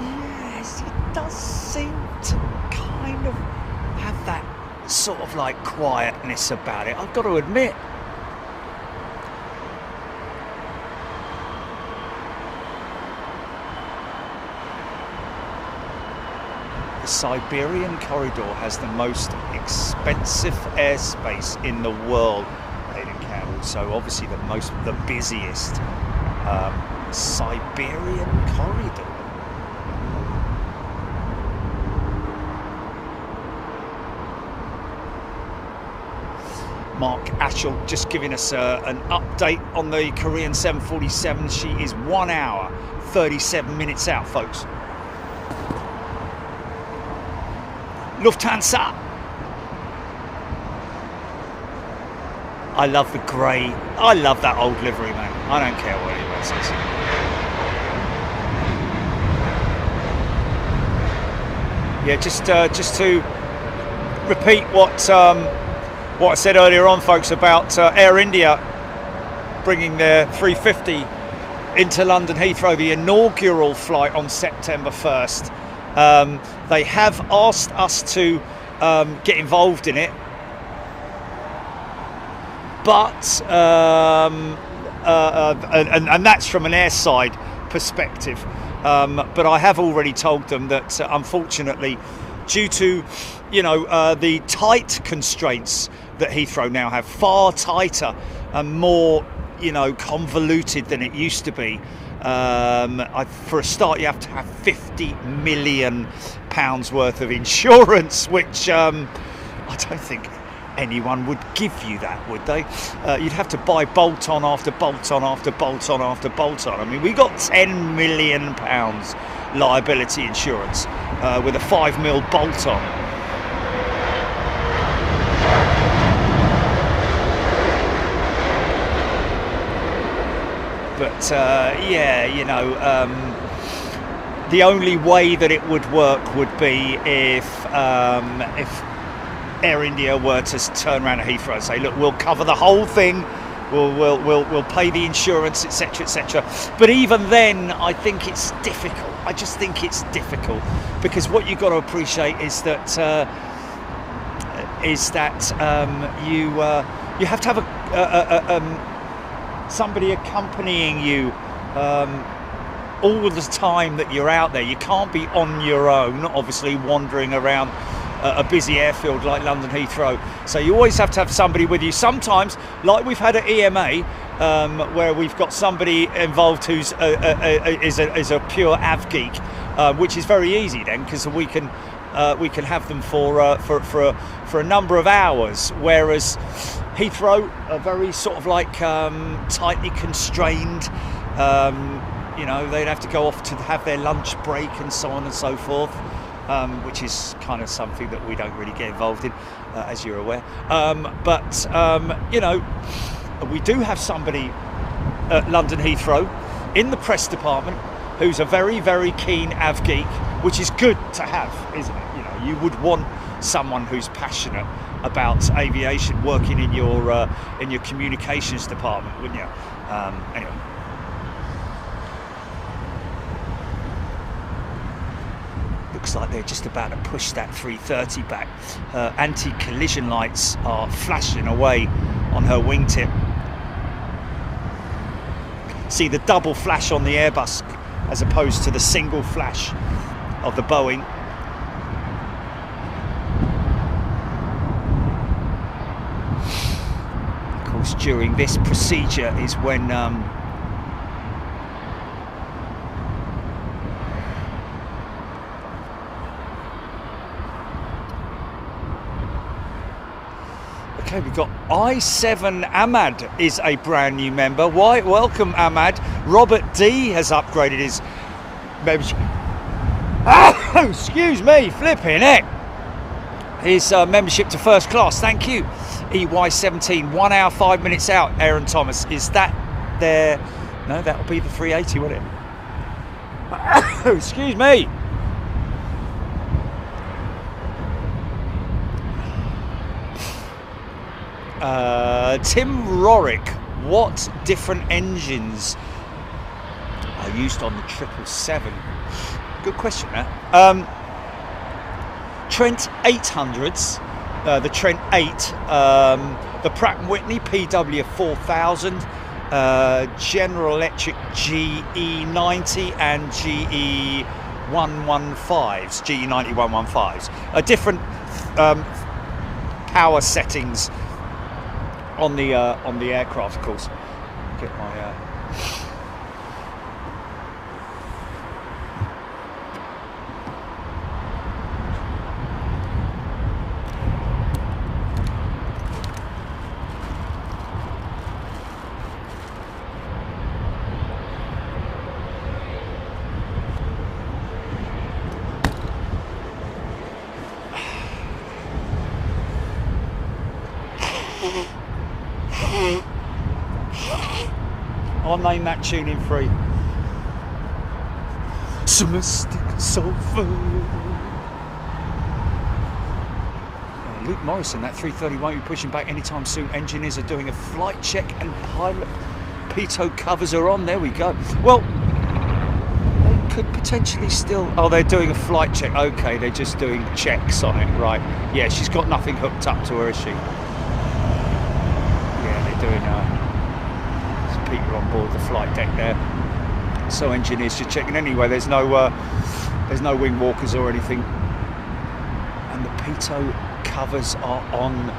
Yes, he does seem to kind of have that sort of like quietness about it, I've got to admit. The Siberian corridor has the most expensive airspace in the world, so obviously the busiest Siberian corridor. Mark Ashell just giving us an update on the Korean 747. She is 1 hour 37 minutes out, folks. Lufthansa. I love the grey. I love that old livery, man. I don't care what anyone says. Yeah, just to repeat what I said earlier on, folks, about Air India bringing their 350 into London Heathrow, the inaugural flight on September 1st. They have asked us to get involved in it, but and that's from an airside perspective. But I have already told them that unfortunately, due to the tight constraints that Heathrow now have, far tighter and more convoluted than it used to be. For a start, you have to have £50 million worth of insurance, which I don't think anyone would give you that, would they? You'd have to buy bolt-on after bolt-on after bolt-on after bolt-on. I mean, we got £10 million liability insurance with a 5 mil bolt-on. But the only way that it would work would be if Air India were to turn around at Heathrow and say, look, we'll cover the whole thing, we'll pay the insurance, etc., etc. But even then, I think it's difficult. I just think it's difficult, because what you've got to appreciate is that you have to have somebody accompanying you all the time that you're out there. You can't be on your own, obviously, wandering around a busy airfield like London Heathrow. So you always have to have somebody with you. Sometimes, like we've had at EMA, where we've got somebody involved who's is a pure av geek, which is very easy then, because we can have them for a number of hours, whereas Heathrow are very sort of like tightly constrained. They'd have to go off to have their lunch break and so on and so forth, which is kind of something that we don't really get involved in, as you're aware. We do have somebody at London Heathrow in the press department who's a very, very keen av geek, which is good to have, isn't it? You would want someone who's passionate about aviation working in your communications department, wouldn't you? Anyway. Looks like they're just about to push that 330 back. Her anti-collision lights are flashing away on her wingtip. See the double flash on the Airbus as opposed to the single flash of the Boeing. Of course, during this procedure is when okay, we've got I7 Ahmad is a brand new member. Why? Welcome, Ahmad. Robert D has upgraded his membership. Oh, excuse me, flipping heck. His membership to first class. Thank you. EY17, 1 hour 5 minutes out. Aaron Thomas, is that there? No, that'll be the 380, won't it? Oh, excuse me. Tim Rorick, what different engines are used on the 777? Good question, that. Trent 800s, the Trent 8, the Pratt & Whitney PW 4000, General Electric GE90 and GE 115s, GE90 115s, different power settings on the aircraft, of course. Get my I'll name that tune in free. Summer stick sulfur. Luke Morrison, that 330 won't be pushing back anytime soon. Engineers are doing a flight check and pilot pitot covers are on. There we go. Well, they could potentially still... Oh, they're doing a flight check. Okay, they're just doing checks on it, right. Yeah, she's got nothing hooked up to her, is she? Yeah, they're doing... people on board the flight deck there, so engineers just checking. Anyway, there's no wing walkers or anything, and the pitot covers are on,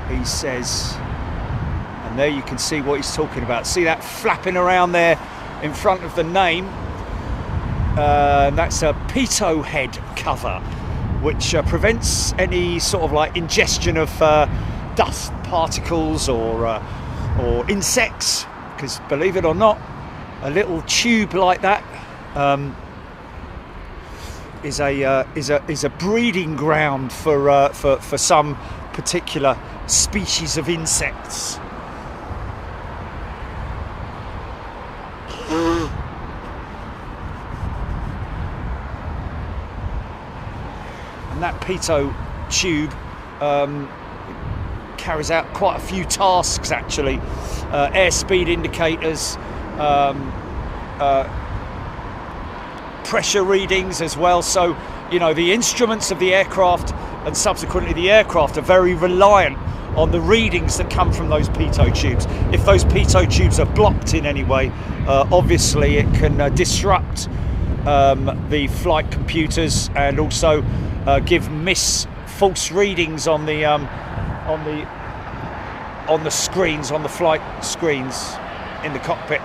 he says, and there you can see what he's talking about. See that flapping around there in front of the name? That's a pitot head cover, which prevents any sort of like ingestion of dust particles or insects. Because believe it or not, a little tube like that is a breeding ground for some particular species of insects. And that pitot tube carries out quite a few tasks, actually. Airspeed indicators, pressure readings as well. So, you know, the instruments of the aircraft and subsequently the aircraft are very reliant on the readings that come from those pitot tubes. If those pitot tubes are blocked in any way, obviously it can disrupt the flight computers and also give false readings on the screens, on the flight screens in the cockpit.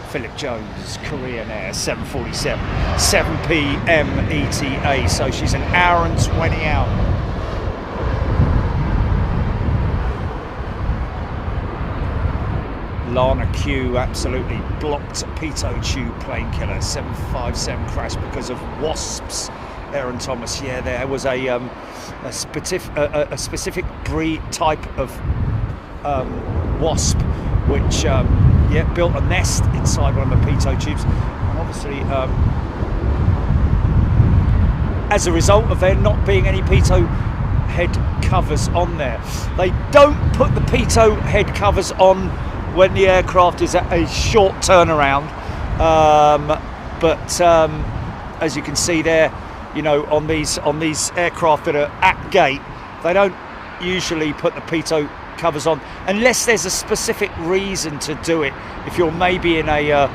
Philip Jones, Korean Air, 747, 7 p.m. ETA, so she's an hour and 20 out. Lana Q absolutely blocked pitot tube plane killer, 757 crash because of wasps. Aaron Thomas, yeah, there was a specific breed type of wasp which built a nest inside one of the pitot tubes. And obviously, as a result of there not being any pitot head covers on there. They don't put the pitot head covers on when the aircraft is at a short turnaround, but as you can see there, you know, on these aircraft that are at gate, they don't usually put the pitot covers on unless there's a specific reason to do it. If you're maybe in a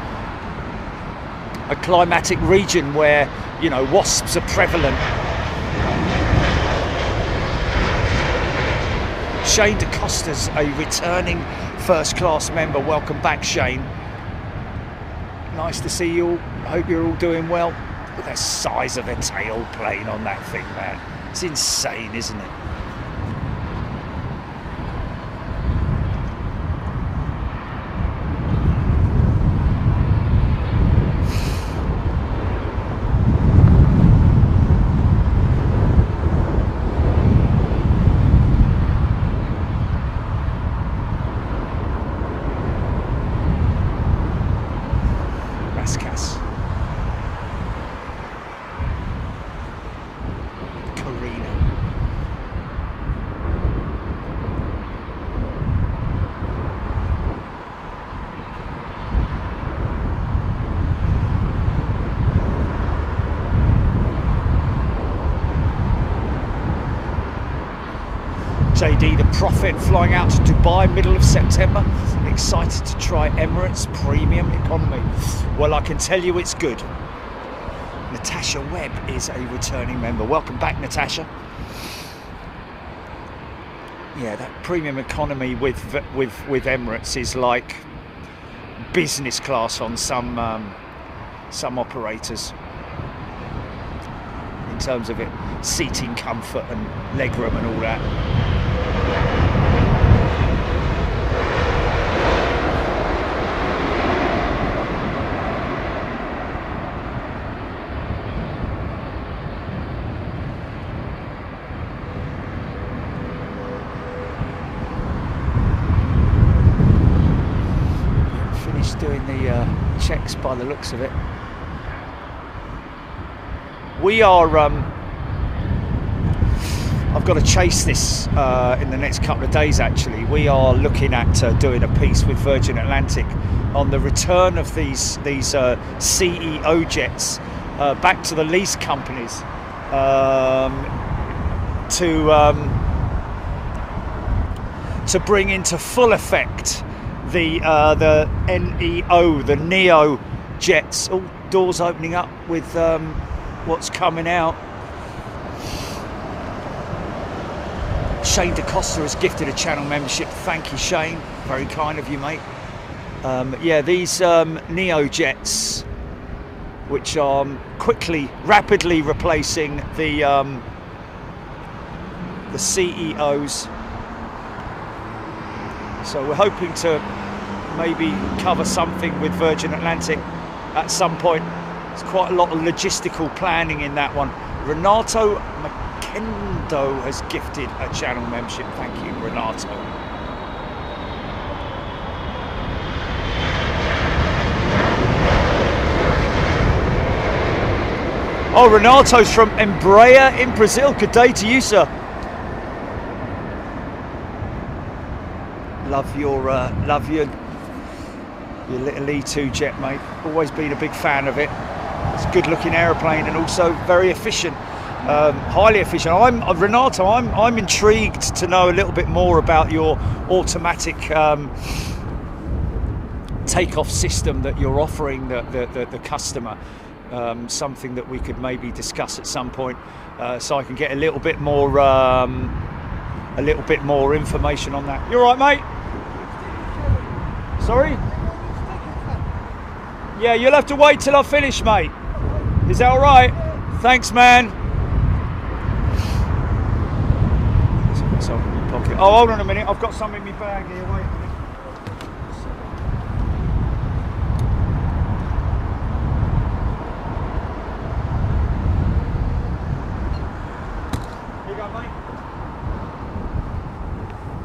climatic region where, you know, wasps are prevalent. Shane DeCosta's a returning first class member. Welcome back, Shane. Nice to see you all. Hope you're all doing well. Look at the size of the tail plane on that thing, man. It's insane, isn't it? JD the Prophet flying out to Dubai middle of September. Excited to try Emirates Premium Economy. Well, I can tell you it's good. Natasha Webb is a returning member. Welcome back, Natasha. Yeah, that Premium Economy with Emirates is like business class on some operators in terms of it seating comfort and legroom and all that. Finished doing the checks by the looks of it. We are I've got to chase this in the next couple of days, actually. We are looking at doing a piece with Virgin Atlantic on the return of these CEO jets back to the lease companies to bring into full effect the NEO, the Neo jets. All doors opening up with what's coming out. Shane DeCosta has gifted a channel membership. Thank you, Shane. Very kind of you, mate. Yeah, these Neo jets, which are rapidly replacing the CEOs. So we're hoping to maybe cover something with Virgin Atlantic at some point. There's quite a lot of logistical planning in that one. Renato Kendo has gifted a channel membership. Thank you, Renato. Oh, Renato's from Embraer in Brazil. Good day to you, sir. Love your little E2 jet, mate. Always been a big fan of it. It's a good-looking aeroplane and also very efficient. Highly efficient. Renato, I'm intrigued to know a little bit more about your automatic takeoff system that you're offering the customer. Something that we could maybe discuss at some point, so I can get a little bit more information on that. You all right, mate? Sorry? Yeah, you'll have to wait till I finish, mate. Is that all right? Thanks, man. Oh, hold on a minute. I've got something in my bag here. Wait a minute. Here you go, mate.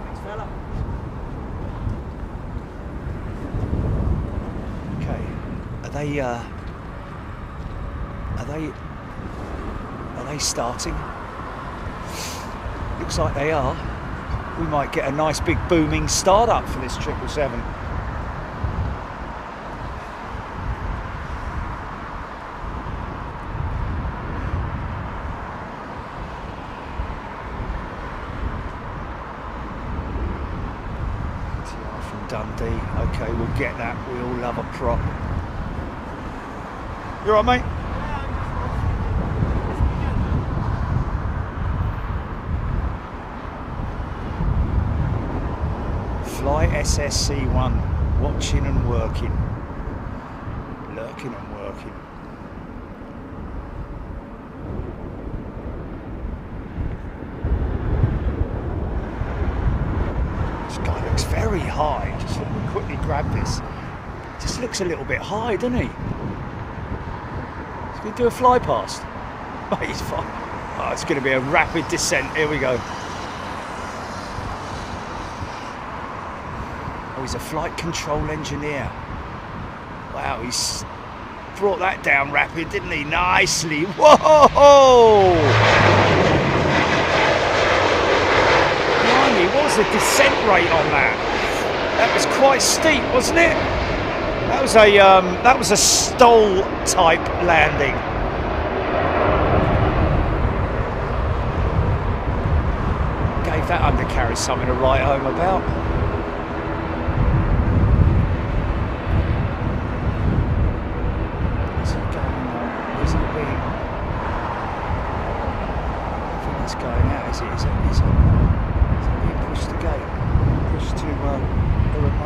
Thanks, fella. Okay. Are they Are they starting? Looks like they are. We might get a nice big booming start up for this 777. From Dundee. Okay, we'll get that. We all love a prop. You all right, mate? Fly SSC1, watching and working, lurking and working. This guy looks very high. Just let me quickly grab this. Just looks a little bit high, doesn't he? He's going to do a fly past. Oh, he's fine. Oh, it's going to be a rapid descent. Here we go. Oh, he's a flight control engineer. Wow, he's brought that down rapid, didn't he? Nicely. Whoa! Blimey, what was the descent rate on that? That was quite steep, wasn't it? That was a stall type landing. Gave that undercarriage something to write home about.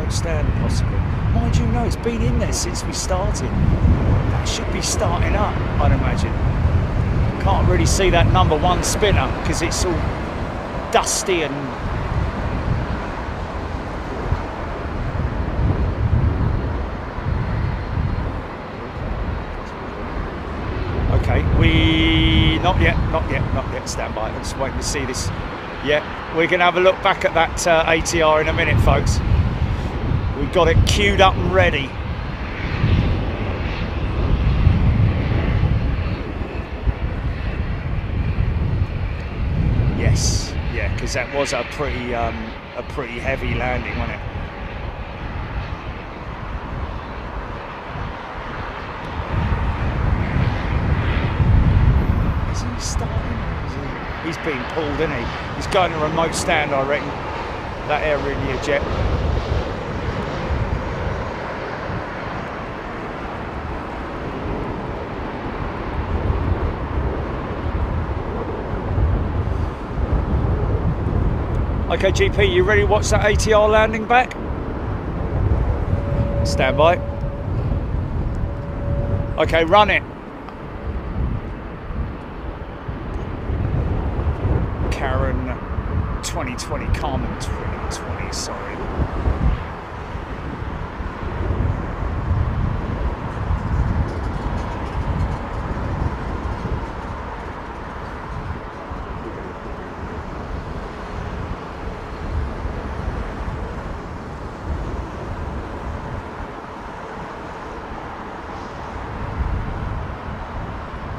Stand possibly. Mind you, no, it's been in there since we started. That should be starting up, I'd imagine. Can't really see that #1 spinner because it's all dusty and okay. Not yet. Stand by. I'm just waiting to see this. Yeah, we're gonna have a look back at that ATR in a minute, folks. We've got it queued up and ready. Yes, yeah, because that was a pretty heavy landing, wasn't it? Is he starting? He's being pulled, isn't he? He's going to remote stand, I reckon. That Air India jet. Okay, GP, you ready to watch that ATR landing back? Stand by. Okay, run it. Karen 2020, Carmen 2020, sorry.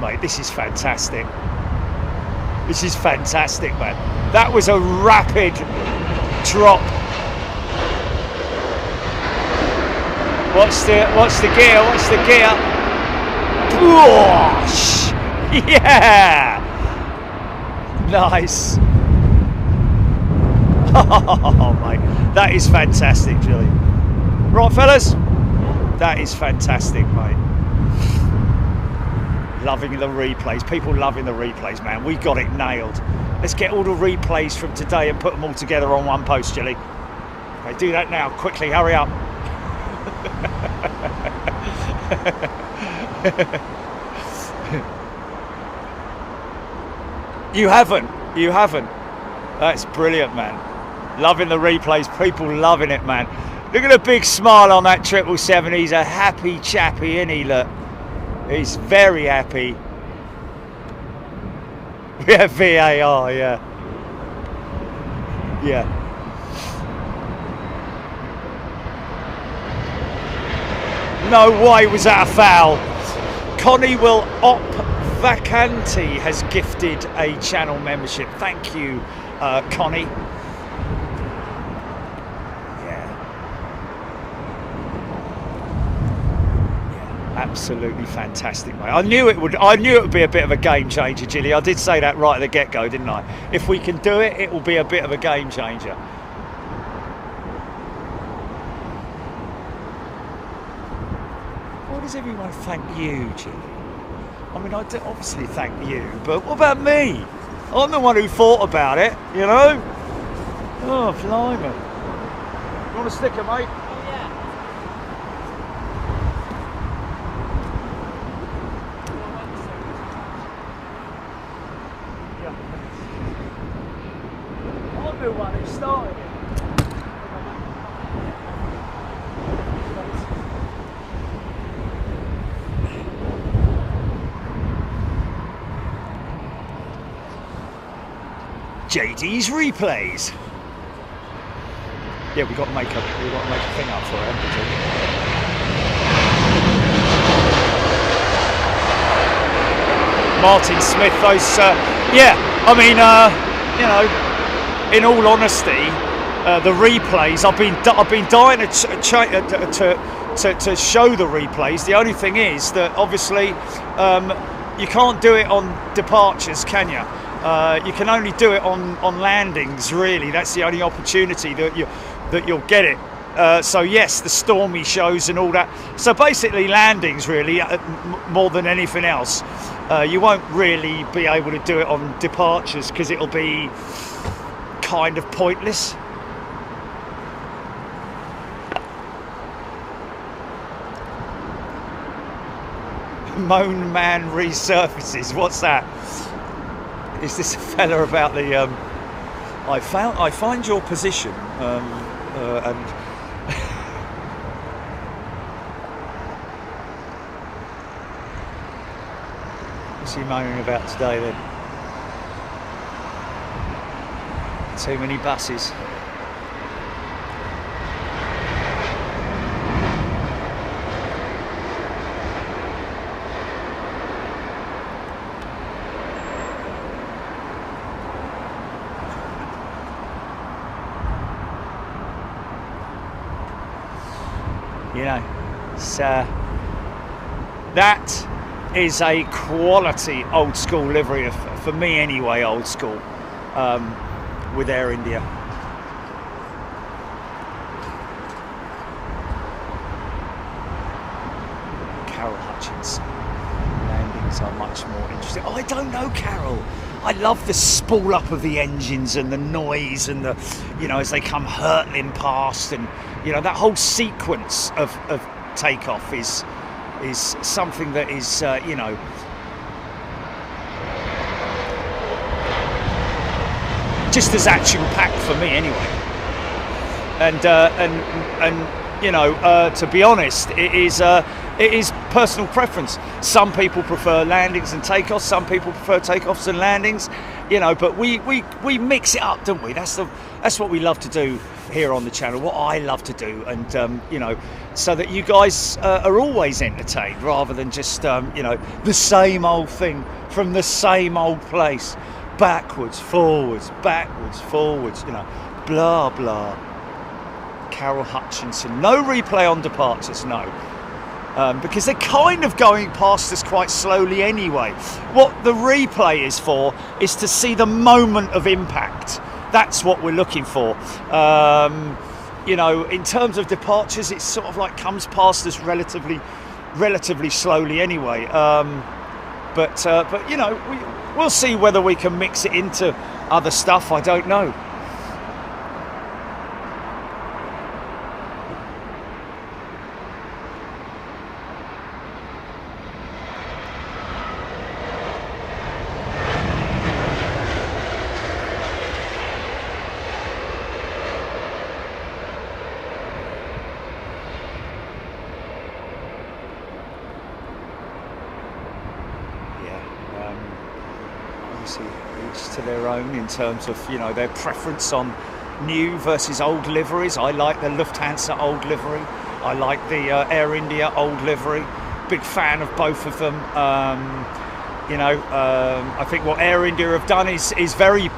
Mate, this is fantastic. This is fantastic, man. That was a rapid drop. Watch the gear, watch the gear. Whoosh! Yeah! Nice. Oh, mate. That is fantastic, Julie. Right, fellas? That is fantastic, mate. Loving the replays. People loving the replays, man. We got it nailed. Let's get all the replays from today and put them all together on one post, Jilly. Okay, do that now. Quickly, hurry up. You haven't. You haven't. That's brilliant, man. Loving the replays. People loving it, man. Look at the big smile on that 777. He's a happy chappy, isn't he? Look. He's very happy. Yeah, VAR, yeah. Yeah. No way was that a foul. Connie will op Vacanti has gifted a channel membership. Thank you, Connie. Absolutely fantastic, mate. I knew it would be a bit of a game changer, Gilly. I did say that right at the get-go, didn't I? If we can do it, it will be a bit of a game changer. Why does everyone thank you, Gilly? I mean, I do obviously thank you, but what about me? I'm the one who thought about it, you know? Oh, blimey. You want a sticker, mate? One who started it. JD's replays. Yeah, we got to make a thing up for it. Martin Smith, those yeah, I mean you know, in all honesty, the replays, I've been dying to show the replays. The only thing is that obviously you can't do it on departures, can you? You can only do it on landings. Really, that's the only opportunity that you'll get it. So yes, the stormy shows and all that. So basically, landings really more than anything else. You won't really be able to do it on departures because it'll be kind of pointless. Moan Man resurfaces. What's that? Is this a fella about the I find your position and what's he moaning about today then? Too many buses. You know, it's, that is a quality old school livery, for me anyway, old school. With Air India. Carol Hutchinson. Landings are much more interesting. Oh, I don't know, Carol. I love the spool up of the engines and the noise and the, you know, as they come hurtling past, and you know that whole sequence of takeoff is something that is you know, just as action-packed for me anyway, and you know, to be honest, it is personal preference. Some people prefer landings and takeoffs. Some people prefer takeoffs and landings. You know, but we mix it up, don't we? That's what we love to do here on the channel. What I love to do, and you know, so that you guys are always entertained rather than just you know, the same old thing from the same old place. Backwards, forwards, you know, blah blah. Carol Hutchinson, no replay on departures, no, because they're kind of going past us quite slowly anyway. What the replay is for is to see the moment of impact. That's what we're looking for. You know, in terms of departures, it's sort of like comes past us relatively slowly anyway. But you know, we'll see whether we can mix it into other stuff. I don't know. Each to their own in terms of, you know, their preference on new versus old liveries. I like the Lufthansa old livery. I like the Air India old livery. Big fan of both of them. You know, I think what Air India have done is very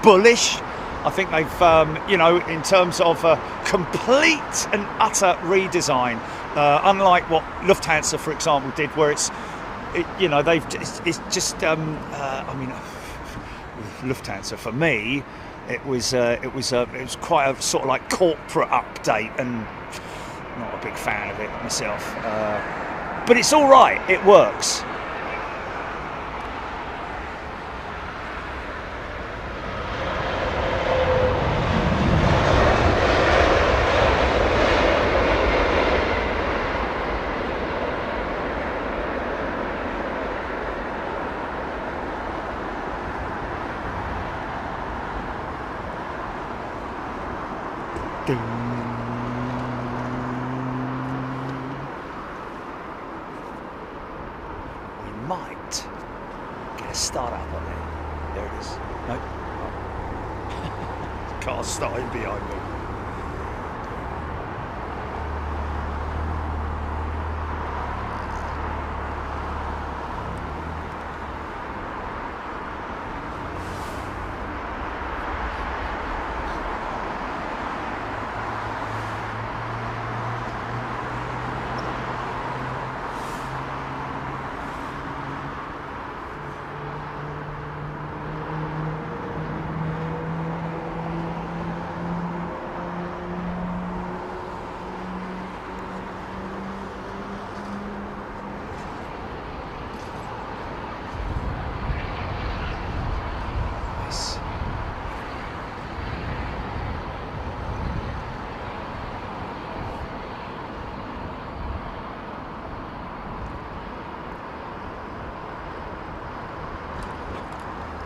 bullish. I think they've, you know, in terms of a complete and utter redesign, unlike what Lufthansa, for example, did, where it's just, I mean, Lufthansa for me, it was quite a sort of like corporate update, and not a big fan of it myself. But it's all right. It works. Ding. We might get a start up on it. There it is. Nope. Oh. Car's starting behind me.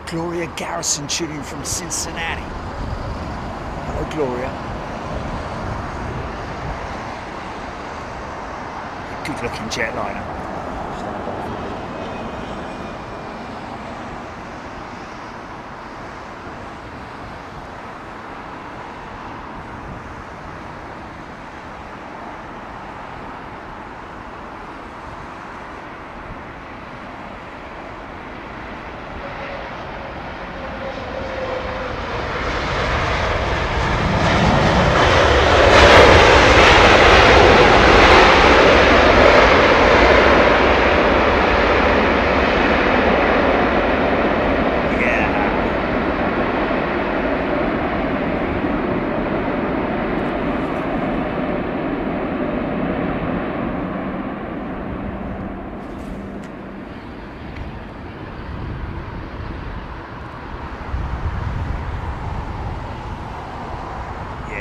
Gloria Garrison tuning from Cincinnati. Hello, Gloria. Good looking jetliner.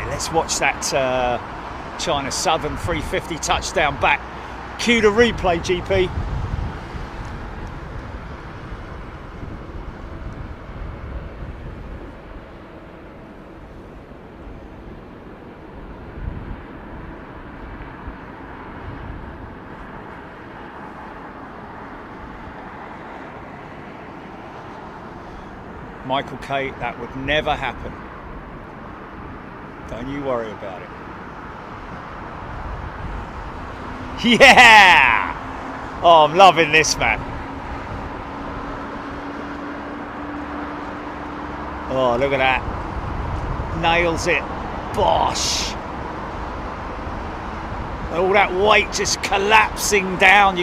Let's watch that China Southern 350 touchdown back. Cue the replay, GP. Michael K, that would never happen. Don't you worry about it. Yeah! Oh, I'm loving this, man. Oh, look at that. Nails it. Bosh. All that weight just collapsing down.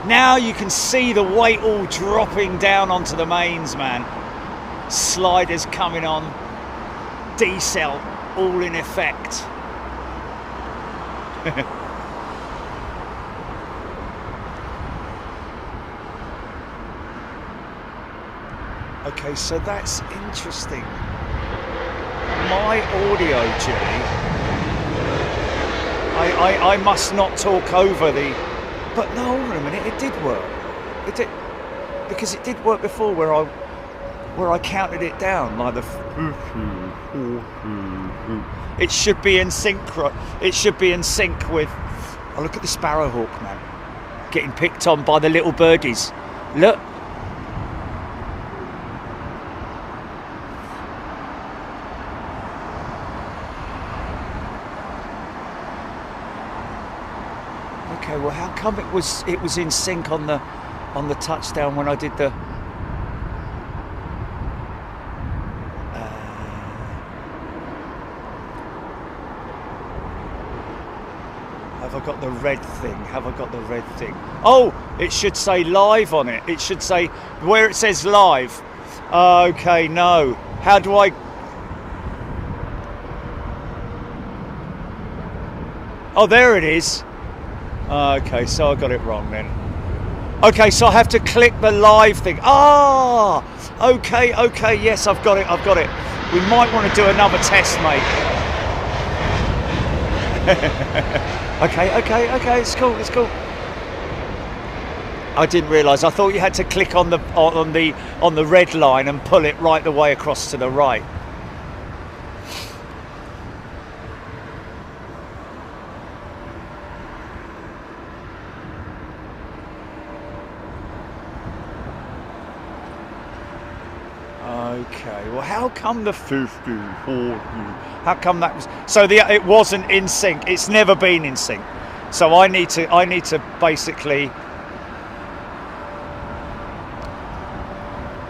Now you can see the weight all dropping down onto the mains, man. Sliders coming on. Decel all in effect. Okay, so that's interesting. My audio, Jimmy, I must not talk over the... But no, hold on a minute, it did work. It did, because it did work before where I counted it down like the... It should be in sync. It should be in sync with... Oh, look at the sparrowhawk, man. Getting picked on by the little birdies. Look. Okay, well, how come it was in sync on the on the touchdown when I did the... Have I got the red thing? Have I got the red thing? Oh, it should say live on it. It should say, where it says live. Okay, no. How do I... Oh, there it is. Okay, so I got it wrong then. Okay, so I have to click the live thing. Ah, okay, yes, I've got it. We might want to do another test, mate. Okay, it's cool. I didn't realise. I thought you had to click on the red line and pull it right the way across to the right. Okay, well, how come the 50? How come that was so? It wasn't in sync. It's never been in sync. So I need to basically,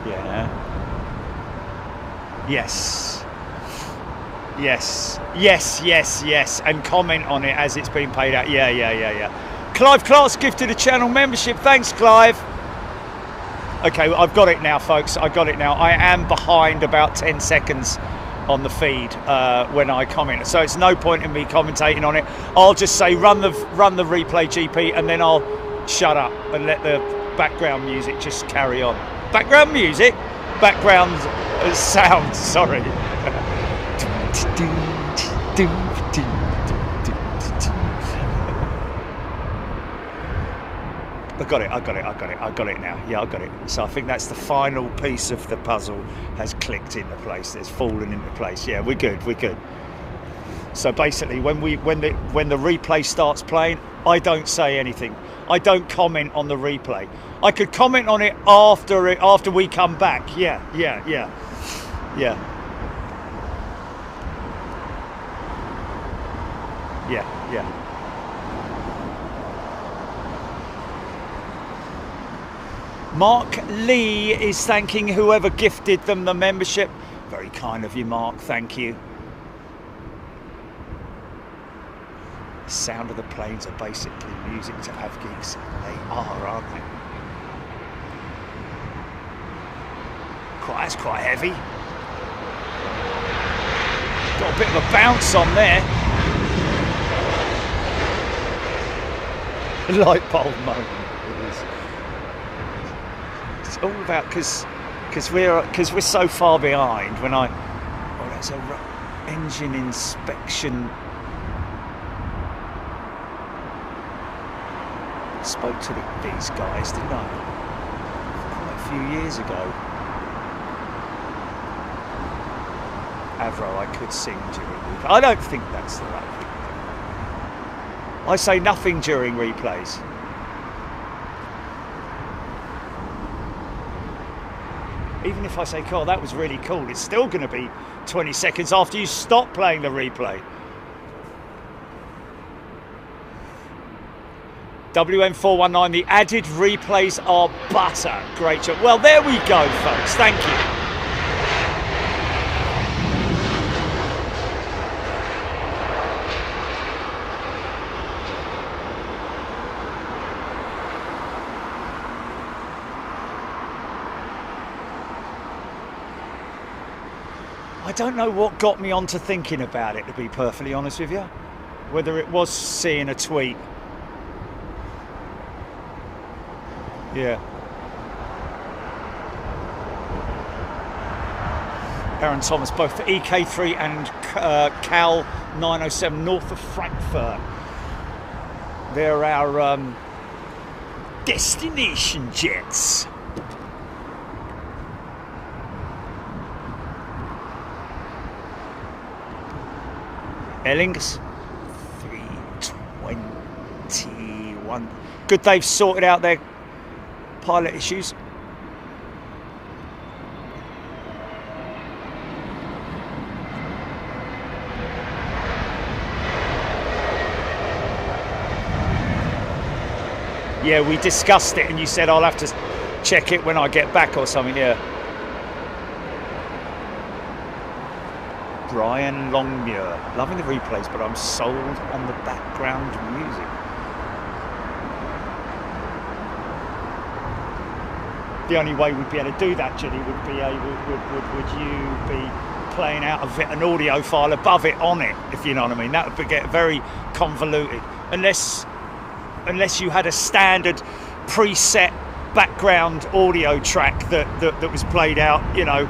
yeah, yes, and comment on it as it's been paid out. Yeah. Clive Clark's gifted a channel membership. Thanks, Clive. Okay, I've got it now, folks. I got it now. I am behind about 10 seconds on the feed when I comment, so it's no point in me commentating on it. I'll just say run the replay GP, and then I'll shut up and let the background music just carry on. Background music, background sound. Sorry. I got it now. Yeah, I got it. So I think that's the final piece of the puzzle has clicked into place. It's fallen into place. Yeah, we're good. So basically, when the replay starts playing, I don't say anything. I don't comment on the replay. I could comment on it after we come back. Yeah. Mark Lee is thanking whoever gifted them the membership. Very kind of you, Mark. Thank you. The sound of the planes are basically music to have geeks. They are, aren't they? That's quite heavy. Got a bit of a bounce on there. Light bulb moment. It's all about because we're so far behind. There's a engine inspection. I spoke to these guys, didn't I? Quite a few years ago. Avro, I could sing during replay. I don't think that's the right thing. I say nothing during replays. Even if I say, "Cool, that was really cool," it's still going to be 20 seconds after you stop playing the replay. WM419, the added replays are butter. Great job. Well, there we go, folks. Thank you. I don't know what got me onto thinking about it, to be perfectly honest with you. Whether it was seeing a tweet. Yeah. Aaron Thomas, both for EK3 and Cal 907 north of Frankfurt. They're our destination jets. Ellings 321. Good, they've sorted out their pilot issues. Yeah, we discussed it and you said I'll have to check it when I get back or something, yeah. Brian Longmuir, loving the replays, but I'm sold on the background music. The only way we'd be able to do that, Ginny, would be would you be playing out an audio file above it on it, if you know what I mean. That would get very convoluted, unless you had a standard preset background audio track that was played out, you know.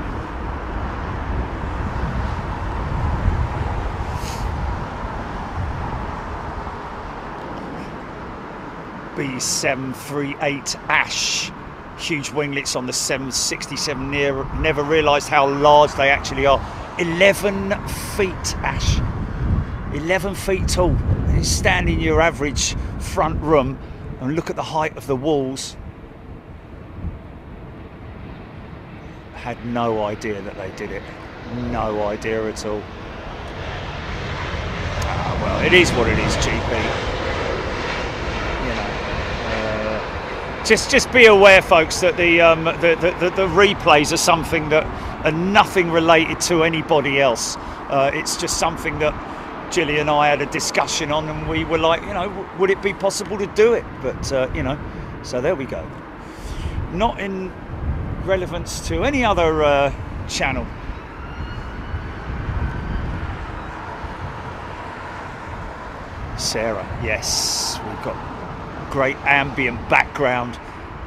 B738 Ash, huge winglets on the 767. Never realised how large they actually are. 11 feet, Ash. 11 feet tall. You stand in your average front room and look at the height of the walls. Had no idea that they did it. No idea at all. Ah, well, it is what it is, GP. Just be aware, folks, that the replays are something that are nothing related to anybody else. It's just something that Gilly and I had a discussion on, and we were like, you know, would it be possible to do it? But you know, so there we go. Not in relevance to any other channel. Sarah, yes, we've got great ambient background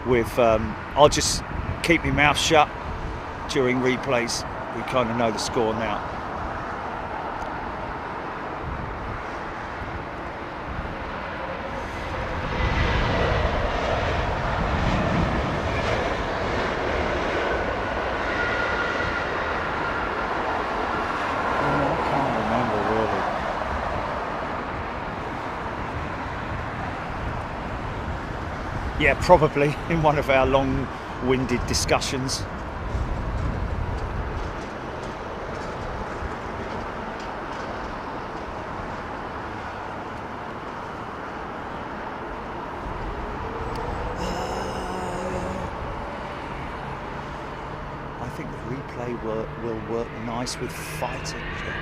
with I'll just keep my mouth shut during replays. We kind of know the score now. Yeah, probably in one of our long-winded discussions. I think the replay will work nice with fighter jet.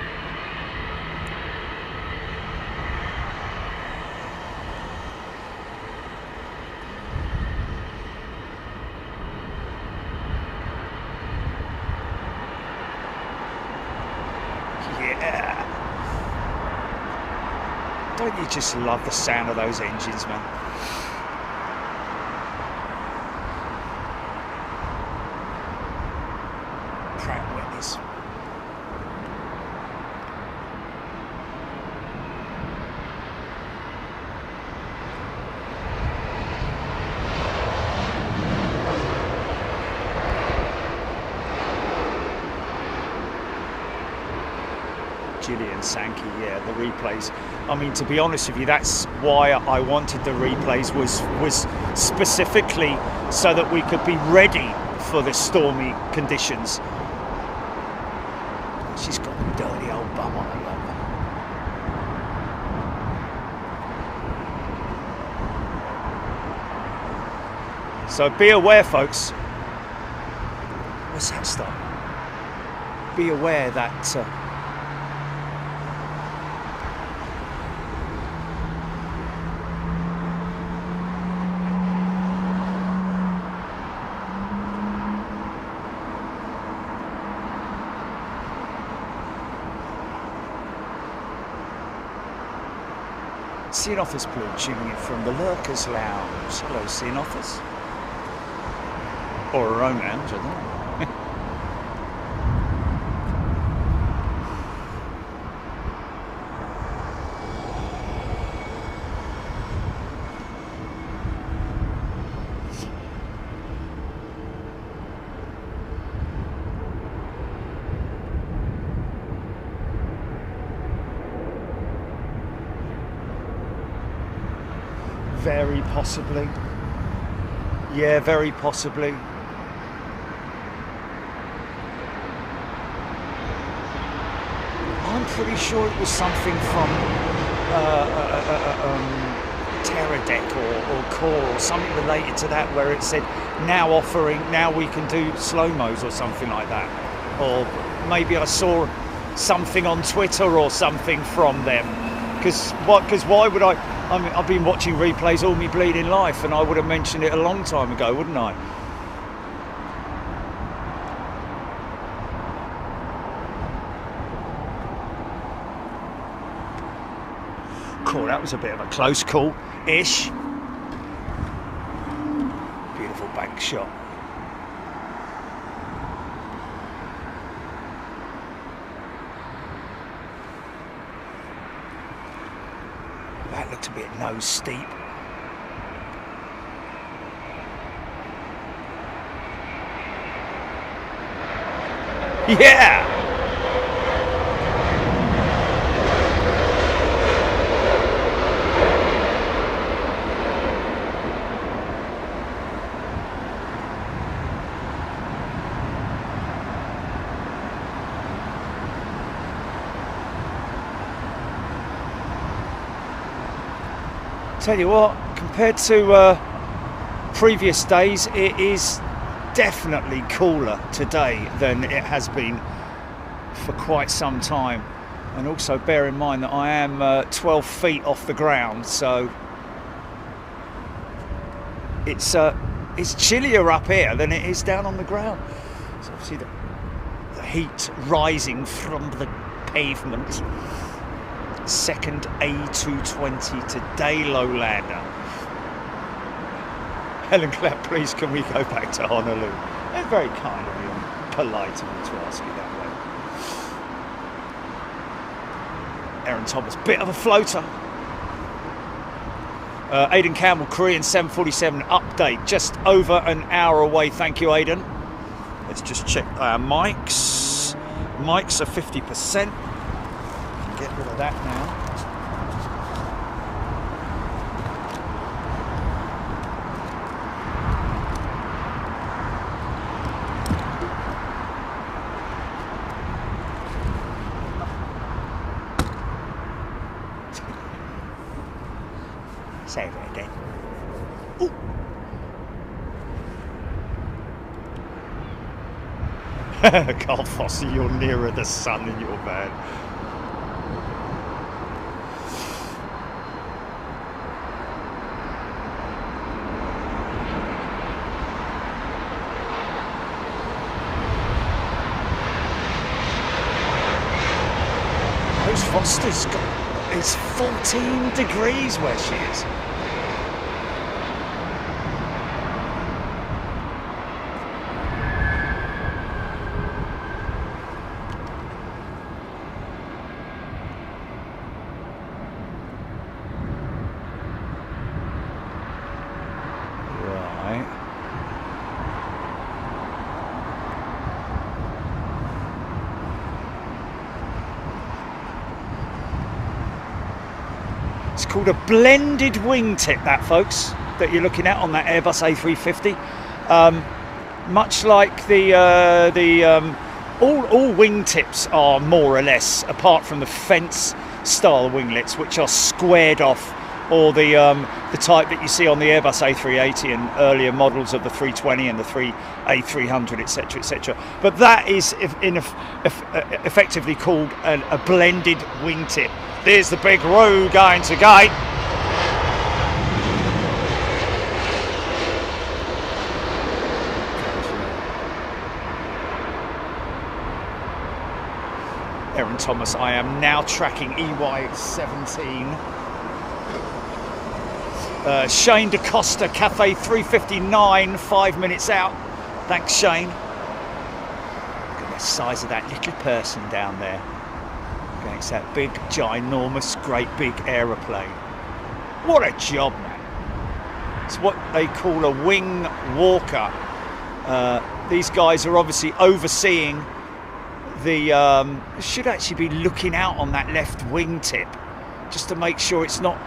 Don't you just love the sound of those engines, man? Pratt Whitneys. Gillian Sankey, yeah, the replays. I mean, to be honest with you, that's why I wanted the replays, was specifically so that we could be ready for the stormy conditions. She's got a dirty old bum on her, love. So be aware, folks. What's that stuff? Be aware that Scene Office Blue tuning in from the Lurkers Lounge. Hello, Scene Office. Or her own lounge, I don't know. Very possibly. Yeah, very possibly. I'm pretty sure it was something from Terra Deck or Core or something related to that, where it said now we can do slow-mos or something like that. Or maybe I saw something on Twitter or something from them. Because why would I mean, I've been watching replays all my bleeding life, and I would have mentioned it a long time ago, wouldn't I? Cool, that was a bit of a close call-ish. Beautiful bank shot. That looked a bit nose steep. Yeah! Tell you what, compared to previous days, it is definitely cooler today than it has been for quite some time. And also bear in mind that I am 12 feet off the ground, so it's chillier up here than it is down on the ground. So obviously the heat rising from the pavement. Second A220 today, Lowlander. Helen Clapp, please can we go back to Honolulu? They're very kind of you and polite of you to ask you that way. Aaron Thomas, bit of a floater. Aidan Campbell, Korean 747 update, just over an hour away. Thank you, Aidan. Let's just check our mics. Mics are 50%. Get rid of that now. Say it again. Ooh. Carl Foster, you're nearer the sun in your van. Foster's got, it's 14 degrees where she is. Called a blended wingtip, that folks, that you're looking at on that Airbus A350. Much like all wingtips are more or less, apart from the fence style winglets, which are squared off, or the type that you see on the Airbus A380 and earlier models of the 320 and the A300, etc., etc. But that is effectively called a blended wingtip. There's the big row going to gate. Aaron Thomas, I am now tracking EY17. Shane DaCosta, Cafe 359, 5 minutes out. Thanks, Shane. Look at the size of that little person down there. It's that big, ginormous, great big aeroplane. What a job, man. It's what they call a wing walker. These guys are obviously overseeing the... should actually be looking out on that left wingtip just to make sure it's not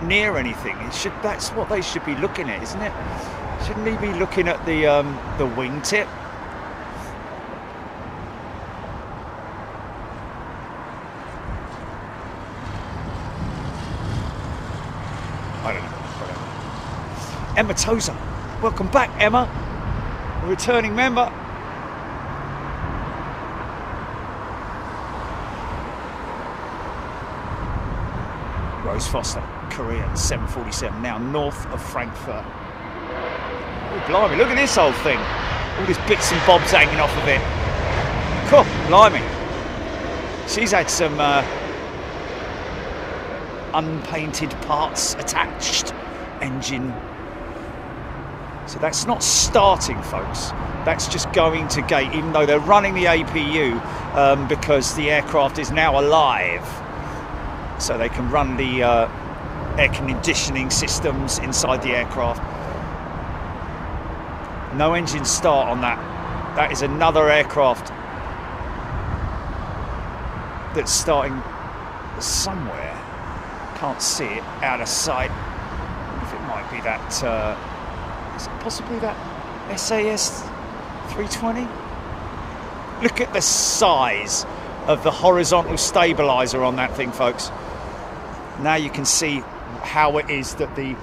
near anything. That's what they should be looking at, isn't it? Shouldn't he be looking at the wingtip? I don't know. Emma Tozer. Welcome back, Emma. A returning member. Rose Foster, Korean 747, now north of Frankfurt. Oh, blimey, look at this old thing. All these bits and bobs hanging off of it. Cool, blimey. She's had some unpainted parts attached. Engine. So that's not starting, folks. That's just going to gate, even though they're running the APU because the aircraft is now alive. So they can run the air conditioning systems inside the aircraft. No engine start on that. That is another aircraft that's starting somewhere. Can't see it out of sight. If it might be that, is it possibly that SAS 320? Look at the size of the horizontal stabilizer on that thing, folks. Now you can see how it is that the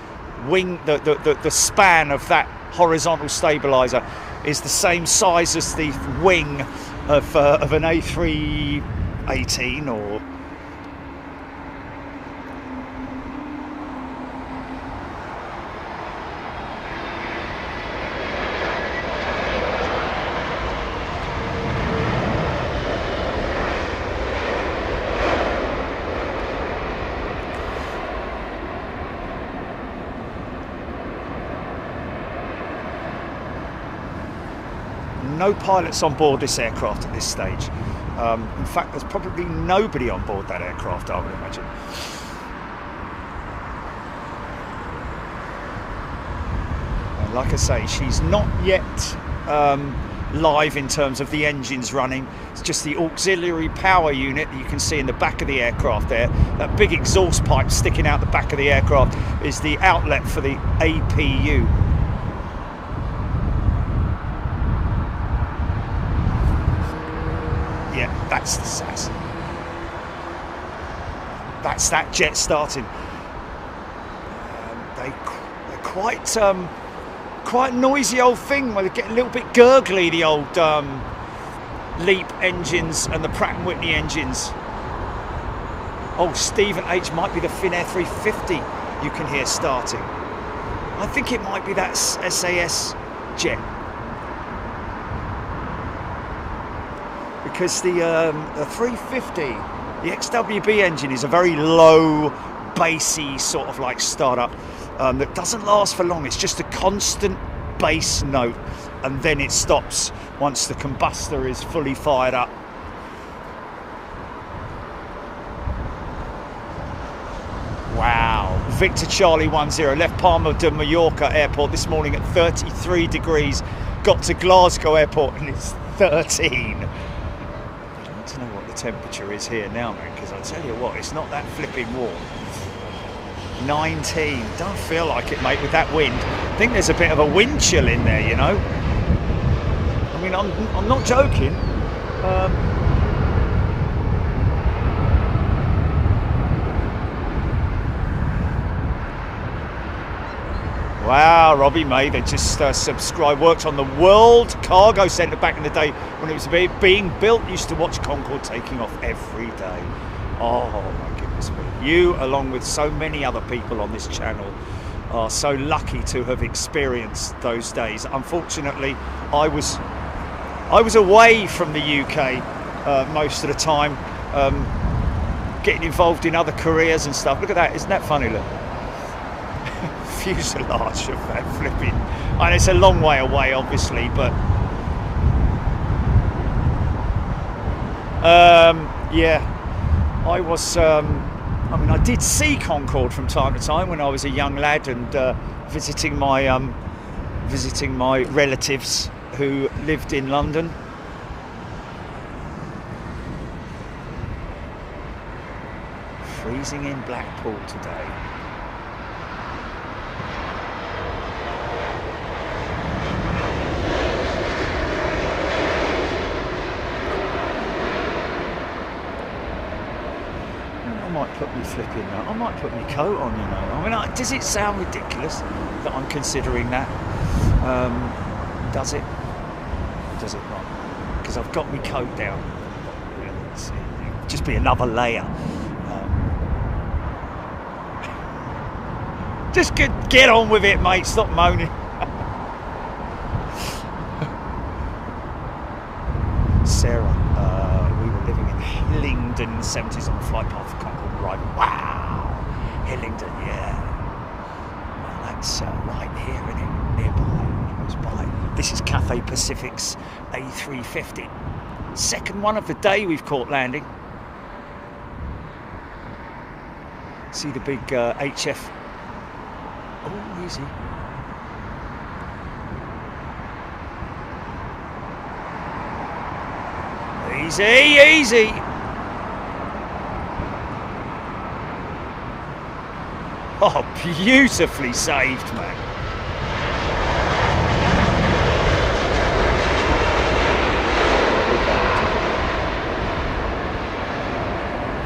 wing, the span of that horizontal stabilizer is the same size as the wing of an A380 or no pilots on board this aircraft at this stage. In fact, there's probably nobody on board that aircraft, I would imagine. And like I say, she's not yet live in terms of the engines running. It's just the auxiliary power unit that you can see in the back of the aircraft there. That big exhaust pipe sticking out the back of the aircraft is the outlet for the APU. Yeah, that's the SAS. That's that jet starting. They're quite noisy old thing. Where they get a little bit gurgly, the old LEAP engines and the Pratt & Whitney engines. Oh, Stephen H might be the Finnair 350 you can hear starting. I think it might be that SAS jet. Because the 350, the XWB engine is a very low, bassy sort of like startup that doesn't last for long. It's just a constant bass note, and then it stops once the combustor is fully fired up. Wow. Victor Charlie 10 left Palma de Mallorca airport this morning at 33 degrees. Got to Glasgow airport and it's 13. I don't know what the temperature is here now, man, because I tell you what, it's not that flipping warm. 19. Don't feel like it, mate, with that wind. I think there's a bit of a wind chill in there, you know. I mean, I'm not joking. Wow, Robbie May, they just subscribed, worked on the World Cargo Centre back in the day when it was being built. Used to watch Concorde taking off every day. Oh my goodness me. You, along with so many other people on this channel, are so lucky to have experienced those days. Unfortunately, I was away from the UK most of the time, getting involved in other careers and stuff. Look at that, isn't that funny? Look. Fuselage of that flipping, and it's a long way away obviously, but yeah, I was I mean, I did see Concorde from time to time when I was a young lad and visiting my relatives who lived in London. Freezing in Blackpool today. might put me flipping. I might put my coat on. You know. I mean, does it sound ridiculous that I'm considering that? Does it? Does it not? Because I've got my coat down. It'd just be another layer. Just get on with it, mate. Stop moaning. Sarah, we were living in Hillingdon in the 70s on the flight path of Concord Ride. Wow, Hillingdon, yeah. Well, that's right here, isn't it? Nearby, close by. This is Cathay Pacific's A350. Second one of the day we've caught landing. See the big HF. Oh, easy. Easy, easy. Oh, beautifully saved, man.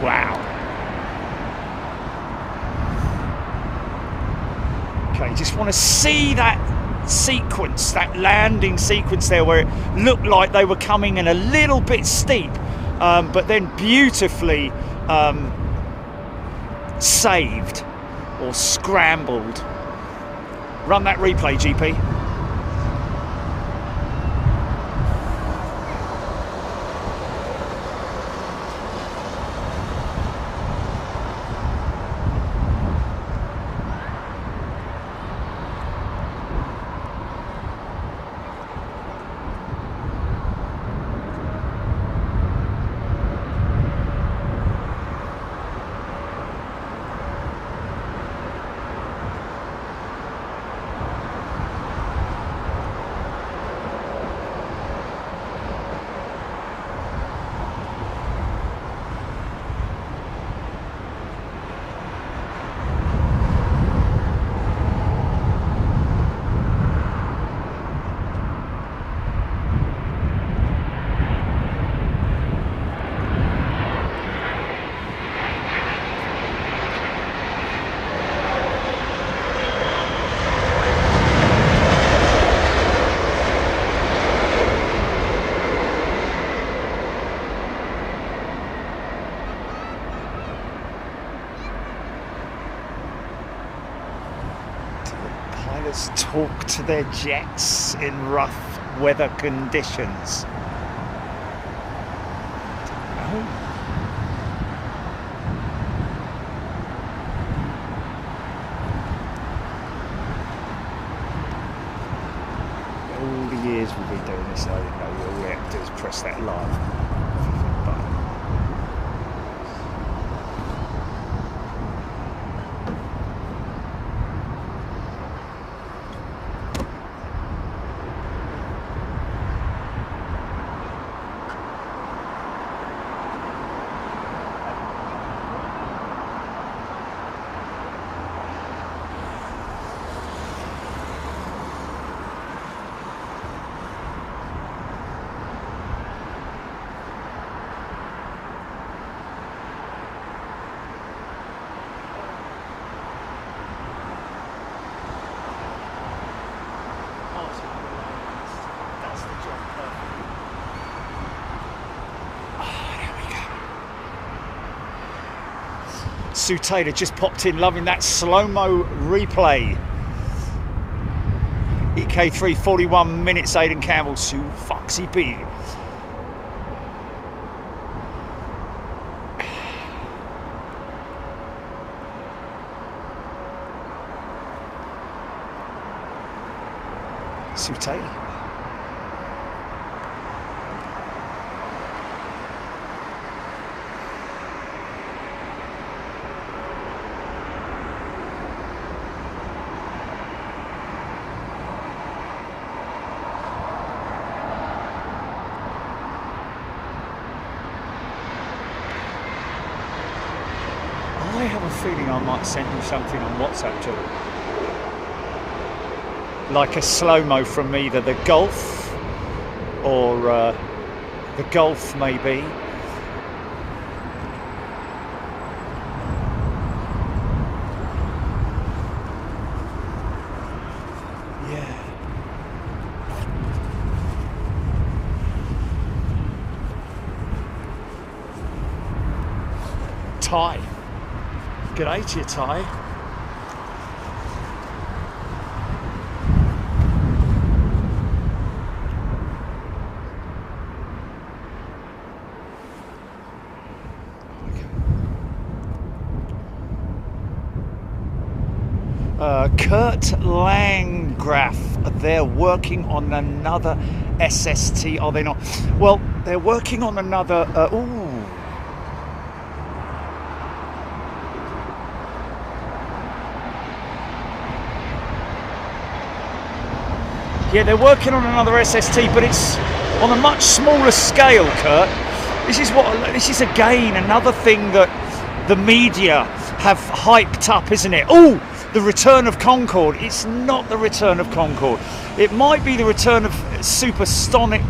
Wow. Okay, just want to see that sequence, that landing sequence there, where it looked like they were coming in a little bit steep, but then beautifully saved or scrambled. Run that replay, GP. Talk to their jets in rough weather conditions. All the years we've been doing this, I didn't know all we have to do is press that live button. Sue Taylor just popped in, loving that slow-mo replay. EK3 41 minutes, Aidan Campbell, Sue Foxy B. Sue Taylor. I have a feeling I might send you something on WhatsApp, Joe. Like a slow-mo from either the Gulf or the Gulf, maybe. Ty. G'day to you, Ty. Kurt Landgraf, they're working on another SST, are they not? Well, they're working on another, yeah, they're working on another SST, but it's on a much smaller scale, Kurt. This is again another thing that the media have hyped up, isn't it? Oh, the return of Concorde. It's not the return of Concorde. It might be the return of supersonic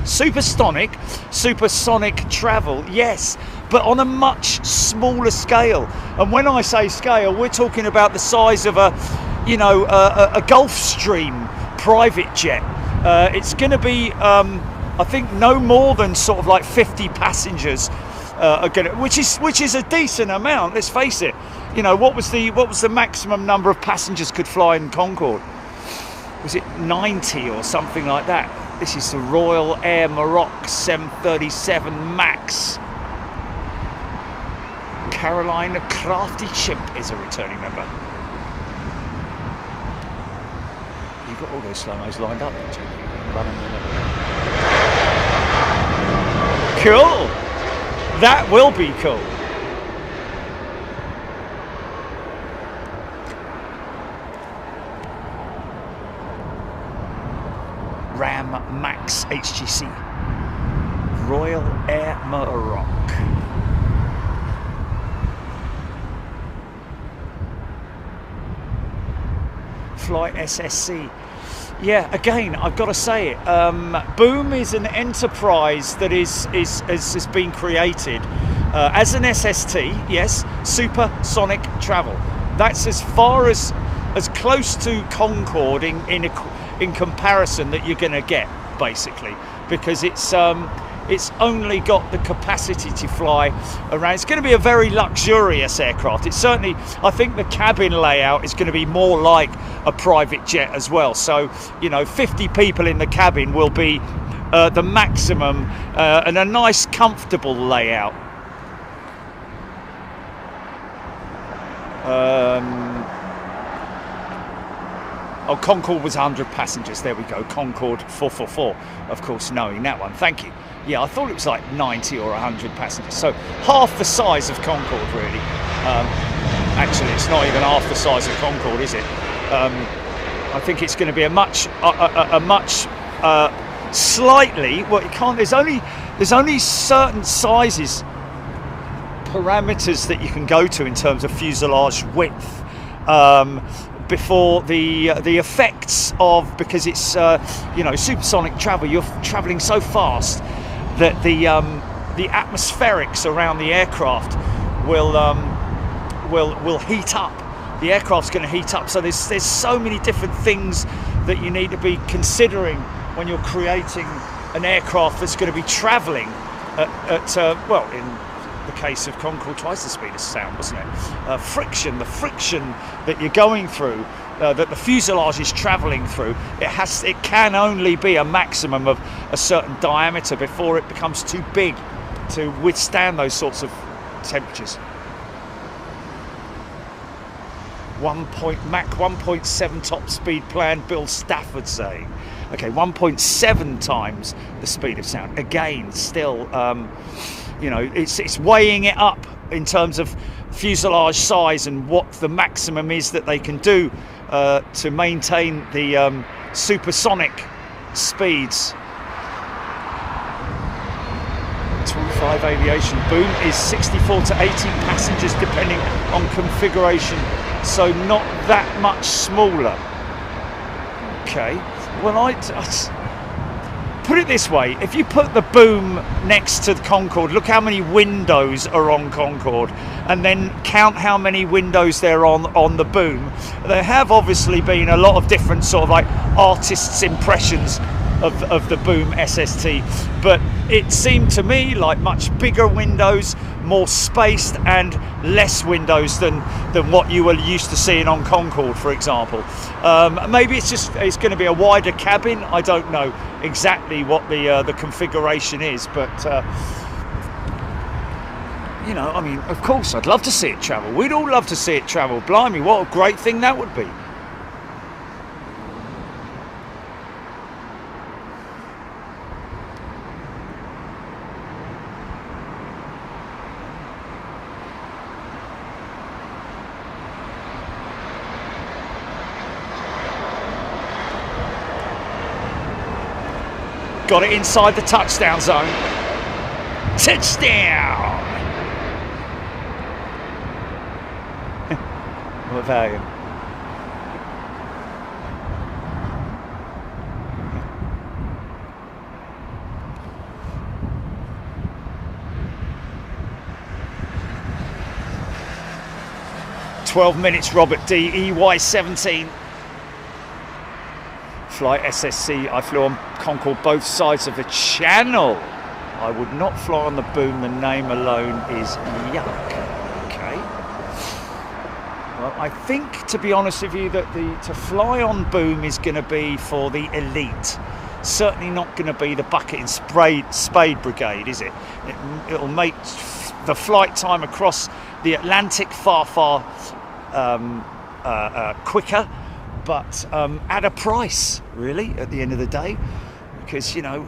travel, yes, but on a much smaller scale. And when I say scale, we're talking about the size of a Gulfstream private jet. It's going to be, I think, no more than sort of like 50 passengers. Which is a decent amount. Let's face it. You know, what was the maximum number of passengers could fly in Concorde? Was it 90 or something like that? This is the Royal Air Maroc 737 Max. Carolina Crafty Chimp is a returning member. You've got all those slow-mos lined up, haven't you? Cool. That will be cool. Ram Max HGC. Royal Air Maroc. Flight SSC. Yeah, again, I've got to say it. Boom is an enterprise that has been created as an SST. Yes, supersonic travel. That's as far as close to Concorde in comparison that you're going to get, basically, because it's only got the capacity to fly around. It's going to be a very luxurious aircraft. It's certainly, I think the cabin layout is going to be more like a private jet as well. So, 50 people in the cabin will be the maximum, and a nice comfortable layout. Concorde was 100 passengers. There we go. Concorde 444, of course, knowing that one. Thank you. Yeah, I thought it was like 90 or 100 passengers. So half the size of Concorde, really. Actually, it's not even half the size of Concorde, is it? I think it's going to be a much slightly. Well, you can't. There's only certain sizes, parameters that you can go to in terms of fuselage width. Before the effects of, because it's supersonic travel, you're traveling so fast that the atmospherics around the aircraft will heat up. The aircraft's going to heat up, so there's so many different things that you need to be considering when you're creating an aircraft that's going to be traveling at in the case of Concorde, twice the speed of sound, wasn't it? The friction that you're going through, that the fuselage is travelling through, it can only be a maximum of a certain diameter before it becomes too big to withstand those sorts of temperatures. Mach 1.7 top speed plan, Bill Stafford saying. Okay, 1.7 times the speed of sound. Again, still, it's weighing it up in terms of fuselage size and what the maximum is that they can do to maintain the supersonic speeds. 25 Aviation boom is 64 to 80 passengers depending on configuration, so not that much smaller. Okay, well, I put it this way, if you put the boom next to the Concorde, look how many windows are on Concorde, and then count how many windows there are on the boom. There have obviously been a lot of different sort of like artists' impressions of the Boom SST, but it seemed to me like much bigger windows, more spaced, and less windows than what you were used to seeing on Concorde, for example. Maybe it's going to be a wider cabin. I don't know exactly what the configuration is, but you know, I mean, of course, I'd love to see it travel. We'd all love to see it travel. Blimey, what a great thing that would be. Got it inside the touchdown zone. Touchdown! What about him? "12 minutes, Robert D, EY17. Flight SSC, I flew on Concorde both sides of the channel. I would not fly on the Boom, the name alone is yuck." Okay. Well, I think, to be honest with you, that to fly on Boom is going to be for the elite. Certainly not going to be the bucket and spade brigade, is it? It'll make the flight time across the Atlantic far quicker, but at a price, really, at the end of the day, because, you know,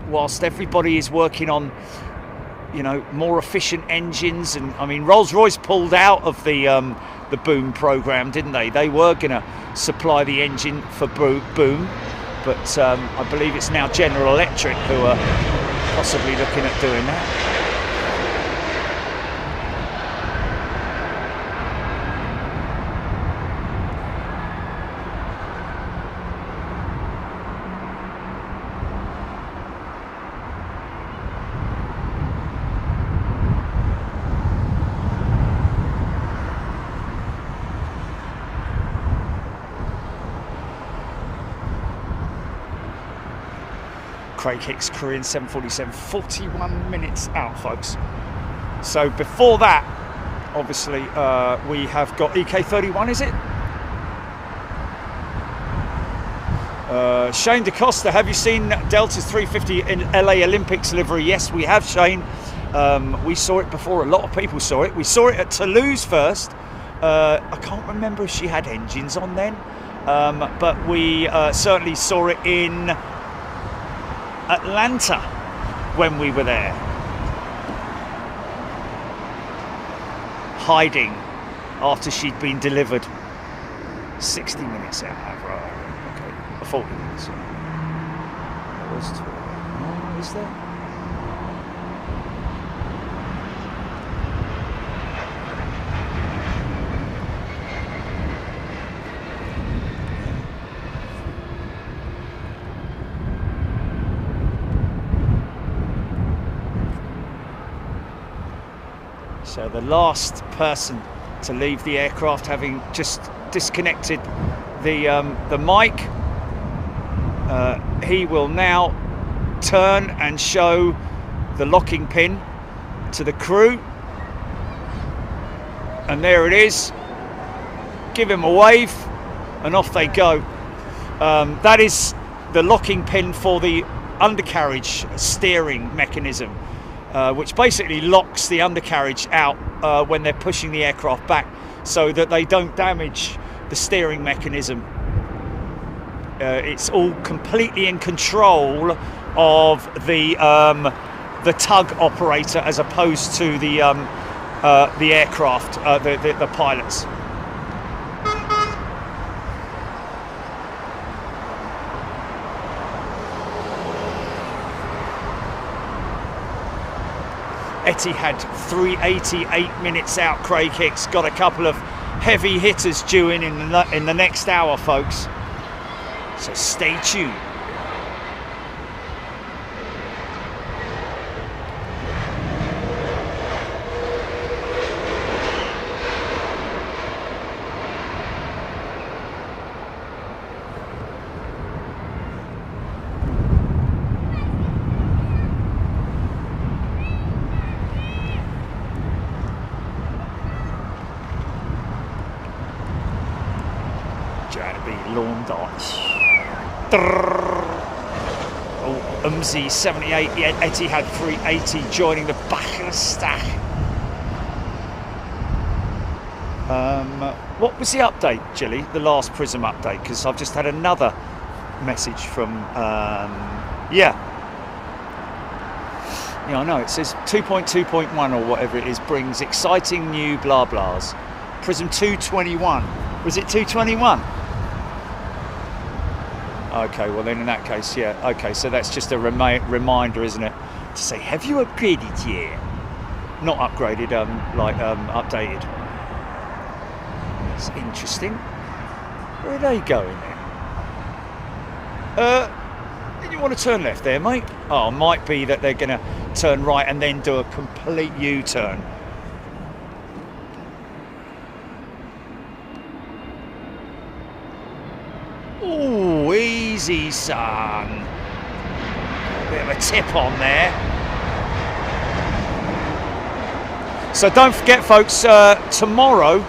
whilst everybody is working on, you know, more efficient engines, and I mean, Rolls-Royce pulled out of the Boom program, didn't they? They were going to supply the engine for Boom, but I believe it's now General Electric who are possibly looking at doing that. Craig Hicks, Korean 747, 41 minutes out, folks. So before that, obviously, we have got EK31, is it? Shane DeCosta, have you seen Delta's 350 in LA Olympics livery? Yes, we have, Shane. We saw it before. A lot of people saw it. We saw it at Toulouse first. I can't remember if she had engines on then, but we certainly saw it in Atlanta when we were there, hiding after she'd been delivered. 60 minutes out, right? Okay, 40 minutes. There was 12. Oh, is there? So the last person to leave the aircraft, having just disconnected the mic, he will now turn and show the locking pin to the crew, and there it is. Give him a wave and off they go. That is the locking pin for the undercarriage steering mechanism, which basically locks the undercarriage out when they're pushing the aircraft back, so that they don't damage the steering mechanism. It's all completely in control of the tug operator, as opposed to the aircraft, the pilots. Etihad 380, 8 minutes out. Craig Hicks got a couple of heavy hitters due in the next hour, folks. So stay tuned. Oh, UMSI 78 Etihad 380 joining the back of the stack. What was the update, Gilly? The last Prism update? Because I've just had another message from yeah, I know it says 2.2.1 or whatever it is brings exciting new blah blahs. Prism 221. Was it 221? Okay, well then in that case, yeah. Okay, so that's just a reminder, isn't it, to say, have you upgraded yet? Not upgraded, updated. It's interesting. Where are they going then? Did you want to turn left there, mate? Oh, might be that they're going to turn right and then do a complete U-turn. Ooh, easy, son. Bit of a tip on there. So don't forget, folks, tomorrow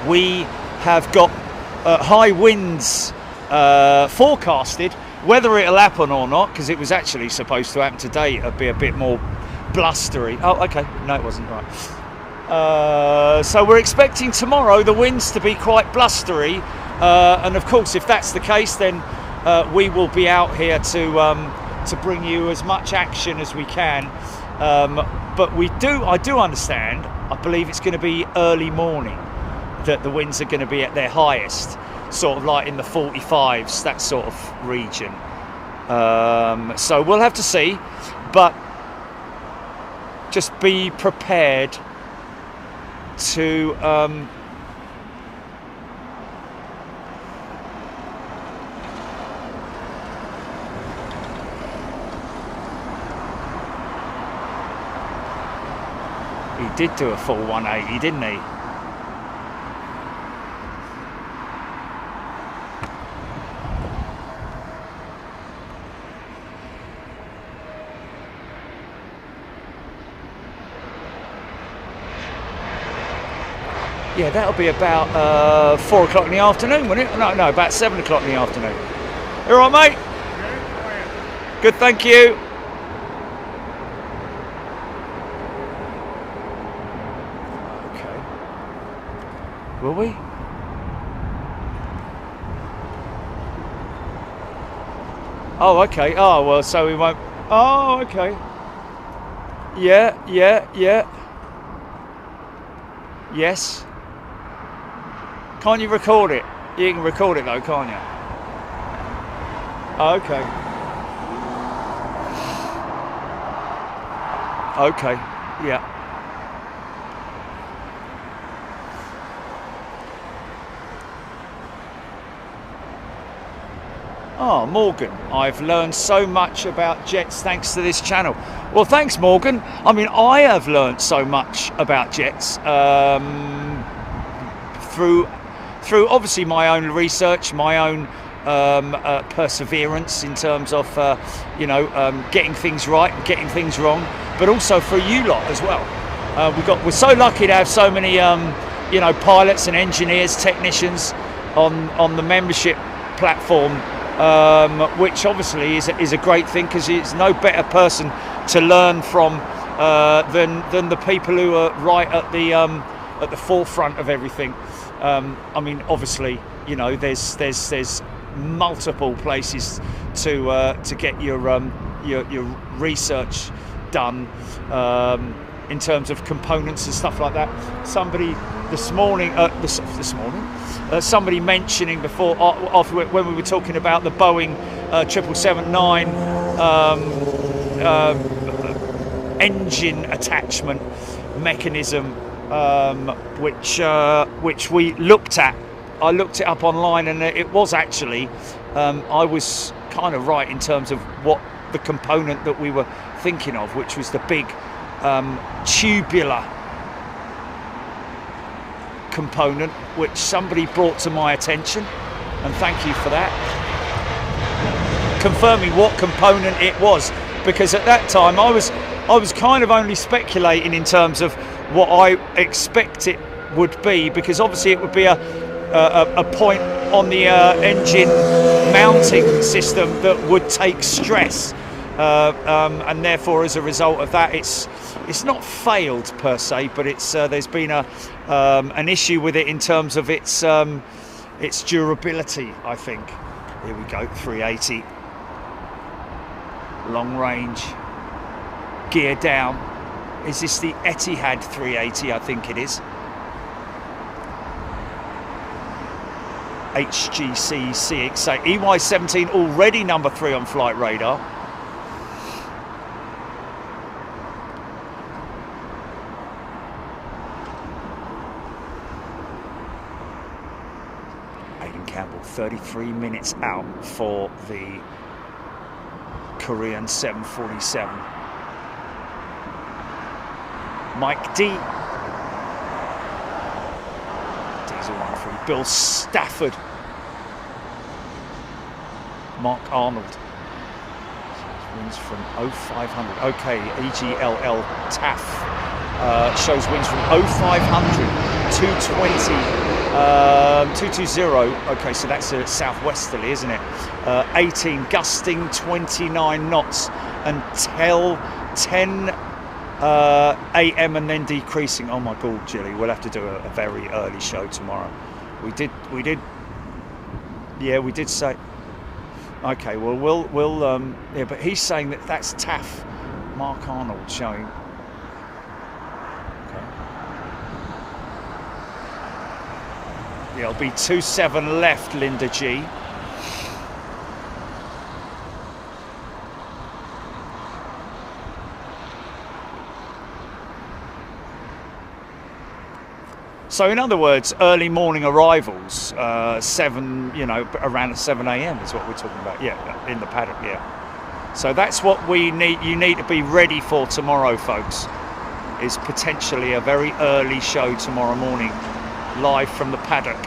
we have got high winds forecasted. Whether it'll happen or not, because it was actually supposed to happen today, it'll be a bit more blustery. Oh, okay. No, it wasn't right. So we're expecting tomorrow the winds to be quite blustery. And of course, if that's the case, then we will be out here to bring you as much action as we can. But I do understand. I believe it's going to be early morning that the winds are going to be at their highest, sort of like in the 45s, that sort of region. So we'll have to see, but just be prepared to he did do a full 180, didn't he? Yeah, that'll be about 4 o'clock in the afternoon, won't it? No, about 7 o'clock in the afternoon. You all right, mate? Good, thank you. Okay. Will we? Oh, okay. Oh, well, so we won't... Oh, okay. Yeah. Yes. Can't you record it? You can record it though, can't you? Oh, okay. Okay, yeah. Oh, Morgan, I've learned so much about jets thanks to this channel. Well, thanks, Morgan. I mean, I have learned so much about jets through obviously my own research, my own perseverance in terms of getting things right and getting things wrong, but also for you lot as well. We're so lucky to have so many pilots and engineers, technicians on the membership platform, which obviously is a great thing, because it's no better person to learn from than the people who are right at the forefront of everything. I mean, obviously, there's multiple places to get your research done in terms of components and stuff like that. Somebody this morning, somebody mentioning before, when we were talking about the Boeing 777-9 engine attachment mechanism, which we looked at. I looked it up online, and it was actually, I was kind of right in terms of what the component that we were thinking of, which was the big tubular component, which somebody brought to my attention, and thank you for that, confirming what component it was, because at that time I was kind of only speculating in terms of what I expect it would be, because obviously it would be a point on the engine mounting system that would take stress, and therefore as a result of that it's not failed per se, but it's there's been an issue with it in terms of its durability, I think. Here we go, 380, long range, gear down. Is this the Etihad 380? I think it is. HGC CX8 EY17, already number 3 on flight radar. Aidan Campbell 33 minutes out for the Korean 747. Mike D. Diesel 1-3. Bill Stafford. Mark Arnold. Wins from 0500. Okay, EGLL TAF shows wins from 0500, 220, 220. Okay, so that's southwesterly, isn't it? 18, gusting 29 knots until 10 AM and then decreasing. Oh my God, Jilly, we'll have to do a very early show tomorrow. We did say. Okay, well we'll yeah, but he's saying that that's TAF. Mark Arnold showing. Okay. Yeah, it'll be 27 left, Linda G. So in other words, early morning arrivals, 7, around 7 AM is what we're talking about. Yeah, in the paddock, yeah. So that's what we need. You need to be ready for tomorrow, folks, is potentially a very early show tomorrow morning, live from the paddock.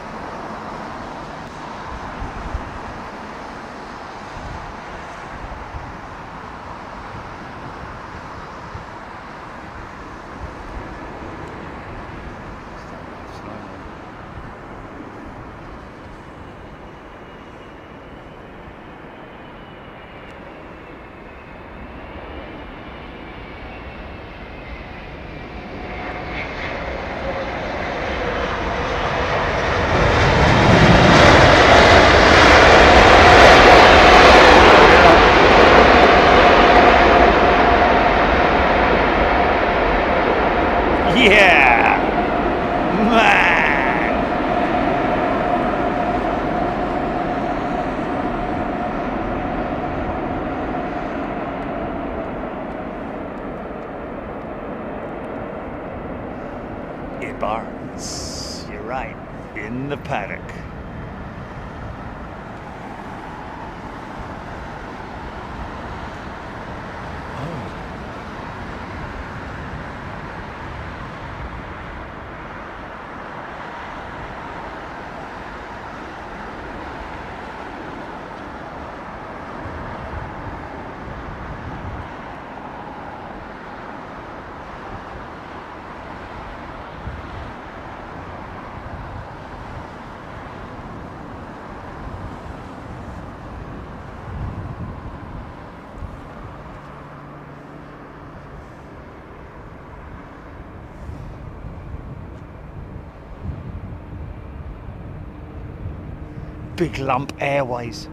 Yeah, man. AIRBUS, you're right, in the paddock. Big Lump Airways.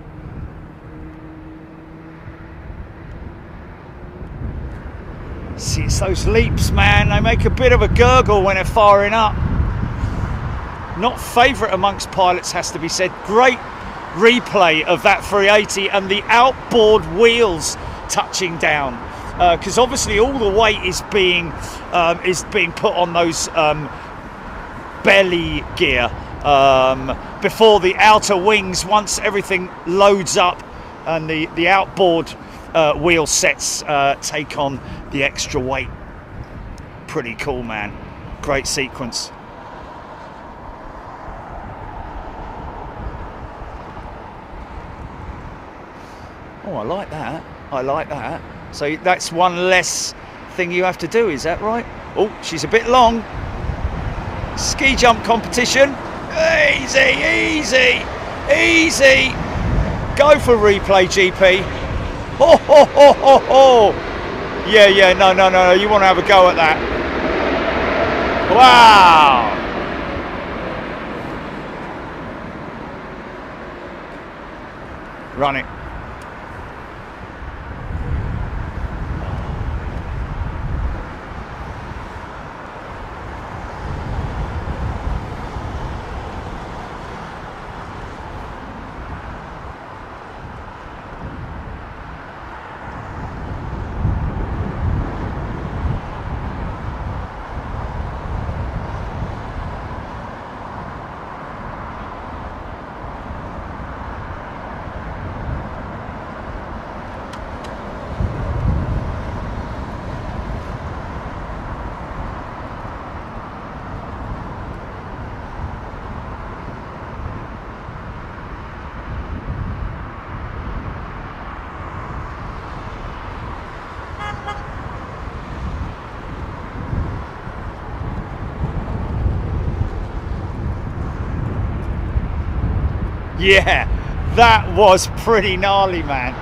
See, it's those leaps, man. They make a bit of a gurgle when they're firing up. Not favourite amongst pilots, has to be said. Great replay of that 380 and the outboard wheels touching down, because obviously all the weight is being put on those belly gear. Before the outer wings, once everything loads up and the outboard wheel sets take on the extra weight. Pretty cool, man. Great sequence. Oh, I like that. I like that. So that's one less thing you have to do, is that right? Oh, she's a bit long. Ski jump competition. Easy, easy. Easy. Go for replay, GP. Ho, ho, ho, ho, ho. Yeah, yeah, no, no, no, no. You want to have a go at that. Wow. Run it. Yeah, that was pretty gnarly, man.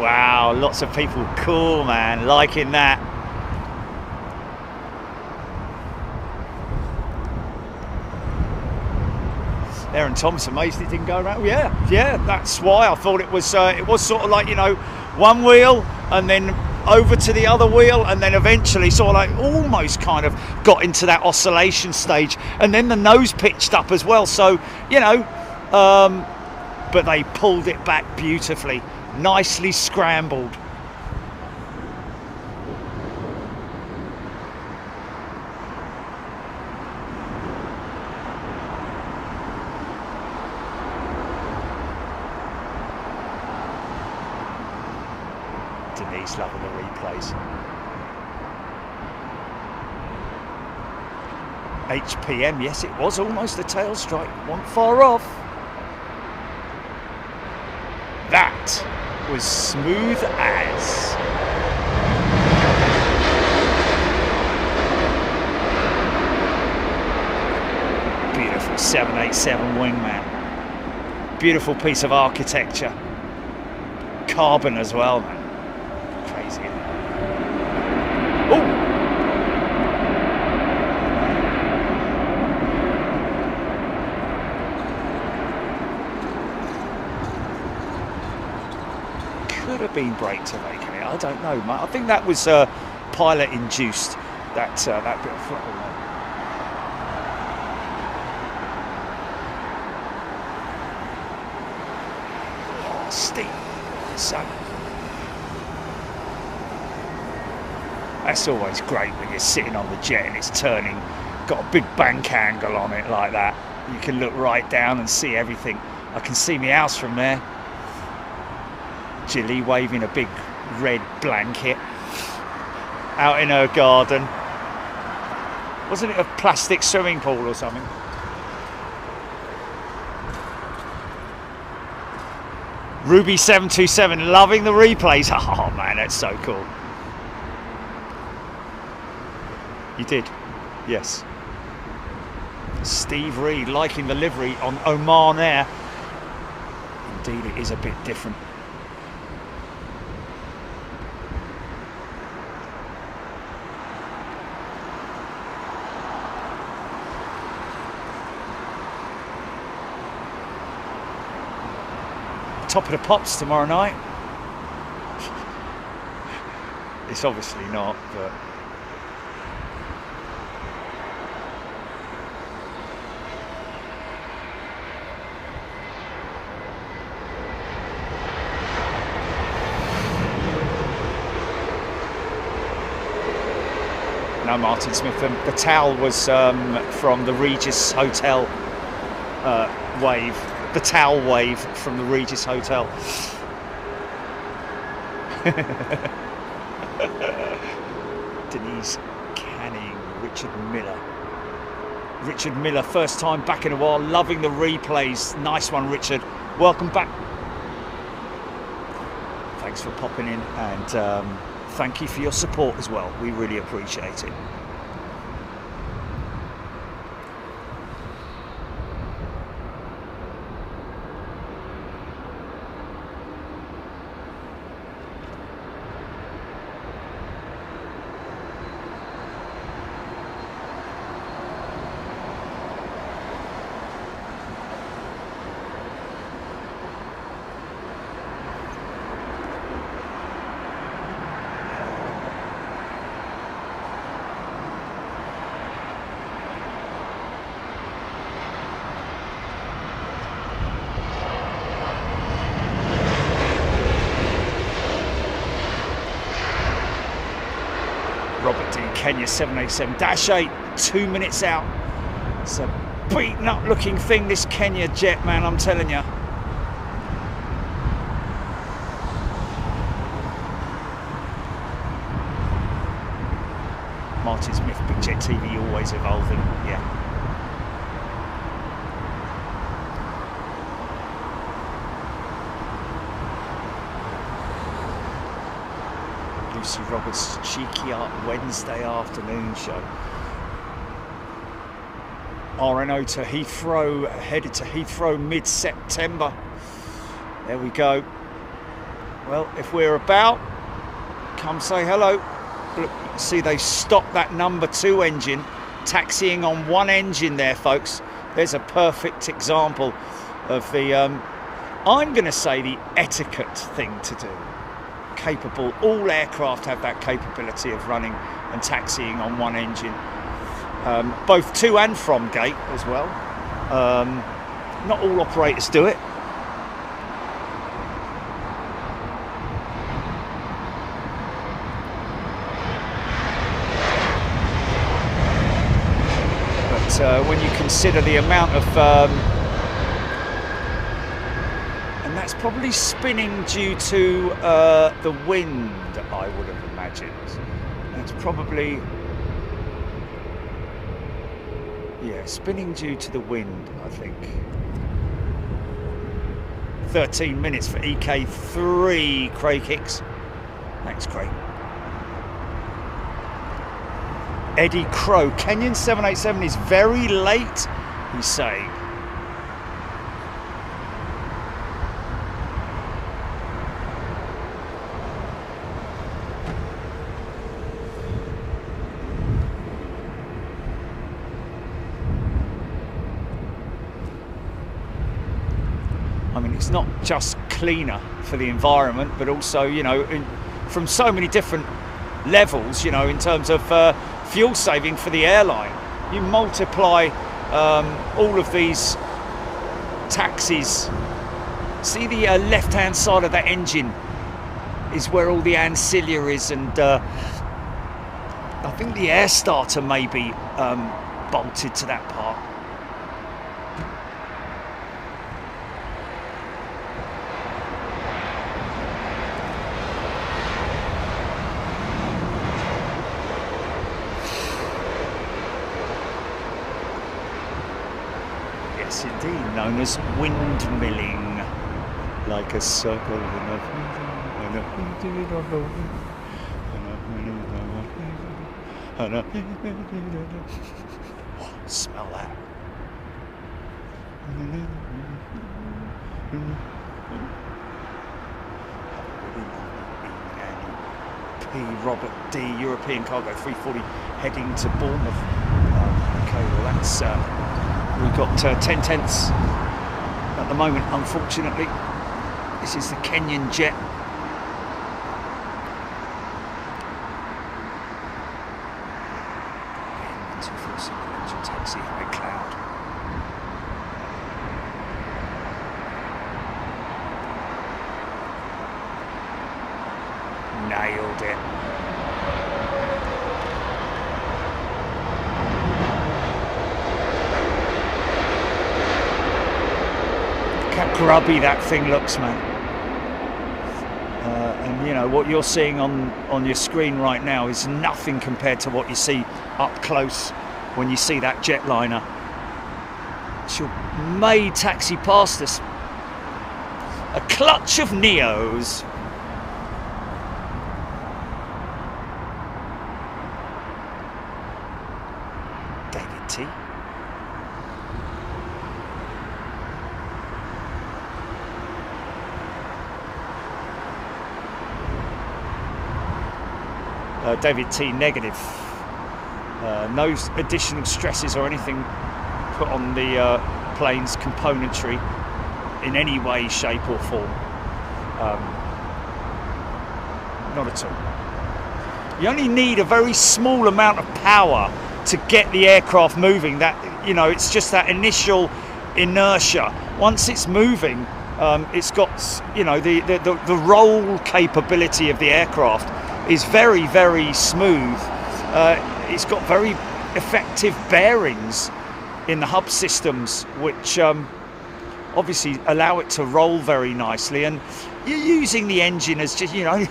Wow, lots of people cool, man, liking that. Aaron Thomas amazed it didn't go around. Yeah, yeah, that's why I thought it was sort of like, you know, one wheel and then over to the other wheel and then eventually sort of like almost kind of got into that oscillation stage and then the nose pitched up as well. So, you know, but they pulled it back beautifully, nicely scrambled. Denise loving the replays. HPM, yes, it was almost a tail strike, wasn't far off. That was smooth as. Beautiful 787 wingman. Beautiful piece of architecture. Carbon as well, man. Crazy. Oh! Could have been brake to vacate. I don't know, mate. I think that was pilot induced. That bit of throttle there. Oh, steep. So. That's always great when you're sitting on the jet and it's turning, got a big bank angle on it like that. You can look right down and see everything. I can see my house from there. Jilly waving a big red blanket out in her garden. Wasn't it a plastic swimming pool or something? Ruby 727 loving the replays. Oh man, that's so cool. You did, yes. Steve Reed liking the livery on Oman Air. Indeed, it is a bit different. Top of the Pops tomorrow night. It's obviously not, but. No, Martin Smith. The towel was from the Regis Hotel wave. The towel wave from the Regis Hotel. Denise Canning, Richard Miller. Richard Miller, first time back in a while, loving the replays. Nice one, Richard. welcome back. Thanks for popping in, and thank you for your support as well. We really appreciate it. Kenya 787-8, 2 minutes out. It's a beaten up looking thing, this Kenya jet, man, I'm telling you. Martin Smith, Big Jet TV, always evolving, yeah. Lucy Roberts' cheeky art Wednesday afternoon show. RNO to Heathrow, headed to Heathrow mid-September. There we go. Well, if we're about, come say hello. Look, see they stopped that number 2 engine, taxiing on 1 engine there, folks. There's a perfect example of the, I'm going to say the etiquette thing to do. Capable, all aircraft have that capability of running and taxiing on 1 engine, both to and from gate as well. Not all operators do it. But when you consider the amount of that's probably spinning due to the wind, I would have imagined. That's probably, yeah, spinning due to the wind, I think. 13 minutes for EK3, Craig Hicks. Thanks, Craig. Eddie Crow, Kenyan 787 is very late, he's saying. It's not just cleaner for the environment, but also, you know, from so many different levels, you know, in terms of fuel saving for the airline. You multiply all of these taxis. See the left-hand side of that engine is where all the ancillaries and I think the air starter may be bolted to that part. Indeed, known as windmilling, like a circle smell that. P. Robert D. European Cargo 340 heading to Bournemouth. Okay, well that's we've got 10 tenths at the moment, unfortunately. This is the Kenyan jet. Engine taxi, high cloud. Nailed it. Look how grubby that thing looks, man. And you know what you're seeing on your screen right now is nothing compared to what you see up close when you see that jetliner. She may taxi past us. A clutch of Neos. David T. David T negative. No additional stresses or anything put on the plane's componentry in any way, shape or form. Not at all. You only need a very small amount of power to get the aircraft moving. That, you know, it's just that initial inertia. Once it's moving, it's got, you know, the roll capability of the aircraft is very, very smooth. It's got very effective bearings in the hub systems, which obviously allow it to roll very nicely. And you're using the engine as just, you know,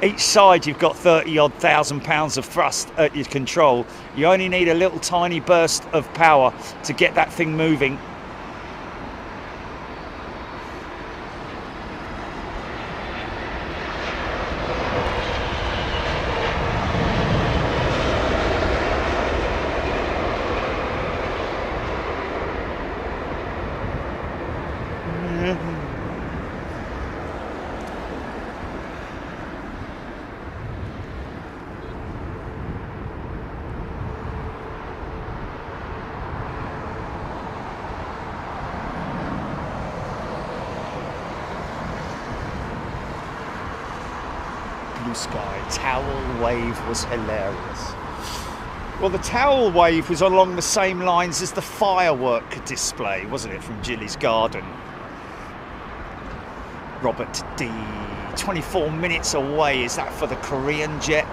each side you've got 30-odd thousand pounds of thrust at your control. You only need a little tiny burst of power to get that thing moving. Blue sky, towel wave was hilarious. Well, the towel wave was along the same lines as the firework display, wasn't it, from Gilly's Garden? Robert D, 24 minutes away. Is that for the Korean jet?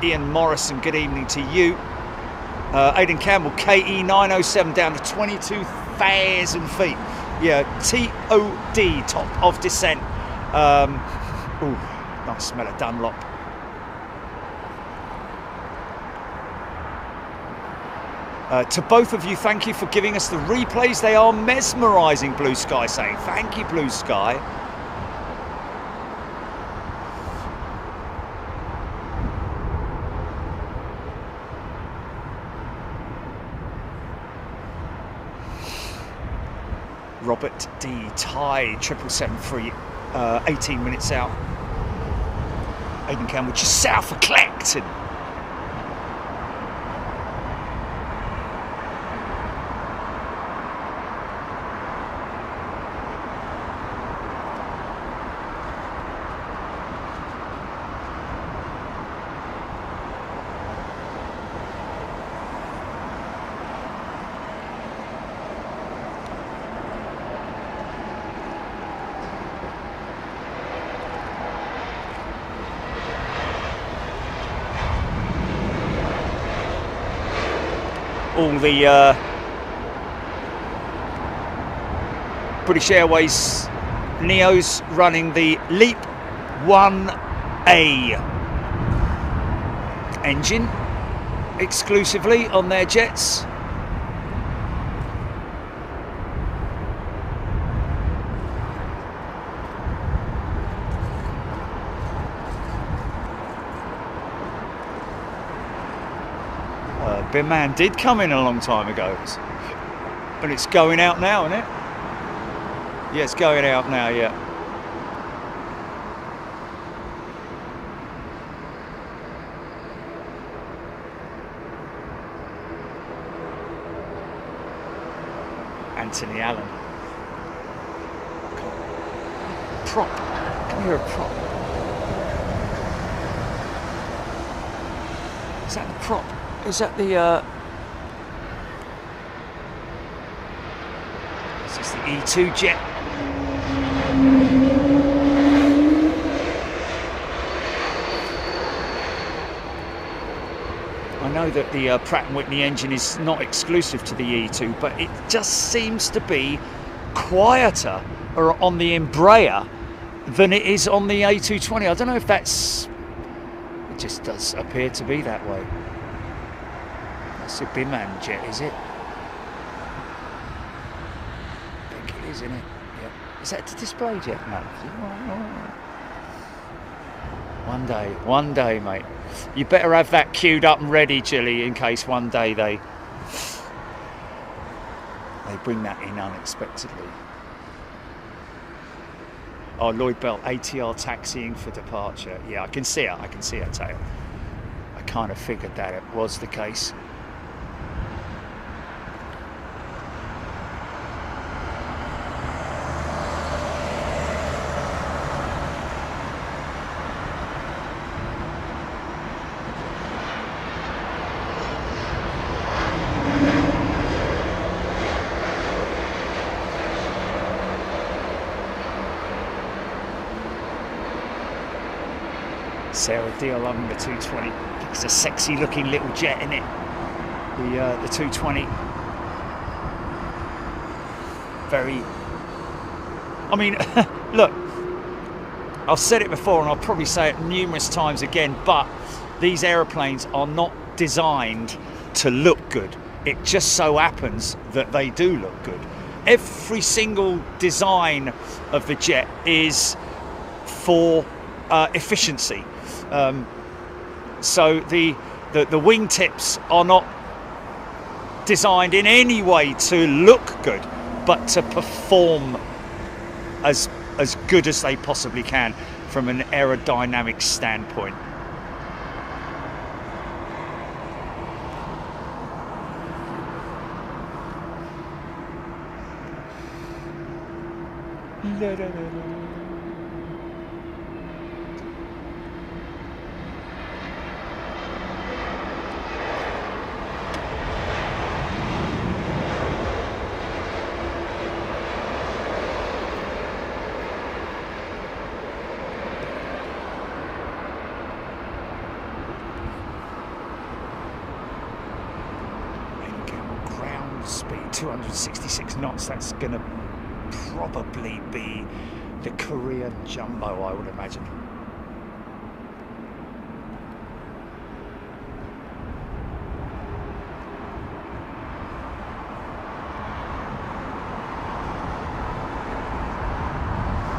Ian Morrison, good evening to you. Aidan Campbell, KE 907 down to 22,000 feet. Yeah, TOD, top of descent. Ooh, nice smell of Dunlop. To both of you, thank you for giving us the replays. They are mesmerising, Blue Sky saying. Thank you, Blue Sky. Robert D. Ty, 777 18 minutes out. Aidan Campbell just south of Clacton. All the British Airways Neos running the Leap 1A engine exclusively on their jets. Bin Man did come in a long time ago, but it's going out now, isn't it? Yeah, it's going out now, yeah. Anthony Allen. Prop. Come here, a prop. Is that the prop? Is that the is this the E2 jet? I know that the Pratt & Whitney engine is not exclusive to the E2, but it just seems to be quieter on the Embraer than it is on the A220. I don't know if that's... It just does appear to be that way. That's a Binman jet, is it? I think it is, isn't it? Yep. Is that displayed yet? No. One day, mate. You better have that queued up and ready, Gilly, in case one day they bring that in unexpectedly. Oh, Lloyd Bell, ATR taxiing for departure. Yeah, I can see it, Tail. I kind of figured that it was the case. Sarah Deal loving the 220. It's a sexy looking little jet, isn't it? The 220. Very. I mean, look, I've said it before and I'll probably say it numerous times again, but these aeroplanes are not designed to look good. It just so happens that they do look good. Every single design of the jet is for efficiency. So the wingtips are not designed in any way to look good, but to perform as good as they possibly can from an aerodynamic standpoint. Speed 266 knots. That's going to probably be the Korean jumbo, I would imagine.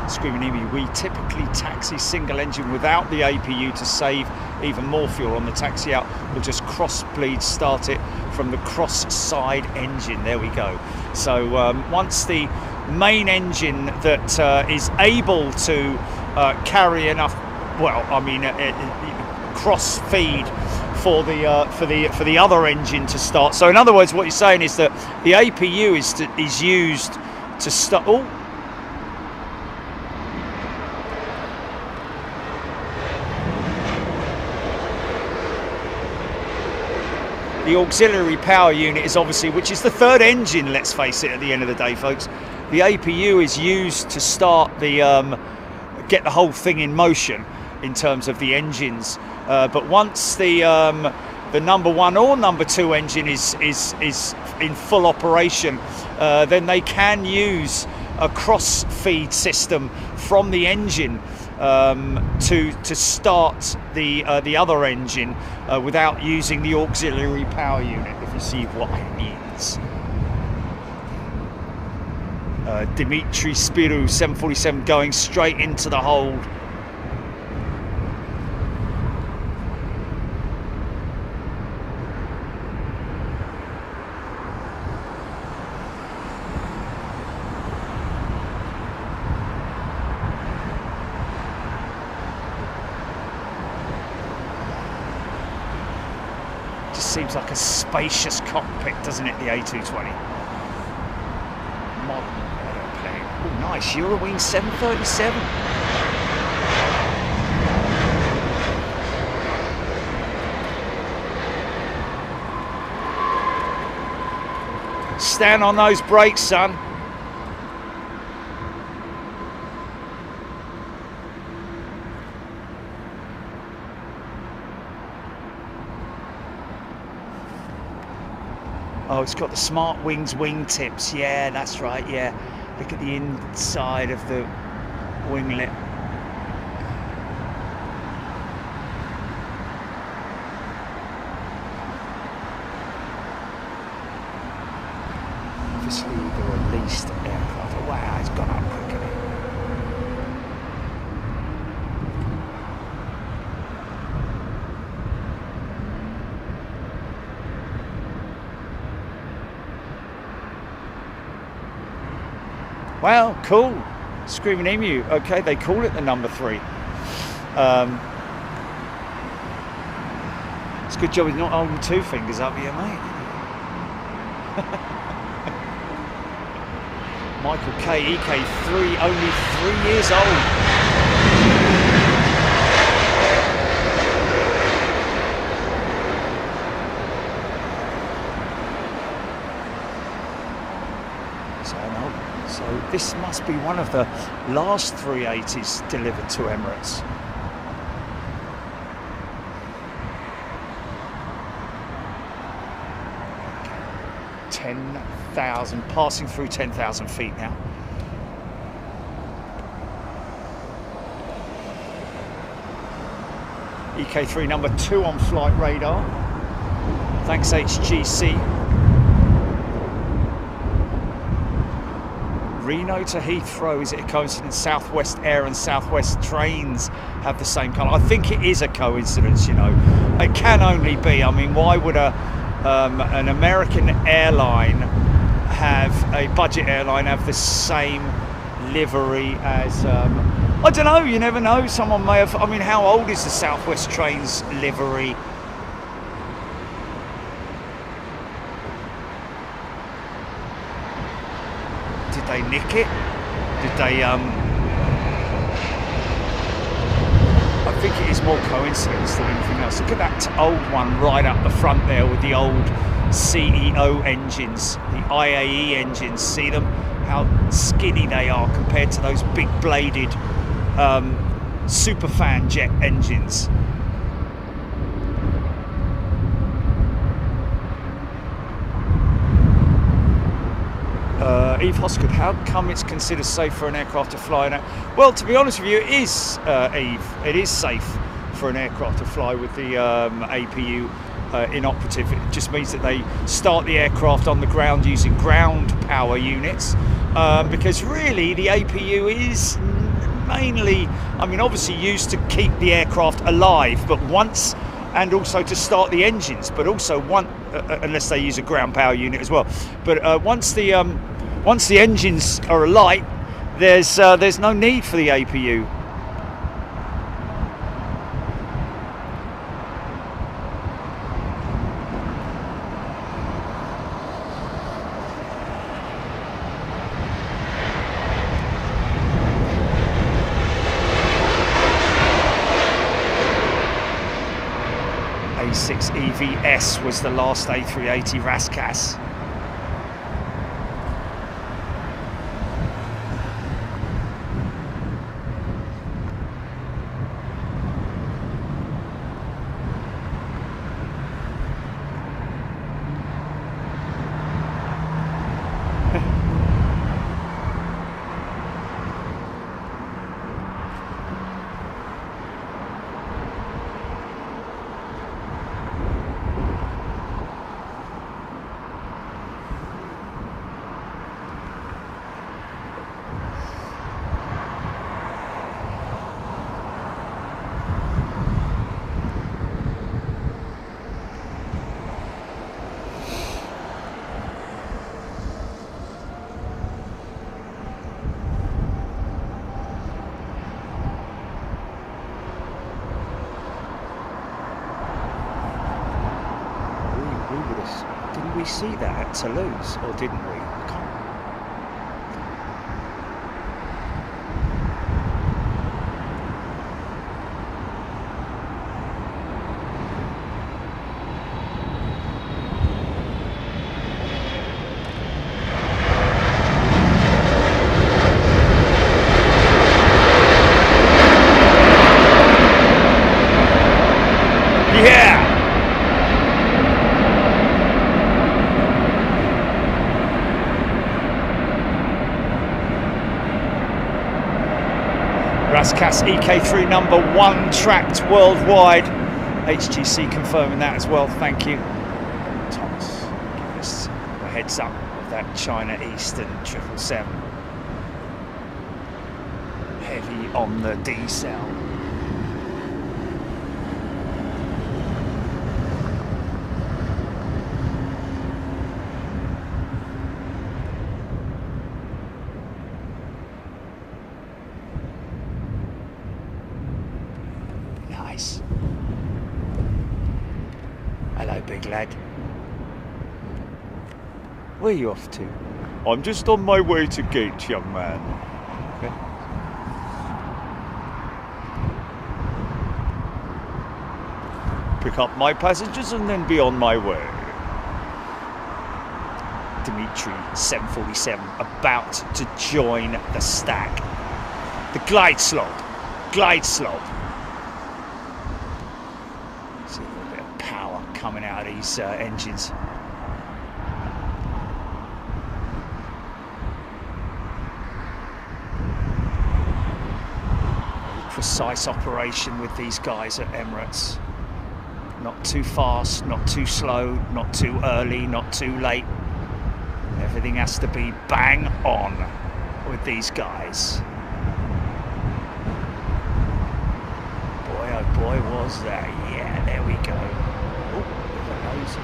Screaming Emu, we typically taxi single engine without the APU to save even more fuel on the taxi out. We'll just cross bleed start it from the cross side engine. There we go. So once the main engine that is able to carry enough, well, I mean, cross feed for the other engine to start. So in other words, what you're saying is that the APU is used to start. Oh. The auxiliary power unit is obviously, which is the third engine, let's face it, at the end of the day, folks. The APU is used to start the, get the whole thing in motion in terms of the engines. But once the number one or number two engine is in full operation, then they can use a cross feed system from the engine to start the other engine without using the auxiliary power unit, if you see what I mean. Dimitri Spirou, 747, going straight into the hold. Seems like a spacious cockpit, doesn't it, the A220? Modern aeroplane. Oh, nice, Eurowings 737. Stand on those brakes, son. Oh, it's got the Smart Wings wingtips. Yeah, that's right, yeah. Look at the inside of the winglet. Obviously, the released aircraft. Wow, it's gone up quickly. Wow, cool. Screaming Emu. Okay, they call it the number 3. It's a good job he's not holding 2 fingers up here, mate. Michael K, EK3, only 3 years old. So this must be one of the last 380s delivered to Emirates. Okay. 10,000, passing through 10,000 feet now. EK3 number 2 on flight radar. Thanks HGC. Reno to Heathrow, is it a coincidence? Southwest Air and Southwest Trains have the same colour. I think it is a coincidence, you know. It can only be. I mean, why would an American airline have, a budget airline, have the same livery as, I don't know, you never know. Someone may have, I mean, how old is the Southwest Trains livery? Did they nick it? Did they, I think it is more coincidence than anything else. Look at that old one right up the front there with the old CEO engines, the IAE engines. See them? How skinny they are compared to those big bladed superfan jet engines. Eve Hosgood, how come it's considered safe for an aircraft to fly now? Well, to be honest with you, it is, Eve. It is safe for an aircraft to fly with the APU inoperative. It just means that they start the aircraft on the ground using ground power units, because really the APU is mainly, I mean, obviously used to keep the aircraft alive, but once, and also to start the engines, but also one, unless they use a ground power unit as well. But once the engines are alight, there's no need for the APU. A6 EVS was the last A380 Raskas. Didn't we see that at Toulouse, or didn't we? I can't. Yeah! Raskas EK3 number 1 tracked worldwide. HGC confirming that as well, thank you. Thomas, give us the heads up of that China Eastern 777. Heavy on the decel. Hello, big lad. Where are you off to? I'm just on my way to gate, young man. Okay. Pick up my passengers and then be on my way. Dimitri 747 about to join the stack. The glide slope. Glide slope. See a little bit of power coming out of these engines. Precise operation with these guys at Emirates. Not too fast, not too slow, not too early, not too late. Everything has to be bang on with these guys. Boy, oh boy, was that. Yeah, there we go. Oh, look at those.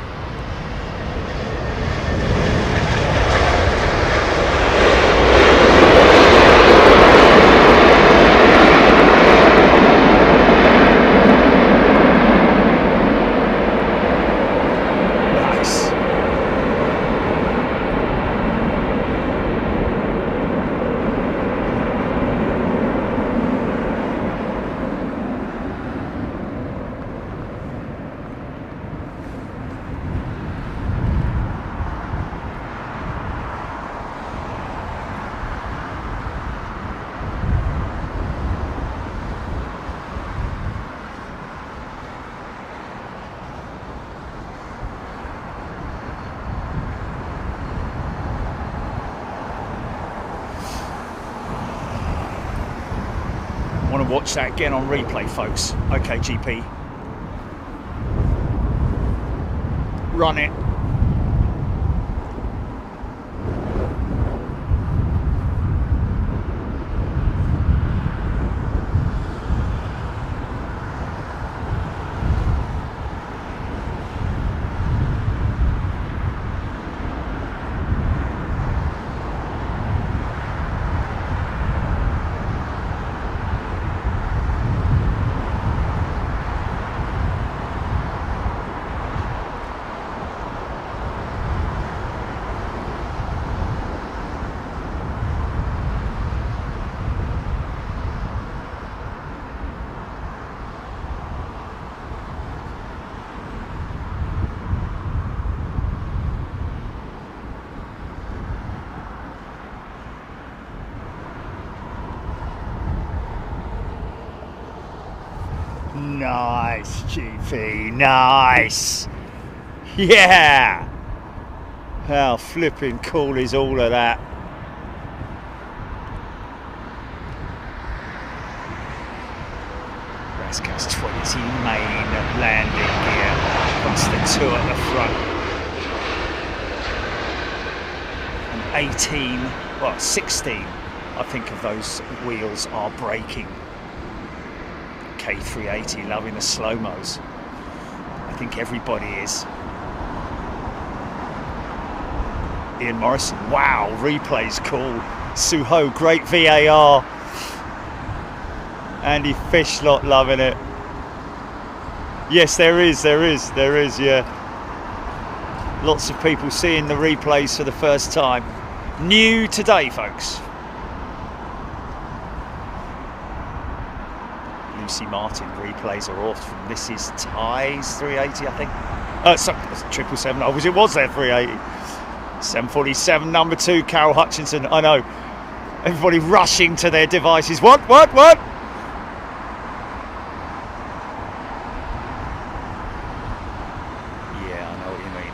Want to watch that again on replay, folks. Okay, GP. Run it. Nice, GP, nice. Yeah. How flipping cool is all of that? Rascal's 20 main landing gear. Plus the 2 at the front. And 18, well 16, I think of those wheels are braking. A380 loving the slow-mos. I think everybody is. Ian Morrison, wow, replay's cool. Suho, great VAR. Andy Fishlot loving it. Yes, there is, yeah. Lots of people seeing the replays for the first time. New today, folks. Lucy Martin replays are off from this is Ty's 380, I think. Sorry, 777. Oh, it was their 380. 747, number 2, Carol Hutchinson. I know. Everybody rushing to their devices. What? Yeah, I know what you mean.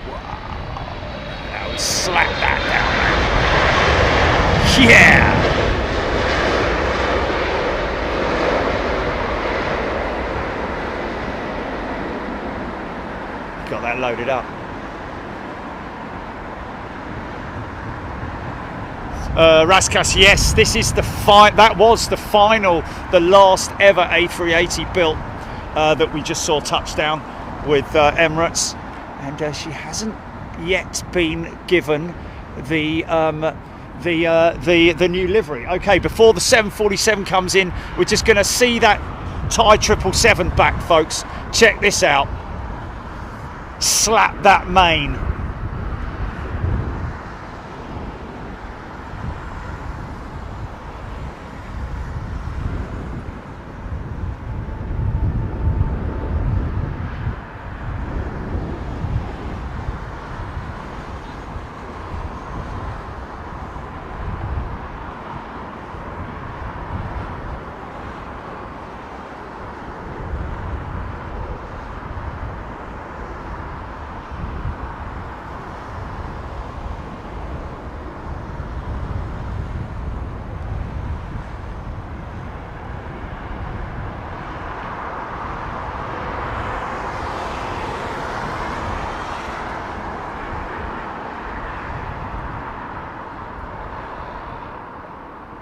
Wow. Now slap that down. Yeah. Got that loaded up. Raskas, yes, this is the that was the final, the last ever A380 built that we just saw touchdown with Emirates, and she hasn't yet been given the new livery. Okay, before the 747 comes in, we're just going to see that Thai 777 back, folks. Check this out. slap that main.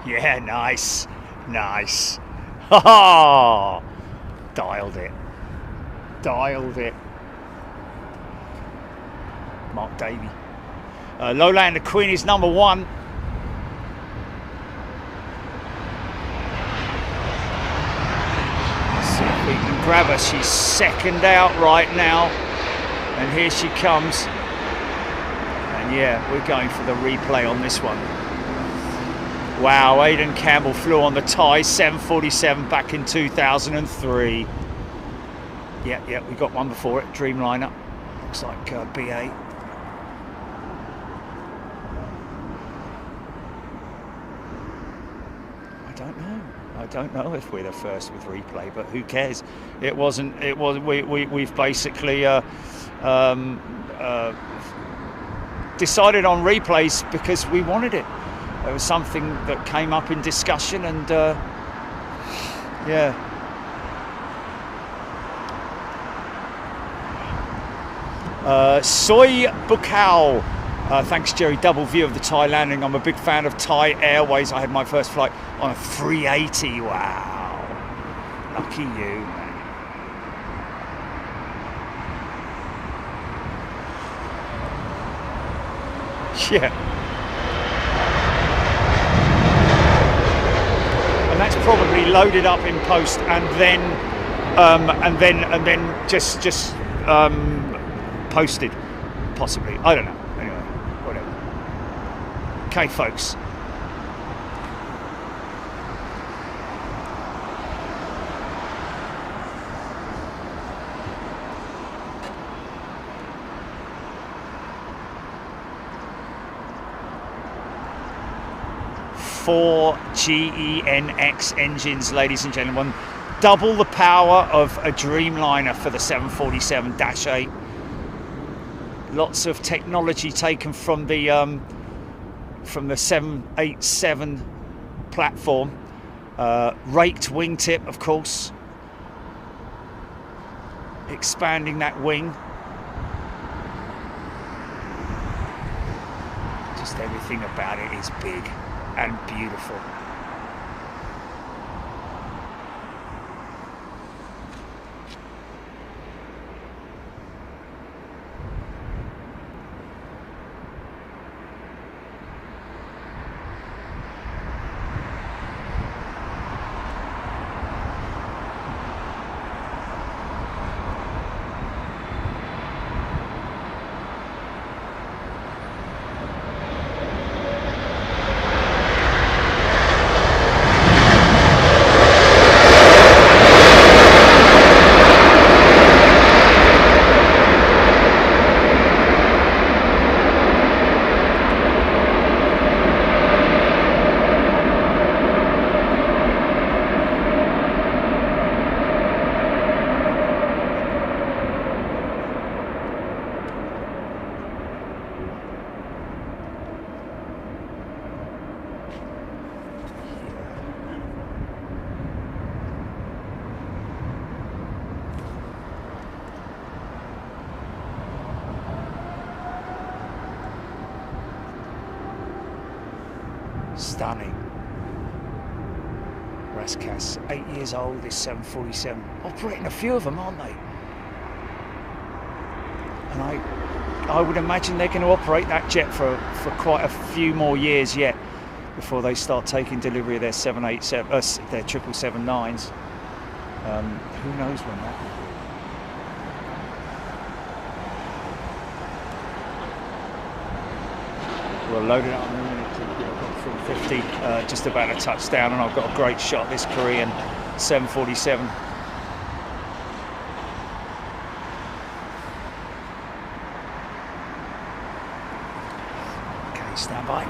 Yeah, nice, nice. Ha ha! Dialed it. Dialed it. Mark Davey. Lowlander Queen is number 1. Let's see if we can grab her. She's second out right now. And here she comes. And yeah, we're going for the replay on this one. Wow, Aidan Campbell flew on the Thai 747 back in 2003. Yeah, we got one before it, Dreamliner. Looks like BA. I don't know if we're the first with replay, but who cares? It wasn't. We've basically decided on replays because we wanted it. It was something that came up in discussion, and yeah. Soy Bukau. Thanks, Jerry. Double view of the Thai landing. I'm a big fan of Thai Airways. I had my first flight on a 380. Wow. Lucky you, man. Yeah. And that's probably loaded up in post and then just posted, possibly. I don't know. Anyway, whatever. Okay, folks. Four GENX engines, ladies and gentlemen. Double the power of a Dreamliner for the 747-8. Lots of technology taken from the 787 platform. Raked wingtip, of course. Expanding that wing. Just everything about it is big and beautiful. Stunning. Raskas, 8 years old, this 747. Operating a few of them, aren't they? And I would imagine they're going to operate that jet for quite a few more years yet before they start taking delivery of their 787, their 777-9s. Who knows when that will We're loading up in a minute. I've got 350, just about a touchdown, and I've got a great shot of this Korean 747. Okay, stand by.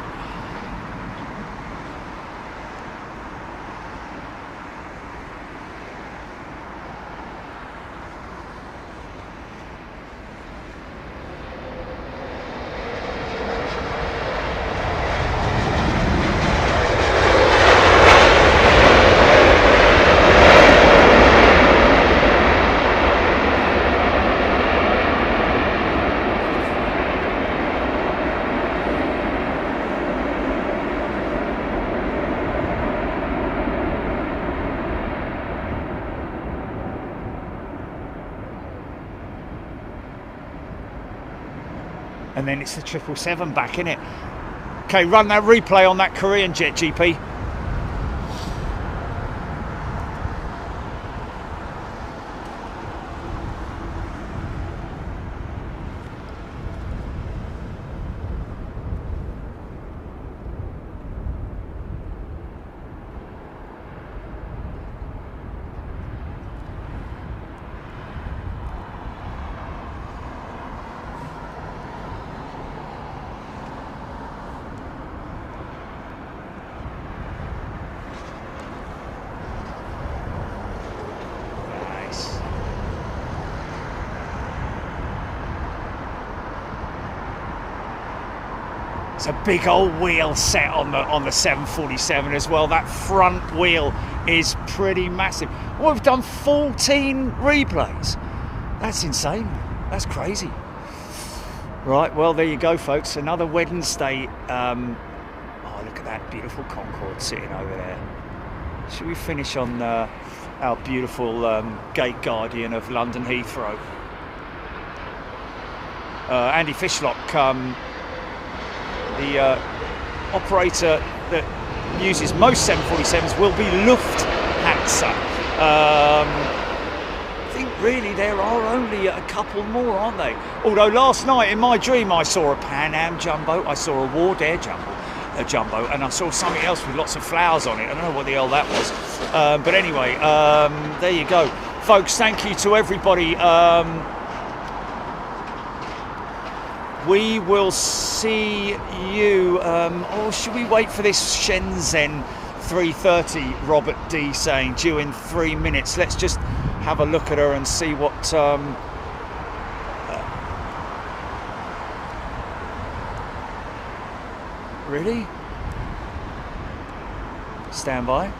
And then it's the 777 back, innit? Okay, run that replay on that Korean jet, GP. It's a big old wheel set on the 747 as well. That front wheel is pretty massive. Well, we've done 14 replays. That's insane. That's crazy. Right, well, there you go, folks. Another Wednesday. Oh, look at that beautiful Concorde sitting over there. Should we finish on our beautiful gate guardian of London Heathrow? Andy Fishlock, the operator that uses most 747s, will be Lufthansa. I think really there are only a couple more, aren't they? Although last night in my dream I saw a Pan Am jumbo, I saw a Ward Air jumbo, and I saw something else with lots of flowers on it. I don't know what the hell that was. But anyway, there you go. Folks, thank you to everybody. We will see you, or should we wait for this Shenzhen 330, Robert D saying, due in 3 minutes. Let's just have a look at her and see what... really? Stand by.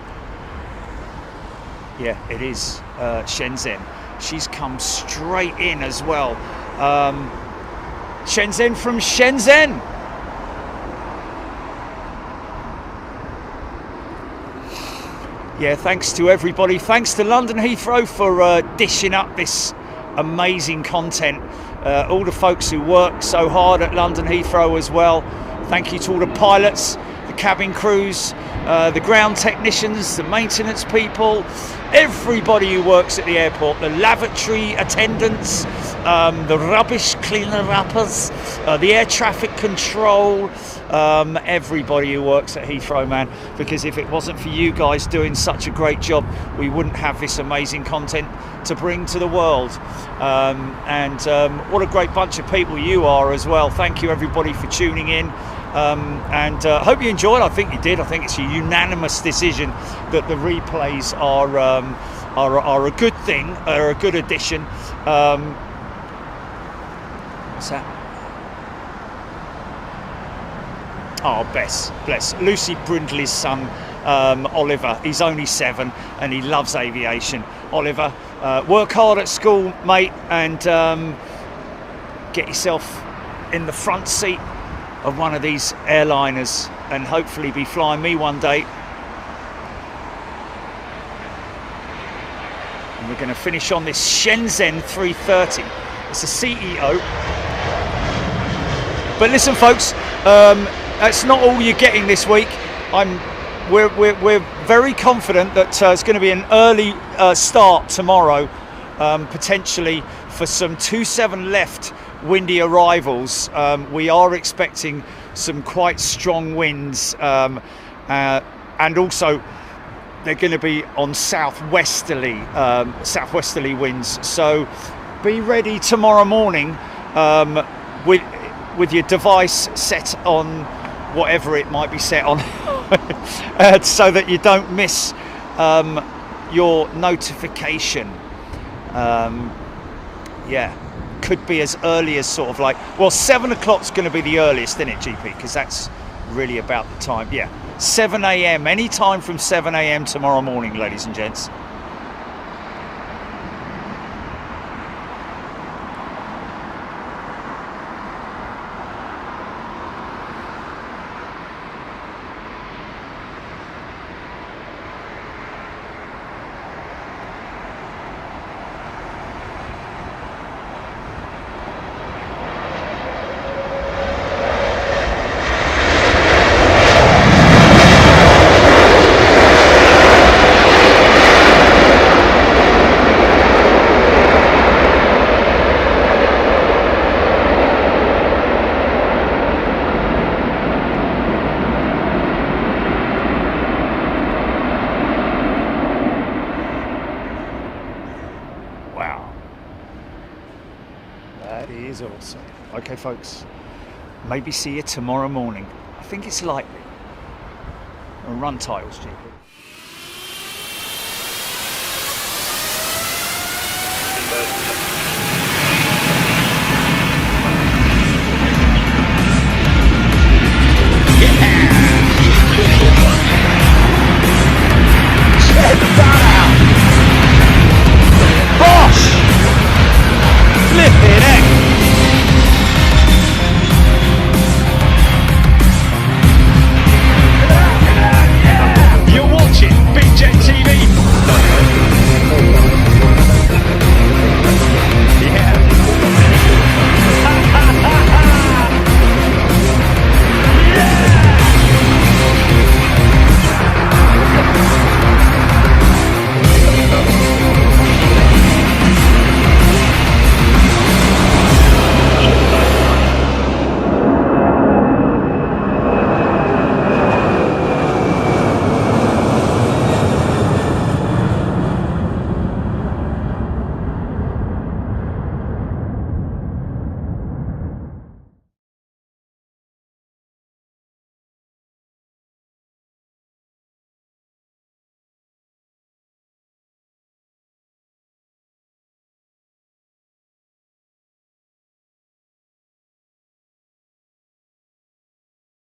Yeah, it is Shenzhen. She's come straight in as well. Shenzhen from Shenzhen. Yeah, thanks to everybody. Thanks to London Heathrow for dishing up this amazing content. All the folks who work so hard at London Heathrow as well. Thank you to all the pilots, the cabin crews, the ground technicians, the maintenance people, everybody who works at the airport, the lavatory attendants, the rubbish cleaner-uppers, the air traffic control, everybody who works at Heathrow, man, because if it wasn't for you guys doing such a great job, we wouldn't have this amazing content to bring to the world. What a great bunch of people you are as well. Thank you everybody for tuning in. Hope you enjoyed. I think you did. I think it's a unanimous decision that the replays are a good thing, are a good addition. What's that? Oh, bless Lucy Brindley's son, Oliver. He's only 7 and he loves aviation. Oliver, work hard at school, mate, and get yourself in the front seat of one of these airliners and hopefully be flying me one day. And we're going to finish on this Shenzhen 330. It's a CEO. But listen, folks, that's not all you're getting this week. We're very confident that it's going to be an early start tomorrow, potentially for some 27 left windy arrivals. We are expecting some quite strong winds, and also they're going to be on southwesterly winds. So be ready tomorrow morning with your device set on whatever it might be set on, so that you don't miss your notification. Yeah, could be as early as sort of like, well, 7 o'clock's going to be the earliest, isn't it, GP? Because that's really about the time. Yeah, 7 a.m. any time from 7 a.m. tomorrow morning, ladies and gents. That is awesome. Okay, folks, maybe see you tomorrow morning. I think it's likely. Run titles, GP.